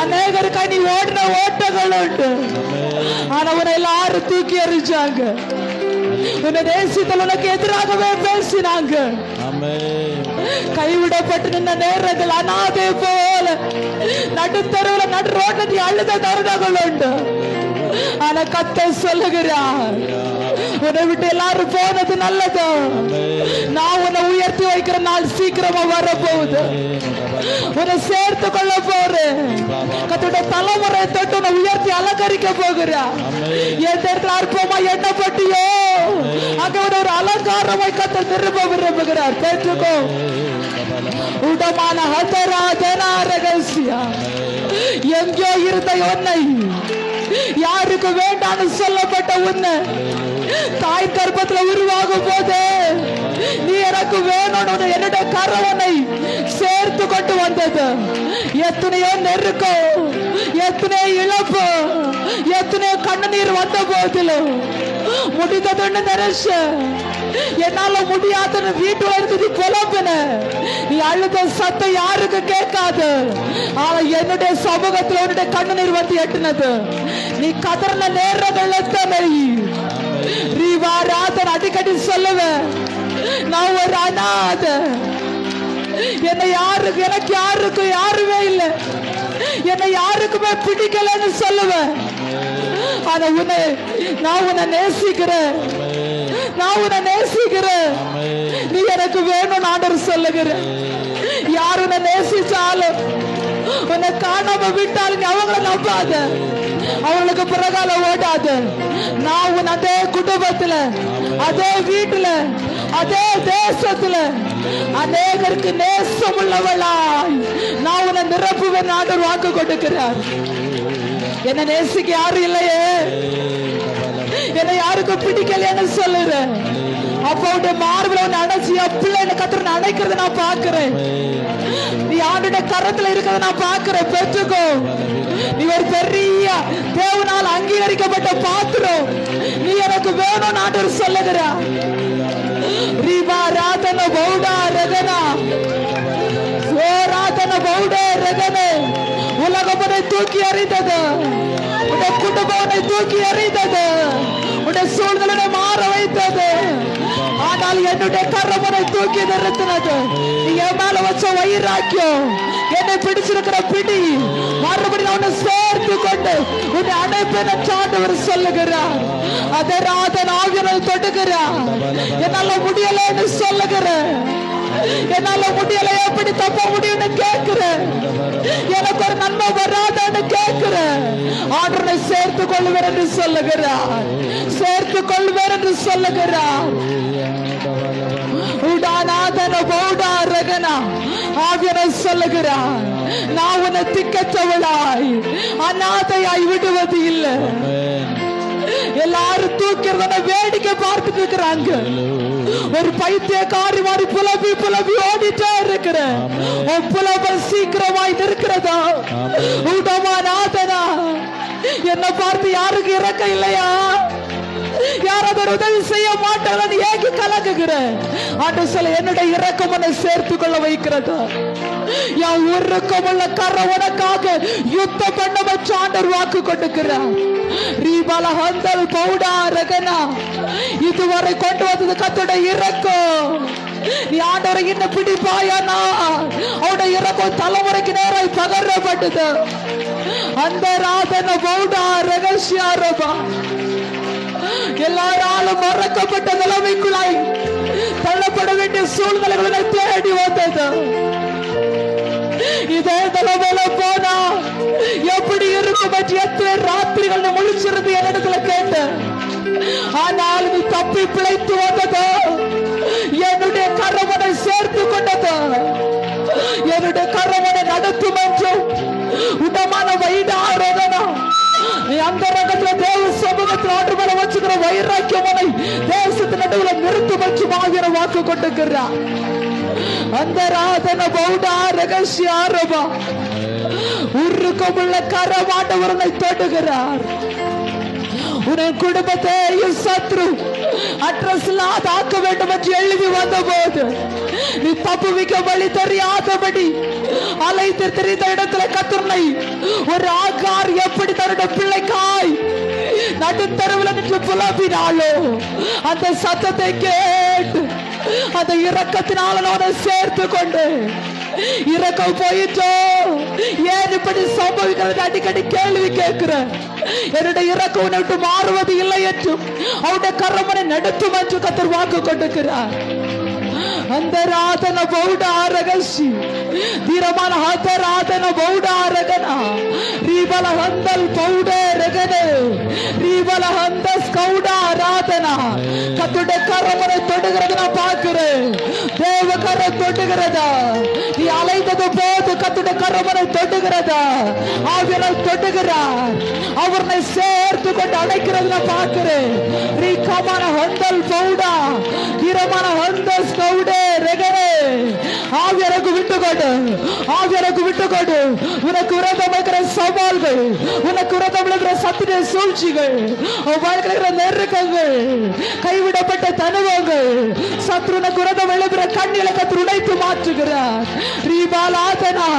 அநேகருக்கு நீ ஓடின ஓட்டங்கள் உண்டு. ஆனா உன்னை எல்லாரும் தூக்கி எறிஞ்சாங்க. உன்னை நேசித்தல் உனக்கு எதிராகவே பேசினாங்க. கைவிடப்பட்டு நின்ற நேரங்கள் அனாதை போல நடுத்தருவில் நடு ரோட்ல நீ அழுத தருணங்கள் உண்டு. ஆனா கர்த்தர் சொல்லுகிறார், உன்னை விட்டு எல்லாரும் போனது நல்லது. நான் உன்னை உயர்த்தி வைக்கிற நாள் சீக்கிரமா வரப்போகுது. உன்னை சேர்த்து கொள்ள போறேன். கர்த்தருடைய தலைமுறை தொட்டு உன்னை உயர்த்தி அலங்கரிக்க போகிறார். எந்த இடத்துல அற்பமா எண்ணப்பட்டியோ அங்க ஒரு அலங்காரமாய் கர்த்தர் திரும்ப விரும்புகிறார். பெற்றுக்கோ. உடமான ஹதராதனா ரகசியா எங்கோ இருந்த உன்னை, யாருக்கு வேண்டான்னு சொல்லப்பட்ட உன்னை தாய் கர்ப்பத்துல உருவாகும் போது நீ எனக்கு வேணும்னு என்னுடைய கரவனை சேர்த்து கொண்டு வந்தது. எத்தனையோ நெருக்கம், எத்தனையோ இழப்பு, எத்தனையோ கண்ணீர் வந்த போதிலும் முடிந்ததுன்னு நினைச்ச, என்னால முடியாதுன்னு வீட்டுல இருந்து நீ புலம்பின. நீ அழுத சத்தம் யாருக்கு கேட்காது. ஆனா என்னுடைய சமூகத்துல உன்னுடைய கண்ணீர் வந்து எட்டுனது. நீ கதறின நேரங்கள் எத்தனை. ரீவாராதன் அடிக்கடி சொல்லுவேன், நான் ஒரு அநாத, என்னை யாருக்கு, எனக்கு யாருக்கும் யாருமே இல்லை, என்னை யாருக்குமே பிடிக்கலன்னு சொல்லுவேன். ஆனா நான் உன்னை நேசிக்கிறேன், நான் உன்னை நேசிக்கிறேன். நீ எனக்கு வேணும் ஆண்டவர் சொல்லுகிறேன். யார் உன்னை நேசிச்சாலும் உன்னை காணாம விட்டாலும் அவங்கள நம்பாத, அவங்களுக்கு பிறகால ஓடாத. நான் உன் அதே குடும்பத்துல, அதே வீட்டுல, அதே தேசத்துல அநேகருக்கு நேசம் உள்ளவளாய் நான் உன்னை நிரப்புவேன் ஆண்டவர் வாக்கு கொடுக்கிறார். என்ன நேசிக்க யாரும் இல்லையே, என்னை யாருக்கும் பிடிக்கலைன்னு சொல்லுறேன். அப்ப மார்பில் ஒன்று அணைச்சி பிள்ளை என்ன கத்திர அணைக்கிறத நான் பாக்குறேன். நீ ஆண்டுடைய கரத்துல இருக்கிறத நான் பாக்குறேன். பெற்றுக்கோ. நீ ஒரு பெரிய தேவனால் அங்கீகரிக்கப்பட்ட பாத்திரம். நீ எனக்கு வேணும் ஆண்டவர் சொல்லுகிறா. ரீபா ராதன பௌடா ரகனா ராதன பௌடே ரகனே. உலகமனை தூக்கி எறிந்தது, உடைய குடும்பத்தை தூக்கி எறிந்தது, உடைய சூழ்நிலை மாற வைத்தது. ஆனால் என்னுடைய கரமனை தூக்கி நிறுத்தினது. நீ என் மேல வச்ச வைராக்கியம், என்னை பிடிச்சிருக்கிற பிடி மறுபடியும் அவனை சேர்த்து கொண்டு உன்னை அணைப்பென சாண்டவர் சொல்லுகிறார். அதை ராதன் ஆவியனை தொடுகிறார். என்னால முடியலன்னு சொல்லுகிறேன். என்னால முடியல, எப்படி தப்ப முடியும்னு கேட்கிறேன். எனக்கு ஒரு நன்மை வராதான்னு கேட்கிறேன். ஆண்டவரை சேர்த்து கொள்வேன் என்று சொல்லுகிறார், சேர்த்து கொள்வேன் என்று சொல்லுகிறார். உடானாதன பௌடா ரகனா ஆவியனை சொல்லுகிறார். நான் உன்னை திக்கற்றவளாய் அநாதையாய் விடுவது இல்லை. எல்லாரும் தூக்கிறத வேடிக்கை பார்த்துட்டு இருக்கிறாங்க. ஒரு பைத்தியக்காரி மாதிரி புலம்பி புலம்பி ஓடிட்டே இருக்கிறேன். புலம்பல் சீக்கிரமாய் இருக்கிறதா? உடமா நாதனா என்ன பார்த்து யாருக்கு இறக்க இல்லையா? யாராவது உதவி செய்ய மாட்டாங்க ஏகி கலக்குகிற ஆண்டு சொல்ல என்னுடைய இறக்கம் உன்னை சேர்த்து கொள்ள வைக்கிறது. என் உருக்கமுள்ள கரை உனக்காக யுத்தம் பண்ண வச்சு ஆண்டவர் வாக்கு கொடுக்கிறார். ரீபால ஹந்தல் பௌடா ரகனா இதுவரை கொண்டு வந்தது கர்த்தருடைய இரக்கம். நீ ஆண்டவரை இன்னும் பிடிப்பாயானா அவனுடைய இரக்கம் தலைமுறைக்கு நேராய் பகரப்பட்டது. அந்த ராதன பௌடா ரகசியாரபா எல்லாராலும் மறக்கப்பட்ட நிலைமைக்குள்ளாய் தள்ளப்பட வேண்டிய சூழ்நிலைகளை தேடி வந்தது. இதே நிலைமையில போனா எப்படி இருக்கும்? எத்தனை ராத்திரிகள் முழிச்சிருந்து என்னிடத்துல கேட்ட. ஆனால் நீ தப்பி தப்பி பிழைத்து வந்தது. என்னுடைய கரவனை சேர்த்து கொண்டது. என்னுடைய கரவனை நடத்தும் என்றும் உடமான வைட ஆரோதனம் அந்த ரகத்துல தேவ சமூகத்தில் ஆண்டு மேல வச்சுக்கிற வைராக்கியமனை தேசத்தின் நடுவில் நிறுத்தும் என்றும் ஆகிற வாக்கு கொண்டிருக்கிறார். அந்த ராதன பௌடா ரகசிய ஆரபா உருக்கமுள்ள கரமாண்டவரனை தொடுகிறார். உன் குடும்பத்தையும் சத்ரு அட்ரஸ் ஆக்க வேண்டும் என்று எழுதி வந்த போது நீ தப்புவிக்க வழி தெரியாதபடி அலைத்து தெரிந்த இடத்துல கத்தனை ஒரு ஆகார் எப்படி தன்னுடைய பிள்ளைக்காய் நடுத்தருவில் நின்று புலம்பினாலோ அந்த சத்தத்தை கேட்டு அந்த இரக்கத்தினால அவனை சேர்த்து கொண்டு இரக்கம் போயிட்டோ ஏன் இப்படி சம்பவிக்கிறது அடிக்கடி கேள்வி கேட்கிறேன். என்னுடைய இரக்கம் உன்னை விட்டு மாறுவது இல்லை என்றும் அவருடைய கரமனை நடத்தும் என்று கர்த்தர் வாக்கு கொண்டிருக்கிறார். அந்த ராதன பௌடா ரகசி தீரமான ராதன பௌடா ரகனா ரீபல ஹந்தல் பௌடே ரகனே ரீபல ஹந்த ஸ்கௌடா ராதனா கர்த்தருடைய கரமனை தொடுகிறது நான் பார்க்கிறேன். தேவ கரம் தொடுகிறதா? நீ அலைந்தது போது கர்த்தருடைய கரமனை தொடுகிறதா? ஆவியானவர் தொடுகிறார். அவரை சேர்த்து கொண்டு அழைக்கிறது நான் பார்க்கிறேன். ரீகமான ஹந்தல் பௌடா தீரமான ஹந்த ஸ்கௌடே ரகனே ஆவியானவருக்கு விட்டுக்கொடு. ஆவியானவருக்கு விட்டுக்கொடு. உனக்கு விரோதம் இருக்கிற சவால்கள், உனக்கு விரோதம் இருக்கிற சத்துடைய சூழ்ச்சிகள், வாழ்க்கையில நெருக்கங்கள், கைவிடப்பட்ட தனுவங்கள், சத்ருனுக்கு விரோதம் எழுகிற கண்ணில கர்த்தர் உடைத்து மாற்றுகிறார். ரீபாலாதனா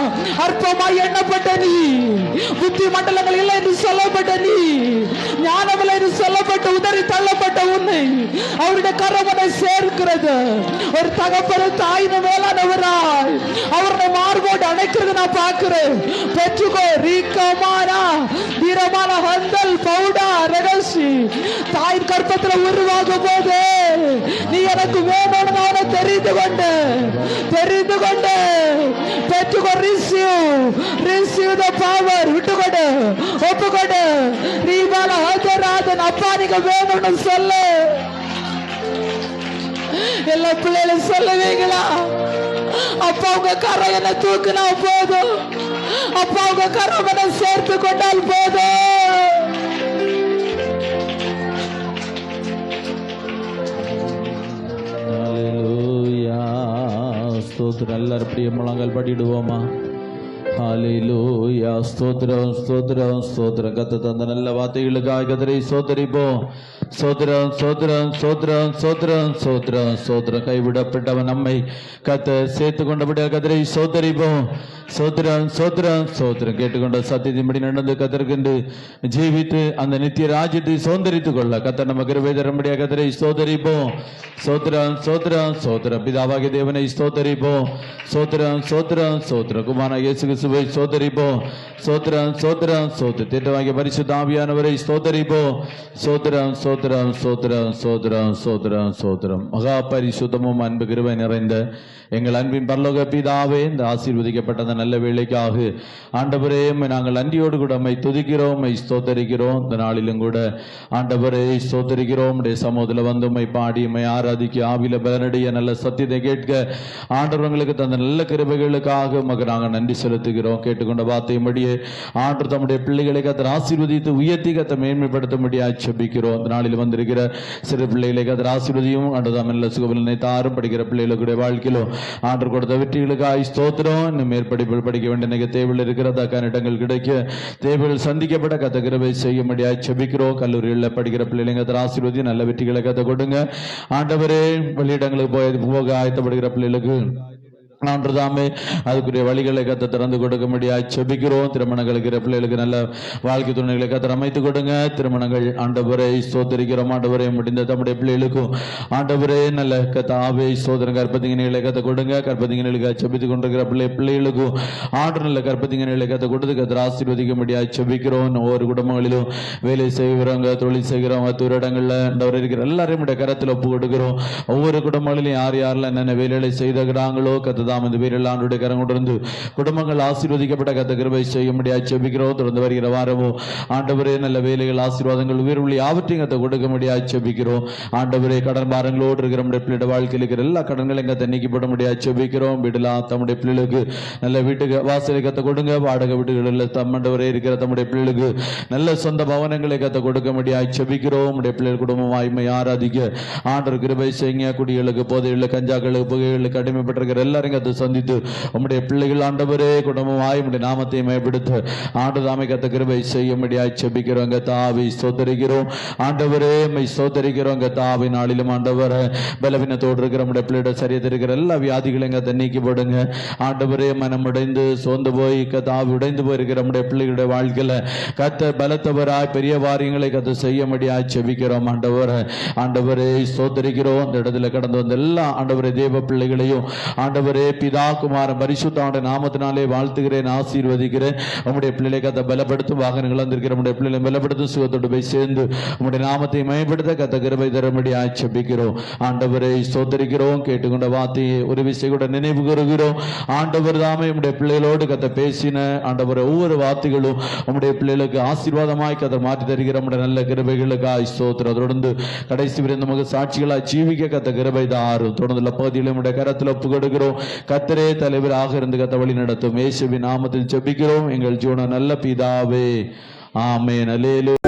அற்பமாய் எண்ணப்பட்ட நீ, புத்தி மண்டலங்கள் இல்லை என்று சொல்லப்பட்ட நீ, ஞானமில்லை என்று சொல்லப்பட்ட உதறி தள்ளப்பட்ட உன்னை அவருடைய கரமனை சேர்க்கிறது. ஒரு தகப்பன தாயின மேலானவராய் அவருடைய மார்போடு அணைக்கிறது நான் பார்க்கிறேன். பெற்றுக்கோ ரீகமானா தீரமான ஹந்தல் பௌடா ரகசி தாயின் கற்பத்தில் உருவாகும் போது நீ எனக்கு வேணும்னு அவனை தெரிந்து கொண்டு பெற்றுக்கோ. Receive the power. விட்டுக்கொடு, ஒப்புக்கொடு. ரீபால ஹந்தராதன் அப்பா நீங்க வேணும்னு சொல்லு. எல்லா பிள்ளைகளும் சொல்லுவீங்களா? அப்பா உங்க கரை என்ன தூக்குனா போதும், அப்பா உங்க கரமனை சேர்த்து கொண்டால் போதும். ஹalleluya. ஸ்தோத்திரம். எல்லாரும் பிரிய முழங்கால் படிடுவோமா? ஹalleluya. ஸ்தோத்திரம் ஸ்தோத்திரம் ஸ்தோத்திரம். கர்த்தர் தந்த நல்ல வார்த்தைகளுக்காக கர்த்தரை ஸ்தோத்திரிப்போம். ஸ்தோத்திரம் ஸ்தோத்திரம் ஸ்தோத்திரம் ஸ்தோத்திரம் ஸ்தோத்திரம் ஸ்தோத்திரம். கைவிடப்பட்டவன் நம்மை கர்த்தர் சேர்த்து கொண்டபடியாக கர்த்தரை ஸ்தோத்திரிப்போம். ஸ்தோத்திரம் ஸ்தோத்திரம் ஸ்தோத்திரம். கேட்டுக்கொண்ட சத்தியத்தின்படி நடந்து கர்த்தருக்கென்று ஜீவித்து அந்த நித்திய ராஜ்யத்தை சுதந்தரித்துக் கொள்ள கர்த்தர் நம்ம கிருபை தரும்படியாக கர்த்தரை ஸ்தோத்திரிப்போம். ஸ்தோத்திரம் ஸ்தோத்திரம் ஸ்தோத்திரம். பிதாவாகிய தேவனை ஸ்தோத்திரிப்போம். ஸ்தோத்திரம் ஸ்தோத்திரம் ஸ்தோத்திரம். குமாரனாகிய இயேசு கிறிஸ்துவை ஸ்தோத்திரிப்போம். ஸ்தோத்திரம் ஸ்தோத்திரம் ஸ்தோத்திரம். திட்டமாகிய பரிசுத்த ஆவியானவரை ஸ்தோத்திரிப்போம். ஸ்தோத்திரம் ஸ்தோத்திரம் ஸ்தோத்திரம் ஸ்தோத்திரம் ஸ்தோத்திரம் ஸ்தோத்திரம். மகா பரிசுத்தமும் அன்பு கிருபை நிறைந்த எங்கள் அன்பின் பரலோக பிதாவே, இந்த ஆசீர்வதிக்கப்பட்ட நல்ல வேலைக்காக ஆண்டவரே நாங்கள் நன்றியோடு கூட உம்மை துதிக்கிறோம், உம்மை ஸ்தோத்தரிக்கிறோம். இந்த நாளிலும் கூட ஆண்டவரே ஸ்தோத்தரிக்கிறோம். உம்முடைய சமூகத்தில் வந்து உம்மை பாடி உம்மை ஆராதிக்க ஆவில பலனடைய நல்ல சத்தியத்தை கேட்க ஆண்டவர்களுக்கு தந்த நல்ல கிருபைகளுக்காக உமக்கு நாங்கள் நன்றி செலுத்துகிறோம். கேட்டுக்கொண்ட வார்த்தையும்படியே ஆண்டவர் தம்முடைய பிள்ளைகளை கர்த்தர் ஆசீர்வதித்து உயர்த்தி கர்த்தர் மேன்மைப்படுத்தும்படியாக ஜெபிக்கிறோம். இந்த நாளில் வந்திருக்கிற சிறு பிள்ளைகளை கர்த்தர் ஆசீர்வதியும் ஆண்டவர் நல்ல சுகபலனை தாரும். படிக்கிற பிள்ளைகளுடைய வாழ்க்கையிலும் ஆண்டவர் கொடுத்த வெற்றிகளுக்காக ஸ்தோத்திரம். இன்னும் மேற்படிப்பில் படிக்க வேண்டிய தேவையில் இருக்கிறதா இடங்கள் கிடைக்க தேவைகள் சந்திக்கப்பட கத்த கிருபை செய்யும்படியாக ஜெபிக்கிறோம். கல்லூரிகளில் படிக்கிற பிள்ளைங்க ஆசீர்வதி நல்ல வெற்றிகளை கத்த கொடுங்க. ஆண்டவரே வெளியிடங்களுக்கு போக ஆயத்தப்படுகிற பிள்ளைகளுக்கு ஆண்டதாமே அதுக்குரிய வழிகளை கத்த திறந்து கொடுக்க முடியாது ஜெபிக்கிறோம். திருமணங்களுக்கு பிள்ளைகளுக்கு நல்ல வாழ்க்கை துணைகளை கத்த அமைத்து கொடுங்க. திருமணங்கள் ஆண்டவரை ஸ்தோத்திரிக்கிறோம். ஆண்டவரை முடிந்த தம்முடைய பிள்ளைகளுக்கும் ஆண்டவரே நல்ல கத்த ஆவே சோதனை கற்பதிங்களை கத்த கொடுங்க. கற்பதிங்களுக்கு ஜெபித்து கொண்டிருக்கிற பிள்ளைகளுக்கும் ஆண்டு நல்ல கற்பதிங்களை கத்த கொடுத்து கத்த ஆசீர்வதிக்க முடியாது ஜெபிக்கிறோம். ஒவ்வொரு குடும்பங்களிலும் வேலை செய்கிறவங்க, தொழில் செய்கிறவங்க, துறையிடங்கள்ல ஆண்டவர் இருக்கிற எல்லாரையும் கரத்தில் ஒப்பு கொடுக்கிறோம். ஒவ்வொரு குடும்பங்களிலும் யார் யாரெல்லாம் என்னென்ன வேலைகளை செய்துகிறாங்களோ கத்த தாம் இந்த பேரில் ஆண்டுடைய கரம் கொண்டிருந்து குடும்பங்கள் ஆசீர்வதிக்கப்பட்ட கத்த கிருபை செய்ய முடியாது செபிக்கிறோம். தொடர்ந்து வருகிற வாரமும் ஆண்டவரே நல்ல வேலைகள் ஆசீர்வாதங்கள் உயிர்வுள்ளி யாவற்றையும் கத்த கொடுக்க முடியாது செபிக்கிறோம். ஆண்டவரே கடன் பாரங்களோடு இருக்கிற நம்முடைய பிள்ளைட வாழ்க்கையில் இருக்கிற எல்லா கடன்களையும் கத்த நீக்கப்பட முடியாது செபிக்கிறோம். வீடுலாம் தம்முடைய பிள்ளைகளுக்கு நல்ல வீட்டுக்கு வாசலை கத்த கொடுங்க. வாடகை வீடுகளில் தம்மண்டவரே இருக்கிற தம்முடைய பிள்ளைகளுக்கு நல்ல சொந்த பவனங்களை கத்த கொடுக்க முடியாது செபிக்கிறோம். நம்முடைய பிள்ளைகள் குடும்பம் ஆய்மை ஆராதிக்க ஆண்டவர் கிருபை செய்யுங்க. குடிகளுக்கு போதைகளுக்கு கஞ்சாக்களுக்கு புகைகளுக்கு அடிமைப்பட்டிருக்கிற எல்லாரையும் கத்த சந்தித்து உம்முடைய பிள்ளைகள் ஆண்டவரே குடும்பம் ஆயுடைய நாமத்தை மேம்படுத்த ஆண்டு தாமை கத்த கிருபை செய்ய முடியாது செபிக்கிறோங்க. தாவி சோதரிக்கிறோம் ஆண்டவரே மை சோதரிக்கிறோங்க. தாவி நாளிலும் ஆண்டவர பலவீனத்தோடு இருக்கிற நம்முடைய பிள்ளையோட சரியத்தில் இருக்கிற எல்லா வியாதிகளையும் கத்த நீக்கி போடுங்க. ஆண்டவரே மனம் உடைந்து சோர்ந்து போய் தாவி உடைந்து போயிருக்கிற நம்முடைய பிள்ளைகளுடைய வாழ்க்கையில கத்த பலத்தவராய் பெரிய வாரியங்களை கத்த செய்ய முடியாது செபிக்கிறோம். ஆண்டவரே சோதரிக்கிறோம். அந்த இடத்துல கடந்து வந்த எல்லா ஆண்டவரே தேவ பிள்ளைகளையும் ஆண்டவரே பிதா குமாரன் பரிசுத்தமுடைய நாமத்தினாலே வாழ்த்துகிறேன், ஆசீர்வதிக்கிறேன். உம்முடைய பிள்ளைகளை கத்த பலப்படுத்தும். வாகனங்கள் வந்திருக்கிற நம்முடைய பிள்ளைகளை பலப்படுத்தும். சுகத்தோடு போய் சேர்ந்து உம்முடைய நாமத்தை மேம்படுத்த கத்த கிருபை தரும்படியாய் செபிக்கிறோம். ஆண்டவரை சோதரிக்கிறோம். கேட்டுக்கொண்ட வார்த்தையை ஒரு விஷயம் கூட நினைவு கூறுகிறோம். ஆண்டவர் தாமே உம்முடைய பிள்ளைகளோடு கத்த பேசின ஆண்டவர் ஒவ்வொரு வார்த்தைகளும் உம்முடைய பிள்ளைகளுக்கு ஆசீர்வாதமாய் கத்த மாற்றி தருகிற நம்முடைய நல்ல கிருபைகளுக்காய் ஸ்தோத்திரம். தொடர்ந்து கடைசி வரை நமக்கு சாட்சிகளாய் ஜீவிக்க கத்த கிருபை தாரும். தொடர்ந்துள்ள பகுதியில் நம்முடைய கரத்தில் ஒப்பு கொடுக்கிறோம். கத்தரே தலைவராக இருந்து கத்த வழி நடத்தும். இயேசுவின் நாமத்தில் ஜெபிக்கிறோம் எங்கள் ஜீவன நல்ல பிதாவே, ஆமென். அல்லேலூயா.